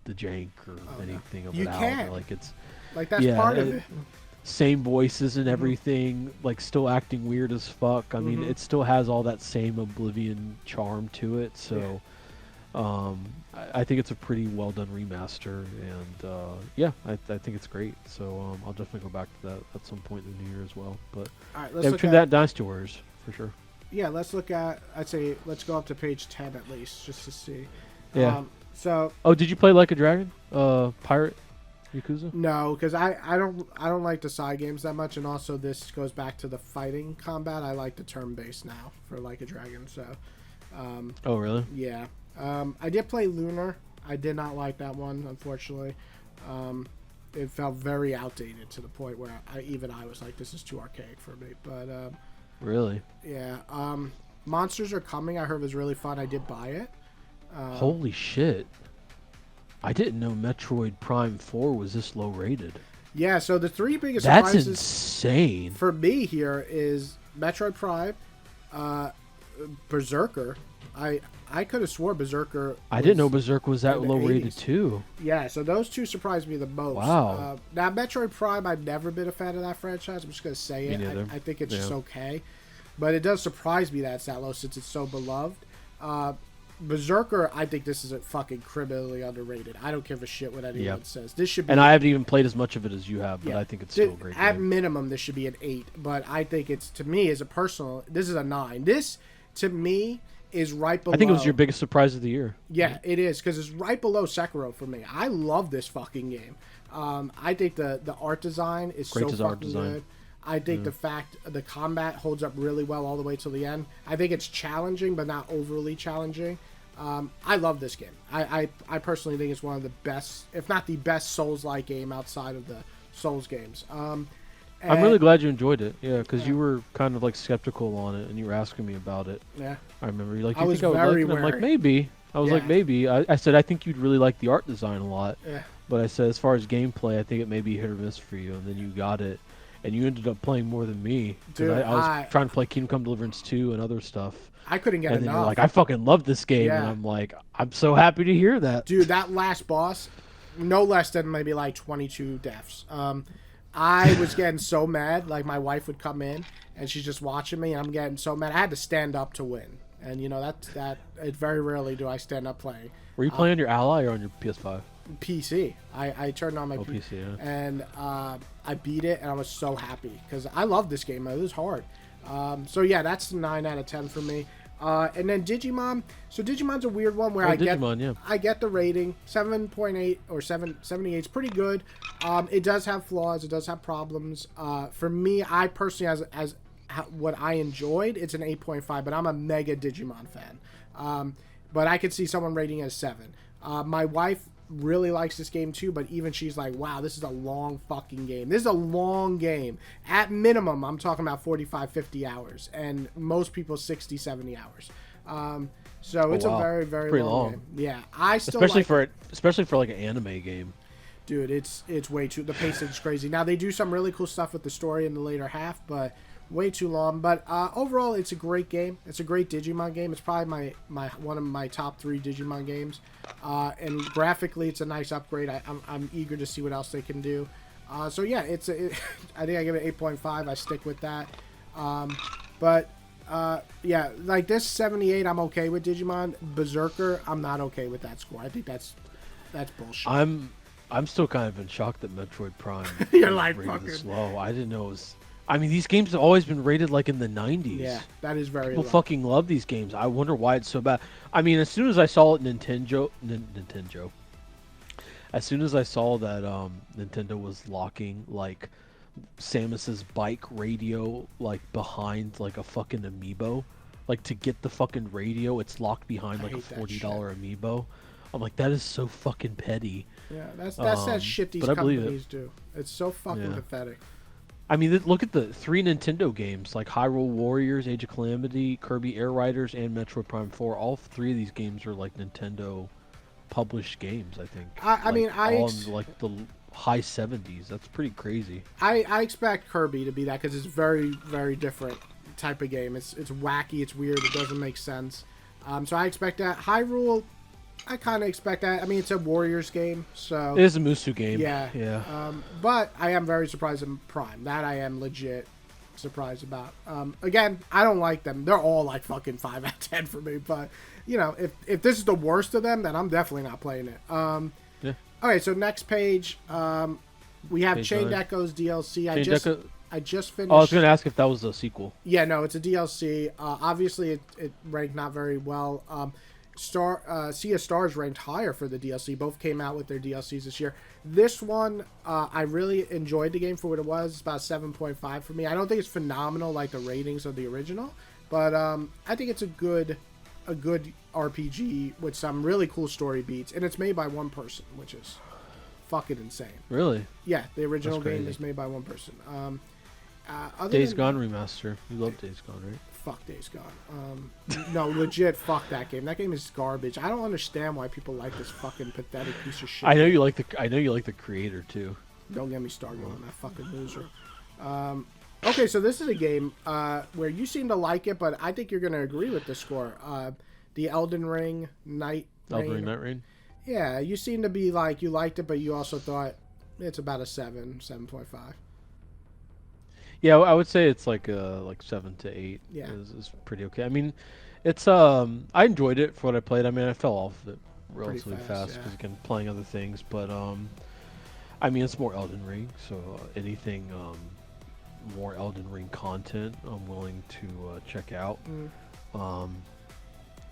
the jank or anything of it out. Like that's part of it. Same voices and everything, like still acting weird as fuck. I mean, it still has all that same Oblivion charm to it. So, I think it's a pretty well done remaster, and I think it's great. So I'll definitely go back to that at some point in the new year as well. But all right, let's between that and Dynasty Warriors for sure. Yeah, let's look at. I'd say let's go up to page 10 at least, just to see. Yeah. So. Oh, did you play Like a Dragon? Pirate. Yakuza? No, because I don't like the side games that much, and also this goes back to the fighting combat. I like the turn-based now for Like a Dragon. So, oh really? Yeah, I did play Lunar. I did not like that one, unfortunately. It felt very outdated to the point where I was like, this is too archaic for me. But really, yeah. Monsters Are Coming. I heard was really fun. I did buy it. Holy shit! I didn't know Metroid Prime 4 was this low rated. Yeah, so the three biggest That's surprises insane. for me here is Metroid Prime, uh, Berserker. I could have swore Berserker. I didn't know Berserk was that in the low rated 80s. too. Yeah, so those two surprised me the most. Wow. Now, Metroid Prime, I've never been a fan of that franchise. I'm just going to say it. Me neither. I think it's Yeah. just okay. But it does surprise me that it's that low since it's so beloved. Berserker, I think this is a fucking criminally underrated. I don't give a shit what anyone Yep. says. This should be. And I haven't even played as much of it as you have, but Yeah. I think it's still a great At game. minimum, this should be an 8. But I think it's, to me, as a personal, this is a 9. This, to me, is right below. I think it was your biggest surprise of the year. Yeah, it is, because it's right below Sekiro for me. I love this fucking game. I think the art design is Great so art fucking design. good. I think the fact the combat holds up really well all the way till the end. I think it's challenging, but not overly challenging. I love this game. I personally think it's one of the best, if not the best Souls-like game outside of the Souls games. I'm really glad you enjoyed it. Yeah, because you were kind of like skeptical on it, and you were asking me about it. Yeah. I remember you like, I you was think I would very like it? I'm like, wary. maybe. I was like, Yeah. maybe. I said, I think you'd really like the art design a lot. Yeah. But I said, as far as gameplay, I think it may be hit or miss for you. And then you got it. And you ended up playing more than me. 'Cause Dude, I was trying to play Kingdom Come Deliverance 2 and other stuff. I couldn't get And then enough. you're like, I fucking love this game. And Yeah. I'm like, I'm so happy to hear that. Dude, that last boss, no less than maybe like 22 deaths. I was getting so mad. Like, my wife would come in, and she's just watching me, and I'm getting so mad. I had to stand up to win. And, you know, it very rarely do I stand up playing. Were you playing on your Ally or on your PS5? PC. I turned on my PC, yeah. and I beat it, and I was so happy because I love this game. It was hard. So yeah, that's 9 out of 10 for me. And then Digimon. So Digimon's a weird one where I get the rating 7.8 or 78 is pretty good. It does have flaws. It does have problems. For me, I personally what I enjoyed, it's an 8.5. But I'm a mega Digimon fan. But I could see someone rating it as 7. My wife really likes this game too, but even she's like, wow, this is a long fucking game. This is a long game. At minimum, I'm talking about 45, 50 hours, and most people 60, 70 hours. So it's a very, very long game. Yeah, I still especially for like an anime game. Dude, it's way too, the pacing's crazy. Now they do some really cool stuff with the story in the later half, but way too long. But overall, it's a great game. It's a great Digimon game. It's probably my one of my top 3 Digimon games. And graphically, it's a nice upgrade. I'm eager to see what else they can do. So yeah, I think I give it 8.5. I stick with that. Yeah, like this 78, I'm okay with Digimon. Berserker, I'm not okay with that score. I think that's bullshit. I'm still kind of in shock that Metroid Prime You're like rated fucking this low. I didn't know it was. I mean, these games have always been rated like in the 90s. Yeah, that is very People low. fucking love these games. I wonder why it's so bad. I mean, as soon as I saw it, as soon as I saw that Nintendo was locking like Samus's bike radio like behind like a fucking amiibo, like to get the fucking radio, it's locked behind like a $40 amiibo. I'm like, that is so fucking petty. Yeah, that's that shit these companies do. It's so fucking pathetic. I mean, look at the 3 Nintendo games, like Hyrule Warriors, Age of Calamity, Kirby Air Riders, and Metroid Prime 4. All 3 of these games are like Nintendo published games, I think. All in like the high 70s. That's pretty crazy. I expect Kirby to be that because it's very, very different type of game. It's wacky, it's weird, it doesn't make sense. So I expect that. Hyrule, I kind of expect that. I mean, it's a Warriors game, so... It is a Musu game. Yeah. But I am very surprised in Prime. That I am legit surprised about. Again, I don't like them. They're all like fucking 5 out of 10 for me. But, you know, if this is the worst of them, then I'm definitely not playing it. Yeah. Okay, so next page, we have Page Chained 9. Echoes DLC. I just finished... Oh, I was going to ask if that was a sequel. Yeah, no, it's a DLC. Obviously, it ranked not very well. Sea of Stars ranked higher for the DLC. Both came out with their DLCs this year. This one, I really enjoyed the game for what it was. It's about 7.5 for me. I don't think it's phenomenal like the ratings of the original, but I think it's a good RPG with some really cool story beats, and it's made by one person, which is fucking insane. Really? Yeah, the original game is made by one person. Other Days than Gone remaster. You love Days Gone, right? fuck Days Gone. No, legit, fuck that game. That game is garbage. I don't understand why people like this fucking pathetic piece of shit. I know you like the creator too. Don't get me started on that fucking loser. Okay, so this is a game where you seem to like it, but I think you're going to agree with the score. The Elden Ring Night Rain. Elden Ring Night Rain. Yeah, you seem to be like you liked it, but you also thought it's about a 7.5. Yeah, I would say it's like 7 to 8. Yeah. is pretty okay. I mean, it's I enjoyed it for what I played. I mean, I fell off of it relatively fast yeah. because again playing other things, but I mean it's more Elden Ring, so anything more Elden Ring content I'm willing to check out.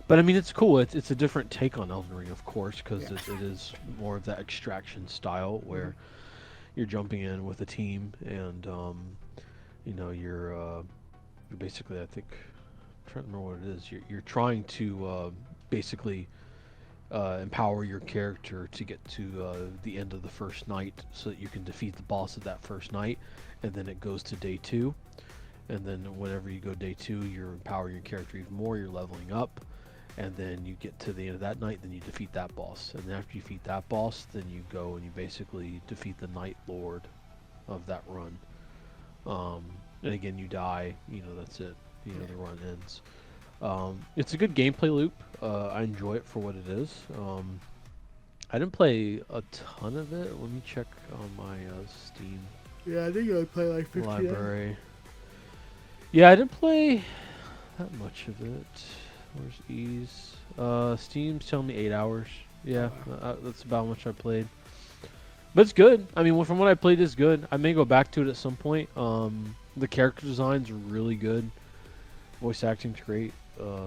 But I mean it's cool. It's a different take on Elden Ring, of course, because it is more of that extraction style where you're jumping in with a team and you know you're basically I think I'm trying to remember what it is. You're trying to basically empower your character to get to the end of the first night so that you can defeat the boss of that first night, and then it goes to day 2, and then whenever you go day 2 you're empowering your character even more, you're leveling up, and then you get to the end of that night, then you defeat that boss, and then after you defeat that boss then you go and you basically defeat the Night Lord of that run, and again you die, you know, that's it, you know, the run ends. It's a good gameplay loop. I enjoy it for what it is. I didn't play a ton of it. Let me check on my Steam Yeah, I think I play like 15 library. Yeah, I didn't play that much of it. Where's Ease? Steam's telling me 8 hours. Yeah, that's about how much I played. But it's good. I mean, from what I played, it's good. I may go back to it at some point. The character design's really good. Voice acting's great.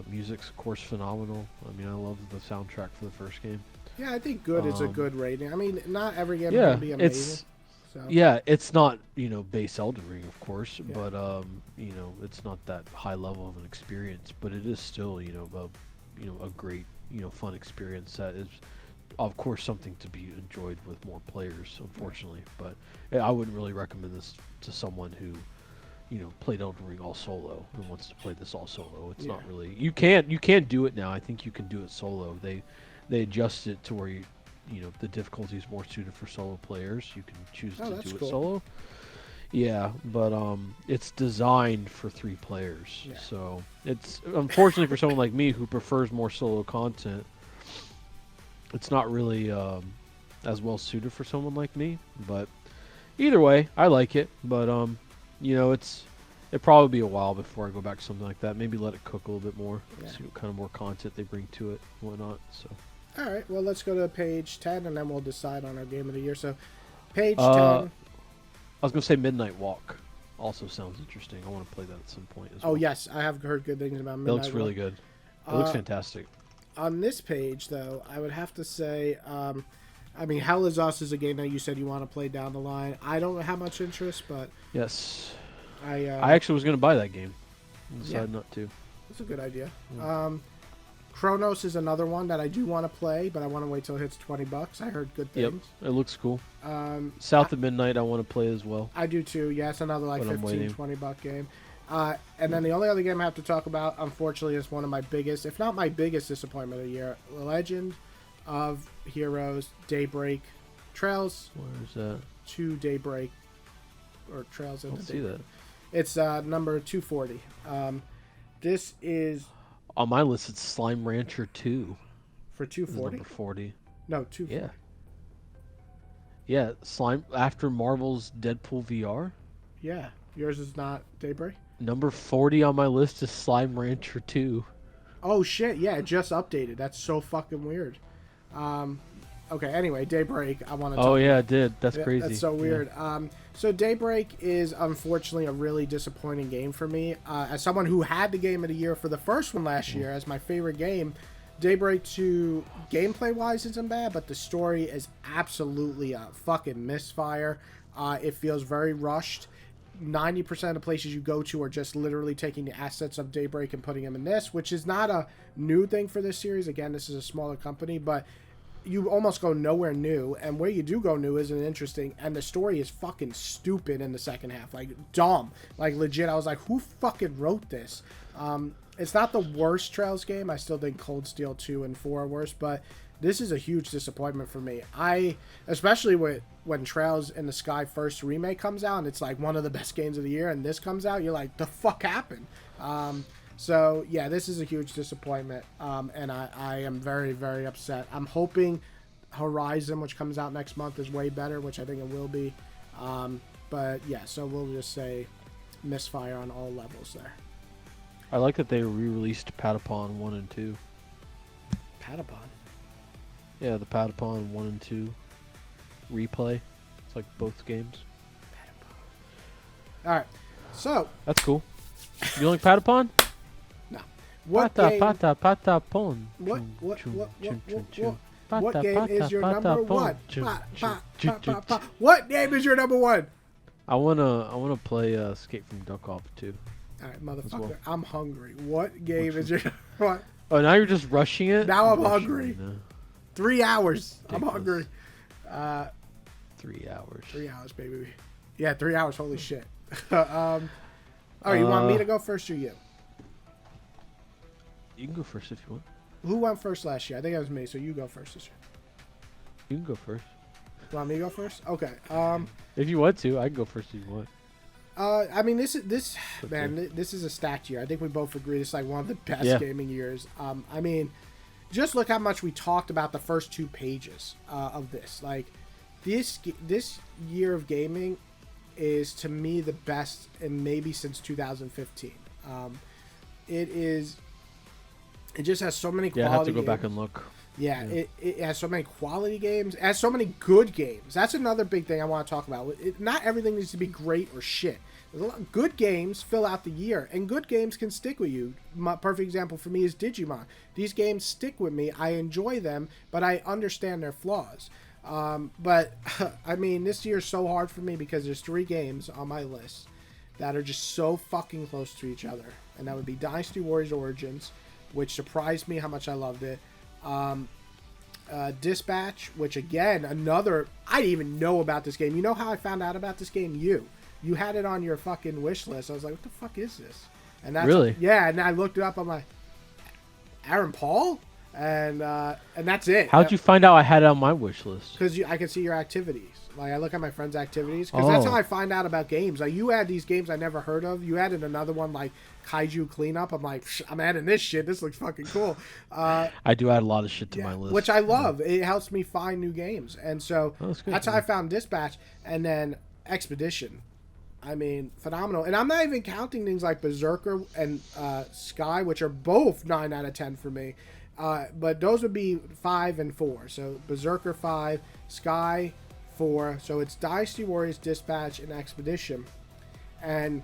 Music's, of course, phenomenal. I mean, I love the soundtrack for the first game. Yeah, I think good is a good rating. I mean, not every game Yeah, can be amazing. yeah, it's not, you know, base Elden Ring, of course, Yeah. but you know, it's not that high level of an experience, but it is still, you know, a great, you know, fun experience that is, of course, something to be enjoyed with more players, unfortunately. But I wouldn't really recommend this to someone who, you know, played Elden Ring all solo and wants to play this all solo. It's not really, you can't do it now. I think you can do it solo. They adjust it to where you know the difficulty is more suited for solo players. You can choose to do it solo. Yeah, but it's designed for 3 players. Yeah. So it's unfortunately for someone like me who prefers more solo content, it's not really as well suited for someone like me. But either way, I like it. But you know, it'd probably be a while before I go back to something like that. Maybe let it cook a little bit more, see what kind of more content they bring to it, and whatnot. So. All right, well, let's go to page 10, and then we'll decide on our game of the year. So, page 10. I was going to say Midnight Walk. Also sounds interesting. I want to play that at some point as well. Oh, yes. I have heard good things about Midnight Walk. It looks really good. It looks fantastic. On this page, though, I would have to say, I mean, Hell Is Us is a game that you said you want to play down the line. I don't have much interest, but... Yes. I actually was going to buy that game. I decided not to. That's a good idea. Yeah. Chronos is another one that I do want to play, but I want to wait till it hits $20. I heard good things. Yep, it looks cool. South of Midnight I want to play as well. I do too. Yeah, it's another like $15-$20 game. And then the only other game I have to talk about, unfortunately, is one of my biggest, if not my biggest disappointment of the year, Legend of Heroes Daybreak Trails. Where's that? To Daybreak, or Trails into Daybreak. See that. It's number 240. This is... On my list, it's Slime Rancher 2. For 240? Number 40. No, 240. Yeah. Yeah, Slime after Marvel's Deadpool VR. Yeah, yours is not Daybreak. Number 40 on my list is Slime Rancher 2. Oh shit! Yeah, it just updated. That's so fucking weird. Okay. Anyway, Daybreak. I want to. Oh yeah, it did. That's crazy. That's so weird. Yeah. So Daybreak is unfortunately a really disappointing game for me. As someone who had the game of the year for the first one last year as my favorite game, Daybreak 2 gameplay wise isn't bad, but the story is absolutely a fucking misfire. It feels very rushed. 90% of the places you go to are just literally taking the assets of Daybreak and putting them in this, which is not a new thing for this series. Again, this is a smaller company, but you almost go nowhere new, and where you do go new isn't interesting, and the story is fucking stupid in the second half, like dumb, like legit. I was like, who fucking wrote this? It's not the worst Trails game. I still think Cold Steel 2 and 4 are worse, but this is a huge disappointment for me. Especially when Trails in the Sky First remake comes out, and it's like one of the best games of the year, and this comes out, you're like, the fuck happened? So yeah, this is a huge disappointment, and I am very, very upset. I'm hoping Horizon, which comes out next month, is way better, which I think it will be. But yeah, so we'll just say misfire on all levels there. I like that they re-released Patapon 1 and 2. Patapon? Yeah, the Patapon 1 and 2 replay. It's like both games. All right, so that's cool. You like Patapon? No. What game? Patapon. What game is your number one? What game is your number one? I wanna play Escape from Duck Off 2. All right, motherfucker. Well. I'm hungry. What game is your what? Oh, now you're just rushing it? Now I'm hungry. 3 hours. Ridiculous. I'm hungry. 3 hours. 3 hours, baby. Yeah, 3 hours. Holy shit. All right, you want me to go first or you? You can go first if you want. Who went first last year? I think it was me, so you go first this year. You can go first. You want me to go first? Okay. If you want to, I can go first if you want. I mean, this is a stacked year. I think we both agree this is like one of the best gaming years. I mean, just look how much we talked about the first 2 pages of this. Like, this year of gaming is, to me, the best in maybe since 2015. It just has so many quality I have to go games. Back and look. Yeah, it has so many quality games. It has so many good games. That's another big thing I want to talk about. Not everything needs to be great or shit. There's a lot of good games fill out the year, and good games can stick with you. My perfect example for me is Digimon. These games stick with me. I enjoy them, but I understand their flaws. But, I mean, this year is so hard for me because there's 3 games on my list that are just so fucking close to each other. And that would be Dynasty Warriors Origins, which surprised me how much I loved it. Dispatch, which again, I didn't even know about this game. You know how I found out about this game? You had it on your fucking wish list. I was like, what the fuck is this? And that's really? Yeah, and I looked it up. I'm like, Aaron Paul? And that's it. How'd you find out I had it on my wish list? Because I can see your activities. Like, I look at my friends' activities. Because that's how I find out about games. Like, you had these games I never heard of. You added another one, like Kaiju Cleanup. I'm like, I'm adding this shit. This looks fucking cool. I do add a lot of shit to my list. Which I love. It helps me find new games. And so that's how I found Dispatch. And then Expedition. I mean, phenomenal. And I'm not even counting things like Berserker and Sky, which are both 9 out of 10 for me. But those would be 5 and 4. So Berserker 5, Sky 4. So it's Dynasty Warriors, Dispatch, and Expedition. And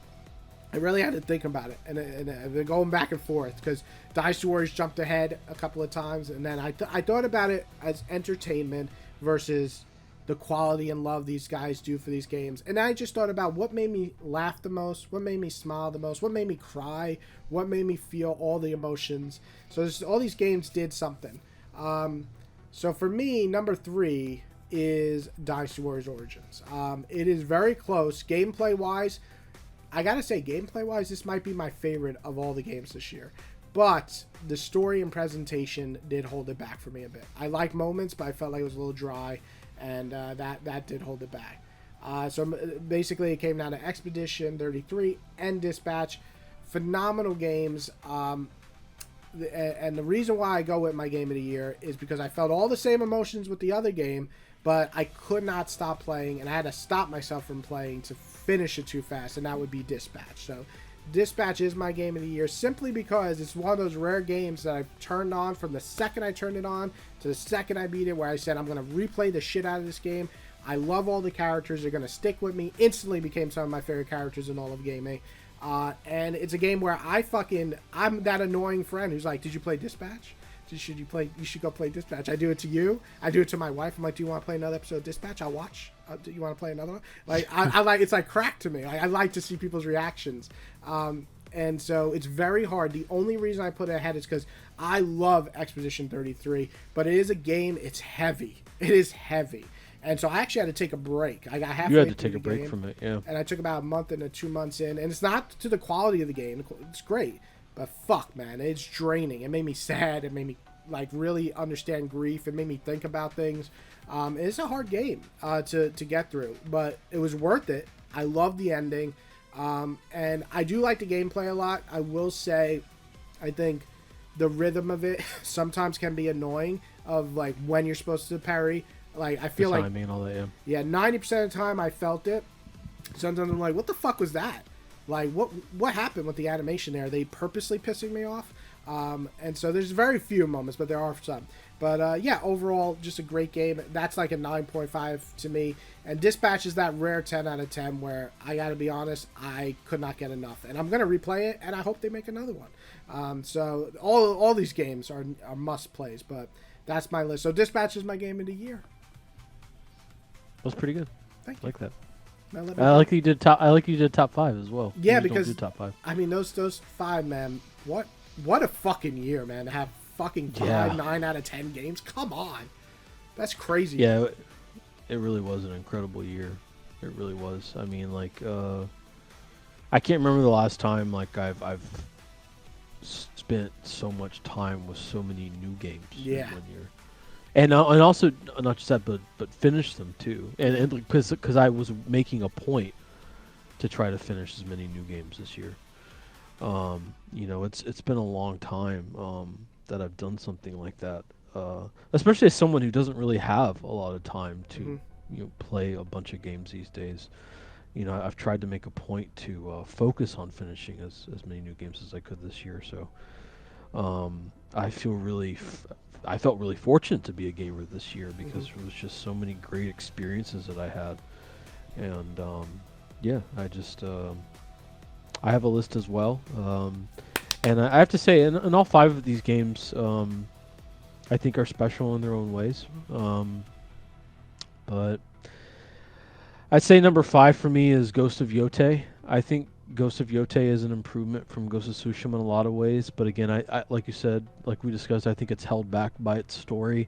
I really had to think about it. And I've been going back and forth because Dynasty Warriors jumped ahead a couple of times. And then I thought about it as entertainment versus the quality and love these guys do for these games. And I just thought about what made me laugh the most, what made me smile the most, what made me cry, what made me feel all the emotions. So all these games did something. So for me, number 3 is Dynasty Warriors Origins. It is very close. Gameplay-wise, I gotta say, gameplay-wise, this might be my favorite of all the games this year. But the story and presentation did hold it back for me a bit. I like moments, but I felt like it was a little dry. And that did hold it back. So basically, it came down to Expedition 33 and Dispatch. Phenomenal games. And the reason why I go with my game of the year is because I felt all the same emotions with the other game, but I could not stop playing, and I had to stop myself from playing to finish it too fast, and that would be Dispatch. So Dispatch is my game of the year simply because it's one of those rare games that I've turned on from the second I turned it on to the second I beat it, where I said I'm going to replay the shit out of this game. I love all the characters. They're going to stick with me. Instantly became some of my favorite characters in all of gaming. And it's a game where I'm that annoying friend who's like, did you play Dispatch? You should go play Dispatch. I do it to you. I do it to my wife. I'm like, do you want to play another episode of Dispatch? I'll watch. Do you want to play another one? Like, I like, it's like crack to me. I like to see people's reactions. And so it's very hard. The only reason I put it ahead is because I love Expedition 33, but it is a game. It's heavy. It is heavy. And so I actually had to take a break. I got halfway You had to through take a the break game, from it, yeah. and I took about a month and 2 months in. And it's not to the quality of the game. It's great, but fuck, man, it's draining. It made me sad. It made me like really understand grief. It made me think about things. It's a hard game to get through, but it was worth it. I love the ending, and I do like the gameplay a lot. I will say, I think the rhythm of it sometimes can be annoying. Of like when you're supposed to parry. Like I feel like, all that, yeah, 90% of the time I felt it. Sometimes I'm like, what the fuck was that? Like what happened with the animation there? Are they purposely pissing me off? And so there's very few moments, but there are some. But yeah, overall, just a great game. That's like a 9.5 to me. And Dispatch is that rare 10 out of 10 where I got to be honest, I could not get enough. And I'm going to replay it, and I hope they make another one. So all these games are must plays, but that's my list. So Dispatch is my game of the year. That was pretty good. Thank you. I like that. I like you did top. I like you did top 5 as well. Yeah, you because don't do top 5. I mean those 5, man. What a fucking year, man. To have fucking 9 out of 10 games. Come on, that's crazy. Yeah, it really was an incredible year. It really was. I mean, like, I can't remember the last time like I've spent so much time with so many new games in 1 year. And also not just that, but finish them too, and because I was making a point to try to finish as many new games this year. You know, it's been a long time that I've done something like that, especially as someone who doesn't really have a lot of time to play a bunch of games these days. You know, I've tried to make a point to focus on finishing as many new games as I could this year. So I felt really fortunate to be a gamer this year because there was just so many great experiences that I had, and yeah, I have a list as well, and I have to say, in all 5 of these games, I think are special in their own ways, but I'd say number 5 for me is Ghost of Yotei. I think Ghost of Yotei is an improvement from Ghost of Tsushima in a lot of ways, but again, I like you said, like we discussed, I think it's held back by its story,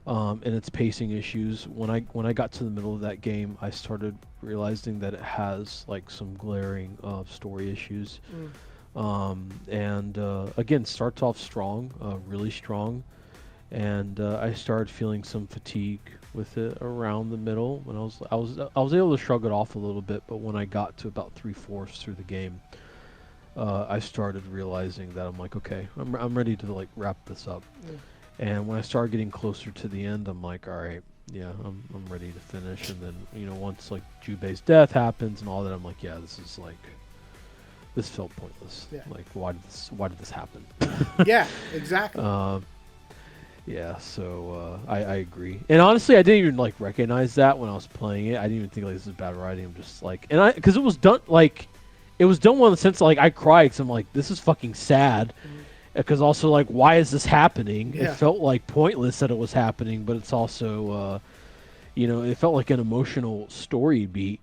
and its pacing issues. When I got to the middle of that game, I started realizing that it has like some glaring story issues, and again, starts off strong, really strong, and I started feeling some fatigue with it around the middle when I was able to shrug it off a little bit, but when I got to about 3/4 through the game, I started realizing that I'm like, okay, I'm ready to like wrap this up. And when I started getting closer to the end, I'm like, all right, yeah, I'm ready to finish. And then once like Jubei's death happens and all that, I'm like, yeah, this felt pointless. Yeah. Like, why did this happen? Yeah, exactly. Yeah, so I agree. And honestly, I didn't even like recognize that when I was playing it. I didn't even think like this is bad writing. I'm just like, because it was done well in the sense like I cried because I'm like, this is fucking sad. Because also like, why is this happening? Yeah. It felt like pointless that it was happening, but it's also it felt like an emotional story beat,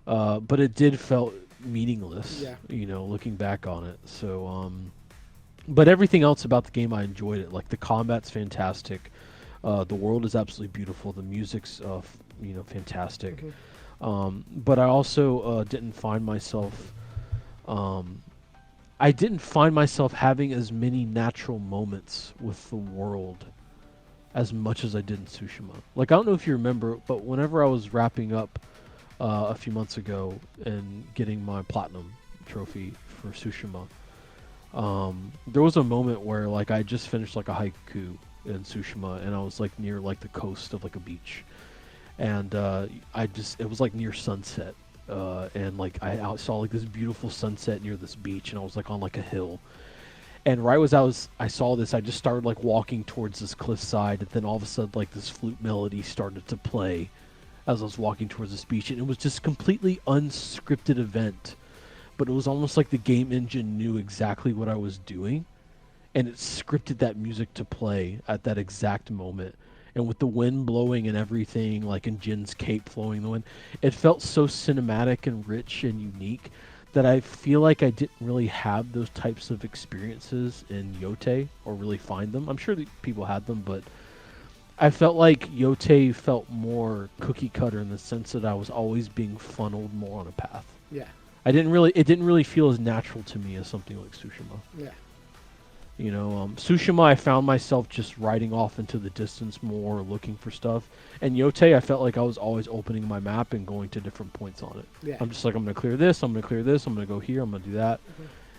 but it did felt meaningless. Yeah. Looking back on it. So but everything else about the game, I enjoyed it. Like the combat's fantastic, the world is absolutely beautiful, the music's fantastic. But I also didn't find myself having as many natural moments with the world as much as I did in Tsushima. Like I don't know if you remember, but whenever I was wrapping up a few months ago and getting my platinum trophy for Tsushima. There was a moment where like I just finished like a haiku in Tsushima, and I was like near like the coast of like a beach, and it was like near sunset, and like I saw like this beautiful sunset near this beach, and I was like on like a hill, and right as I saw this, I just started like walking towards this cliffside, and then all of a sudden like this flute melody started to play as I was walking towards this beach, and it was just completely unscripted event. But it was almost like the game engine knew exactly what I was doing, and it scripted that music to play at that exact moment. And with the wind blowing and everything, like in Jin's cape flowing in the wind, it felt so cinematic and rich and unique that I feel like I didn't really have those types of experiences in Yote or really find them. I'm sure that people had them, but I felt like Yote felt more cookie cutter in the sense that I was always being funneled more on a path. Yeah. It didn't really feel as natural to me as something like Tsushima. Yeah. You know, Tsushima, I found myself just riding off into the distance more, looking for stuff. And Yote, I felt like I was always opening my map and going to different points on it. Yeah. I'm just like, I'm going to clear this, I'm going to clear this, I'm going to go here, I'm going to do that.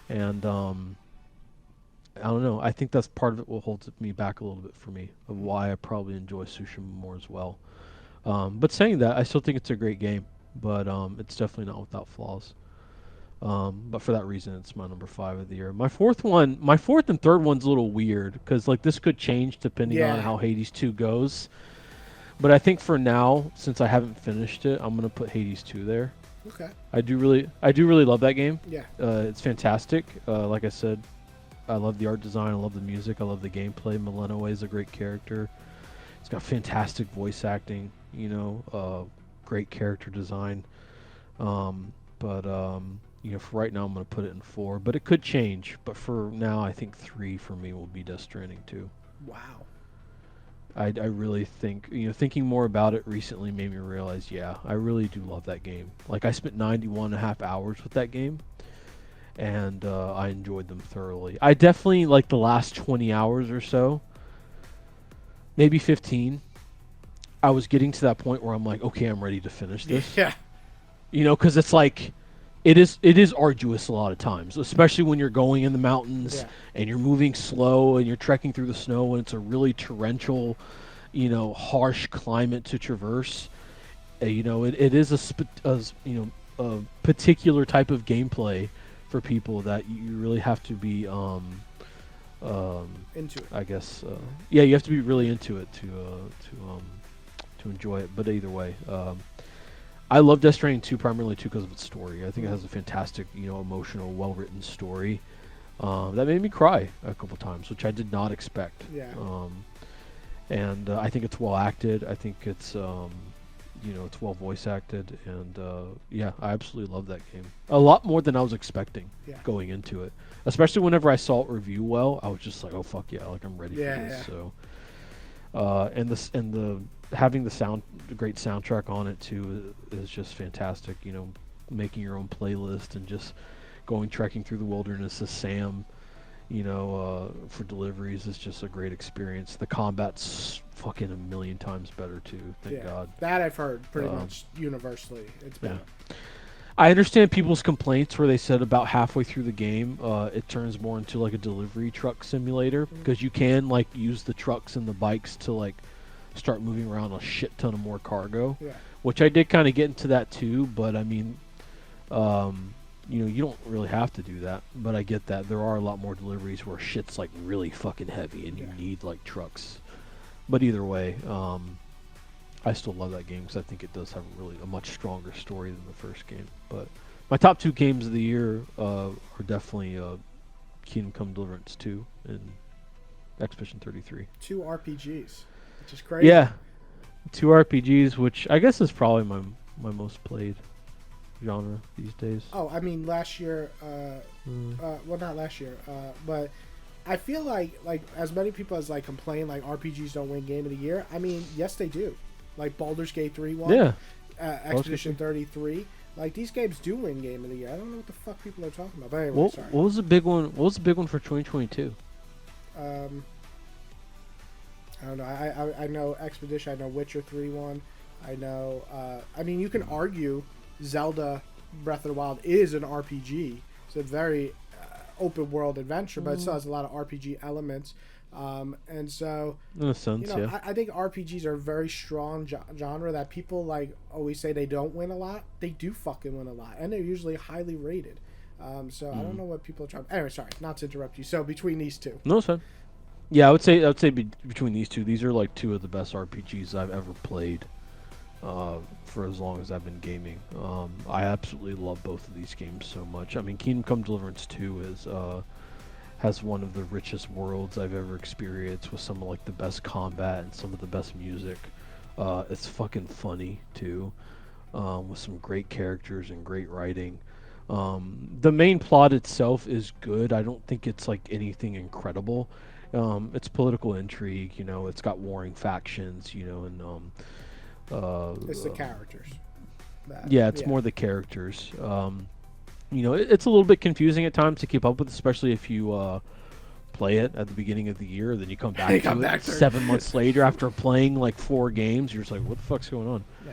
And I don't know. I think that's part of it what holds me back a little bit for me, of why I probably enjoy Tsushima more as well. But saying that, I still think it's a great game, but it's definitely not without flaws. But for that reason, it's my number 5 of the year. My fourth and third one's a little weird because like this could change depending on Yeah. how Hades 2 goes. But I think for now, since I haven't finished it, I'm gonna put Hades 2 there. Okay. I do really love that game. Yeah. It's fantastic. Like I said, I love the art design. I love the music. I love the gameplay. Millenoway is a great character. It's got fantastic voice acting. You know, great character design. But you know, for right now, I'm going to put it in 4. But it could change. But for now, I think 3 for me will be Death Stranding 2. Wow. I really think, you know, thinking more about it recently made me realize, yeah, I really do love that game. Like, I spent 91.5 hours with that game, and I enjoyed them thoroughly. I definitely, like, the last 20 hours or so, maybe 15, I was getting to that point where I'm like, okay, I'm ready to finish this. Yeah. You know, because it's like, it is arduous a lot of times, especially when you're going in the mountains and you're moving slow and you're trekking through the snow and it's a really torrential, you know, harsh climate to traverse. You know, it is a particular type of gameplay for people that you really have to be into it. I guess yeah, you have to be really into it to enjoy it. But either way, I love Death Stranding 2 primarily too because of its story. I think it has a fantastic, you know, emotional, well-written story that made me cry a couple times, which I did not expect. Yeah. And I think it's well acted. I think it's you know, it's well voice acted, and yeah, I absolutely love that game. A lot more than I was expecting going into it. Especially whenever I saw it review well, I was just like, oh fuck yeah, like I'm ready for this. So and the having the great soundtrack on it too is just fantastic. You know, making your own playlist and just going trekking through the wilderness as Sam, you know, for deliveries is just a great experience. The combat's fucking a million times better too. Thank God. That I've heard pretty much universally. It's better. I understand people's complaints where they said about halfway through the game, it turns more into like a delivery truck simulator because you can like use the trucks and the bikes to like start moving around a shit ton of more cargo, which I did kind of get into that too. But I mean, you know, you don't really have to do that. But I get that there are a lot more deliveries where shit's like really fucking heavy and you need like trucks. But either way, I still love that game because I think it does have a much stronger story than the first game. But my top 2 games of the year are definitely Kingdom Come Deliverance 2 and Expedition 33. 2 RPGs, which is crazy. Yeah, 2 RPGs, which I guess is probably my most played genre these days. Oh, I mean, last year, well, not last year, but I feel like as many people as like complain like RPGs don't win Game of the Year. I mean, yes, they do. Like Baldur's Gate 3 won. Yeah. Expedition 33. Like these games do win Game of the Year. I don't know what the fuck people are talking about. But anyway, sorry. What was the big one? What was the big one for 2022? I don't know. I know Expedition. I know Witcher 3 won. I know. I mean, you can argue Zelda Breath of the Wild is an RPG. It's a very open world adventure, but it still has a lot of RPG elements. And so, in a sense, you know, I think RPGs are a very strong genre that people like always say they don't win a lot. They do fucking win a lot, and they're usually highly rated. So I don't know what people are trying. Anyway, sorry, not to interrupt you. So between these two, no, it's fine. Yeah, I would say between these two, these are like 2 of the best RPGs I've ever played. For as long as I've been gaming, I absolutely love both of these games so much. I mean, Kingdom Come Deliverance 2 has one of the richest worlds I've ever experienced with some of like the best combat and some of the best music. It's fucking funny too, with some great characters and great writing. The main plot itself is good. I don't think it's like anything incredible. It's political intrigue, you know. It's got warring factions, you know, and It's the characters. yeah, it's Yeah. more the characters. You know, it's a little bit confusing at times to keep up with, especially if you play it at the beginning of the year, then you come back Come to back it to it. 7 months later after playing like 4 games. You're just like, what the fuck's going on? Yeah.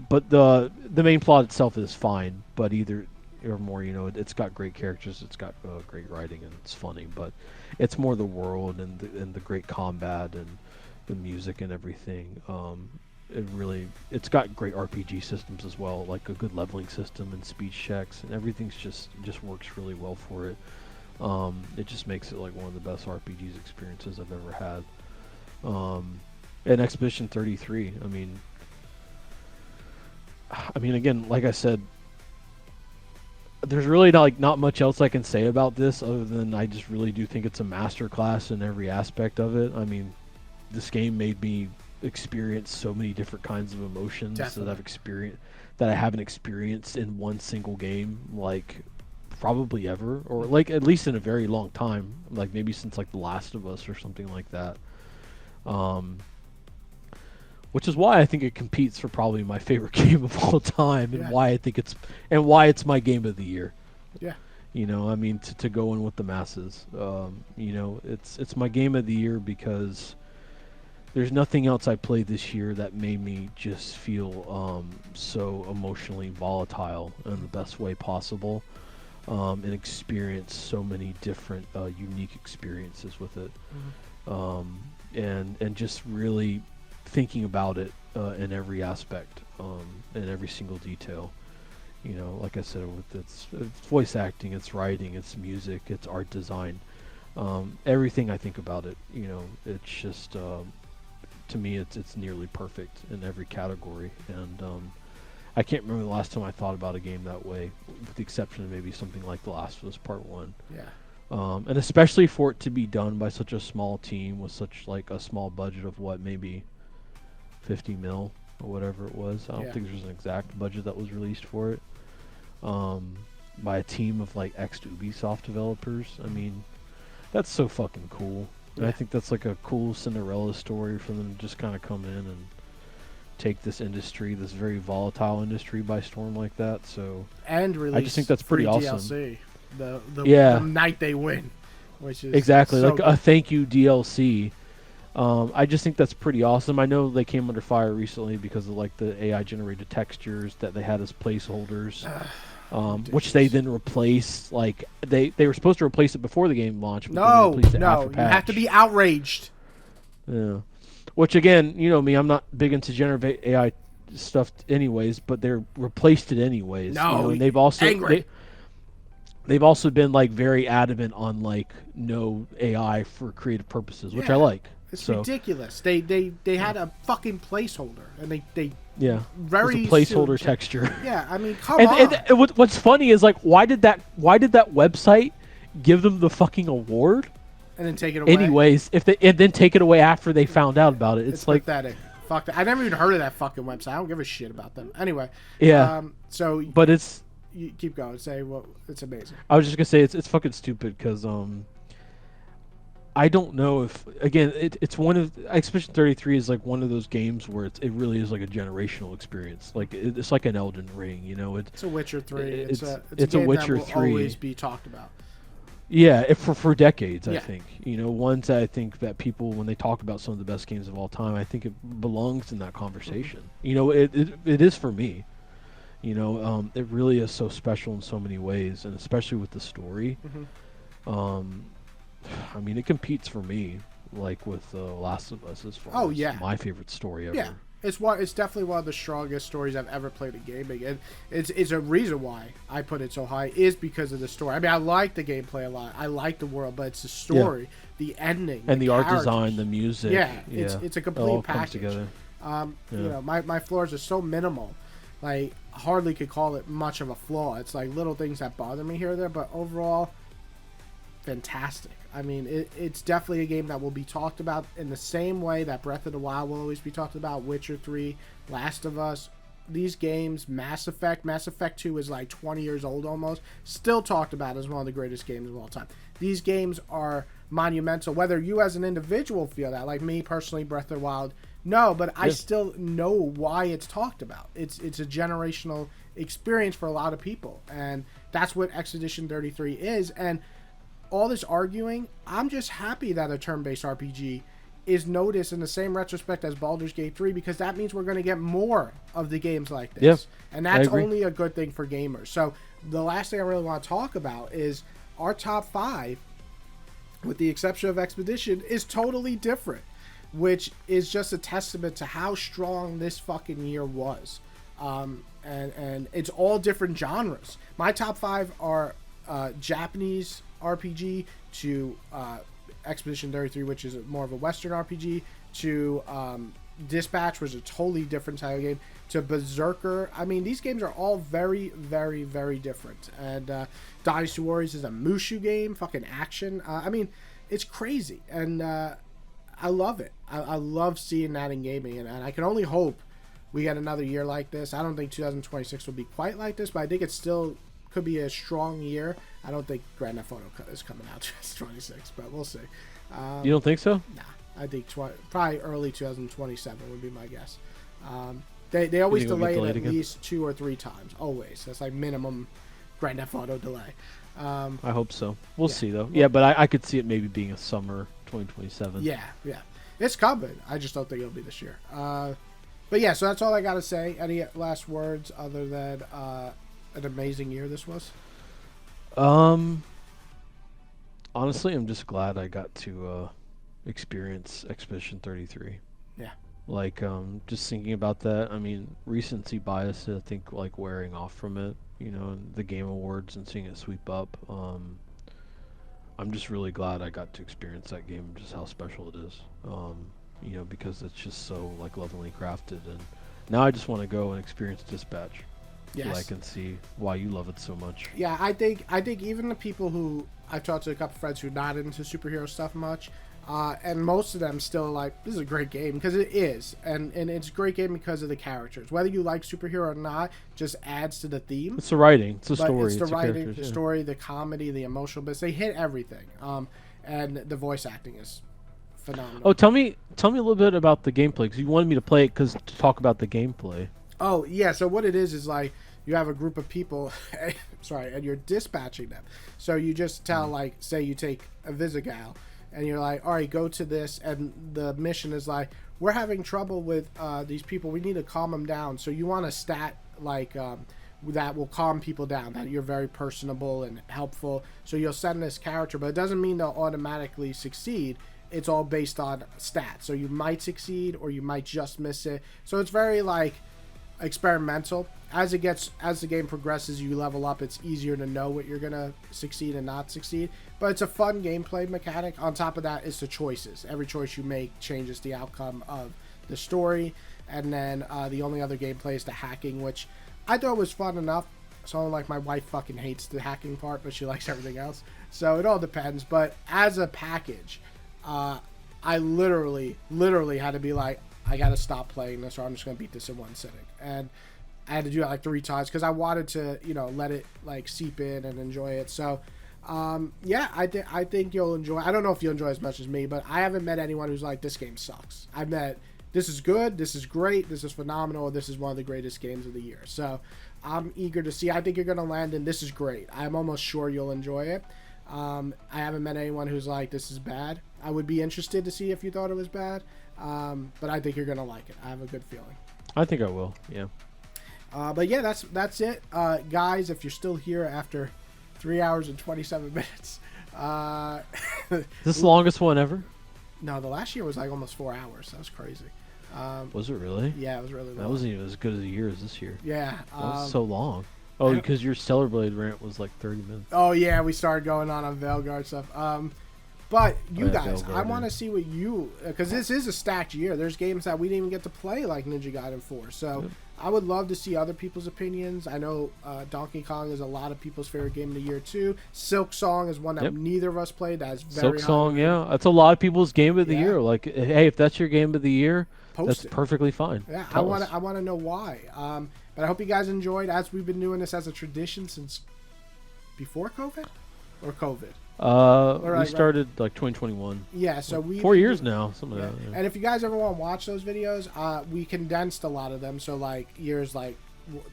But the main plot itself is fine, but either or more, you know, it's got great characters, it's got great writing, and it's funny. But it's more the world and the great combat and the music and everything. It's got great RPG systems as well, like a good leveling system and speech checks, and everything's just works really well for it. It just makes it like one of the best RPGs experiences I've ever had. And Expedition 33, I mean, again, like I said, there's really not much else I can say about this other than I just really do think it's a masterclass in every aspect of it. I mean, this game made me experience so many different kinds of emotions that I haven't experienced in one single game, like probably ever, or like at least in a very long time, like maybe since like The Last of Us or something like that. Which is why I think it competes for probably my favorite game of all time, and Yeah. why it's my game of the year. Yeah. You know, I mean, to go in with the masses. You know, it's my game of the year because there's nothing else I played this year that made me just feel so emotionally volatile in the best way possible, and experience so many different unique experiences with it, and just really thinking about it in every aspect, in every single detail. You know, like I said, with its voice acting, its writing, its music, its art design, everything I think about it, you know, it's just to me, it's nearly perfect in every category. And I can't remember the last time I thought about a game that way, with the exception of maybe something like The Last of Us Part One. Yeah. And especially for it to be done by such a small team with such like a small budget of what, maybe 50 mil or whatever it was. I don't think there's an exact budget that was released for it. By a team of like ex-Ubisoft developers. I mean, that's so fucking cool. And I think that's like a cool Cinderella story for them to just kind of come in and take this industry, this very volatile industry, by storm like that. So And release I just think that's pretty free awesome. DLC the Yeah. night they win, which is Exactly, so like good. a thank you DLC. I just think that's pretty awesome. I know they came under fire recently because of like the AI generated textures that they had as placeholders, which they then replaced. Like they were supposed to replace it before the game launched, but then they replaced it after You have to patch. be outraged. Yeah. Which again, you know me, I'm not big into generative AI stuff anyways, but they replaced it anyways. No, you know, and they've also angry. they've also been like very adamant on like no AI for creative purposes, which I Yeah. like. It's So ridiculous. They had a fucking placeholder, and they yeah, very it's a placeholder soon- texture. Yeah, I mean, come And, on. and what's funny is like why did that website give them the fucking award? And then take it away. Anyways, and then take it away after they found out about it. It's like pathetic. Fuck that. I never even heard of that fucking website. I don't give a shit about them. Anyway. yeah, So but it's you keep going. Say what? It's amazing. I was just gonna say it's fucking stupid because I don't know if again it's one of Expedition 33 is like one of those games where it really is like a generational experience. Like it's like an Elden Ring, you know. It's a Witcher 3. It's a a game Witcher that will 3. always be talked about. Yeah, for decades, I Yeah. think. You know, ones that I think that people, when they talk about some of the best games of all time, I think it belongs in that conversation. You know, it is for me. You know, it really is so special in so many ways, and especially with the story. I mean, it competes for me, like with Last of Us, as far as my favorite story ever. Yeah. It's definitely one of the strongest stories I've ever played in gaming, and it's a reason why I put it so high is because of the story. I mean, I like the gameplay a lot. I like the world, but it's the story, the ending, and the art characters. design, the music. Yeah, it's a complete it all package. comes together. You know, my flaws are so minimal, like hardly could call it much of a flaw. It's like little things that bother me here or there, but overall, fantastic. I mean, it's definitely a game that will be talked about in the same way that Breath of the Wild will always be talked about, Witcher 3, Last of Us, these games, Mass Effect 2 is like 20 years old almost, still talked about as one of the greatest games of all time. These games are monumental, whether you as an individual feel that, like me personally, Breath of the Wild, no, but I still know why it's talked about. It's a generational experience for a lot of people, and that's what Expedition 33 is. And all this arguing, I'm just happy that a turn-based RPG is noticed in the same retrospect as Baldur's Gate 3, because that means we're going to get more of the games like this. Yeah, and that's only a good thing for gamers. So the last thing I really want to talk about is our top 5, with the exception of Expedition, is totally different, which is just a testament to how strong this fucking year was. And it's all different genres. My top 5 are Japanese RPG, to Expedition 33, which is more of a Western RPG, to Dispatch, which is a totally different type of game, to Berserker. I mean, these games are all very, very, very different. And Dynasty Warriors is a Mushu game, fucking action. I mean, it's crazy. And I love it. I love seeing that in gaming. And I can only hope we get another year like this. I don't think 2026 will be quite like this, but I think it still could be a strong year. I don't think Grand Theft Auto is coming out 2026, but we'll see. You don't think so? Nah, I think probably early 2027 would be my guess. They always delay it at least 2 or 3 times. Always. That's like minimum Grand Theft Auto delay. I hope so. We'll see, though. Yeah, but I could see it maybe being a summer 2027. Yeah. It's coming. I just don't think it'll be this year. But yeah, so that's all I got to say. Any last words other than an amazing year this was? Honestly, I'm just glad I got to experience Expedition 33. Yeah. Like, just thinking about that, I mean, recency bias, I think, like, wearing off from it, you know, and the Game Awards and seeing it sweep up. I'm just really glad I got to experience that game, just how special it is. You know, because it's just so, like, lovingly crafted. And now I just want to go and experience Dispatch. Yes. So I can see why you love it so much. Yeah, I think even the people who I've talked to, a couple friends who are not into superhero stuff much, and most of them still like, this is a great game, because it is, and it's a great game because of the characters. Whether you like superhero or not, just adds to the theme. It's the writing, it's the story, it's the writing, the yeah. story, the comedy, the emotional bits. They hit everything, and the voice acting is phenomenal. Oh, tell me a little bit about the gameplay, because you wanted me to play it to talk about the gameplay. Oh, yeah, so what it is like, you have a group of people, and you're dispatching them. So you just tell, like, say you take a Visigal, and you're like, all right, go to this, and the mission is like, we're having trouble with these people. We need to calm them down. So you want a stat, like, that will calm people down, that you're very personable and helpful. So you'll send this character, but it doesn't mean they'll automatically succeed. It's all based on stats. So you might succeed, or you might just miss it. So it's very, like, experimental. As the game progresses, you level up, it's easier to know what you're gonna succeed and not succeed, but it's a fun gameplay mechanic. On top of that is the choices. Every choice you make changes the outcome of the story. And then the only other gameplay is the hacking, which I thought was fun enough. So, like, my wife fucking hates the hacking part, but she likes everything else, so it all depends. But as a package, I literally had to be like, I gotta stop playing this, or I'm just gonna beat this in one sitting. And I had to do it like 3 times because I wanted to, you know, let it like seep in and enjoy it. So, yeah, I think you'll enjoy. I don't know if you'll enjoy as much as me, but I haven't met anyone who's like, this game sucks. I've met, this is good, this is great, this is phenomenal, this is one of the greatest games of the year. So I'm eager to see. I think you're gonna land in this is great. I'm almost sure you'll enjoy it. I haven't met anyone who's like, this is bad. I would be interested to see if you thought it was bad, but I think you're gonna like it. I have a good feeling. I think I will. Yeah. But yeah, that's it, guys. If you're still here after 3 hours and 27 minutes, Is this the longest one ever? No, the last year was like almost 4 hours. That was crazy. Was it really? Yeah, it was really long. That wasn't even as good as a year as this year. Yeah, that was so long. Oh, because your Stellar Blade rant was like 30 minutes. Oh yeah, we started going on Veilguard stuff. But you guys, I want to see what you, because this is a stacked year. There's games that we didn't even get to play, like Ninja Gaiden 4. So I would love to see other people's opinions. I know Donkey Kong is a lot of people's favorite game of the year too. Silk Song is one that Yep. neither of us played. That's very Silk Song, high yeah, that's a lot of people's game of the Yeah. year. Like, hey, if that's your game of the year, Post that's it. perfectly fine. Yeah, Tell us. I want to know why. But I hope you guys enjoyed. As we've been doing this as a tradition since before COVID or COVID. We right. started like 2021. Yeah, so we 4 years now, something Yeah. like that. Yeah. And if you guys ever want to watch those videos, we condensed a lot of them. So like years like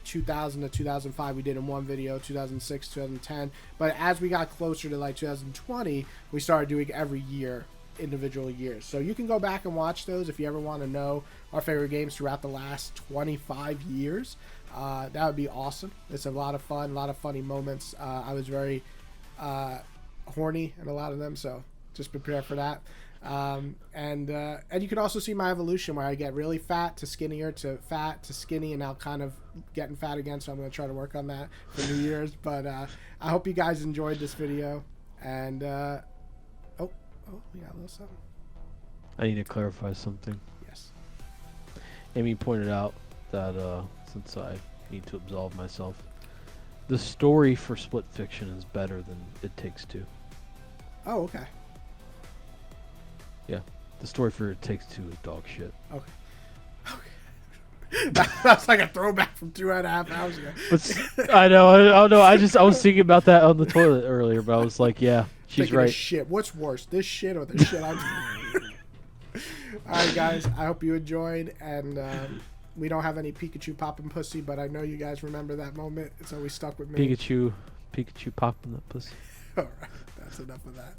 2000 to 2005, we did in one video. 2006, 2010. But as we got closer to like 2020, we started doing every year, individual years. So you can go back and watch those if you ever want to know our favorite games throughout the last 25 years. That would be awesome. It's a lot of fun, a lot of funny moments. I was very horny in a lot of them, so just prepare for that. And you can also see my evolution where I get really fat to skinnier to fat to skinny, and now kind of getting fat again. So I'm going to try to work on that for New Year's. But I hope you guys enjoyed this video. And we got a little something. I need to clarify something. Yes. Amy pointed out that since I need to absolve myself, the story for Split Fiction is better than It Takes Two. Oh, okay. Yeah, the story for It Takes Two is dog shit. Okay. That's like a throwback from 2.5 hours ago. I know. I was thinking about that on the toilet earlier, but I was like, yeah, she's Thinking of right. shit. What's worse, this shit or the shit I'm All right, guys. I hope you enjoyed, and we don't have any Pikachu popping pussy, but I know you guys remember that moment. It's always stuck with me. Pikachu popping that pussy. All right, that's enough of that.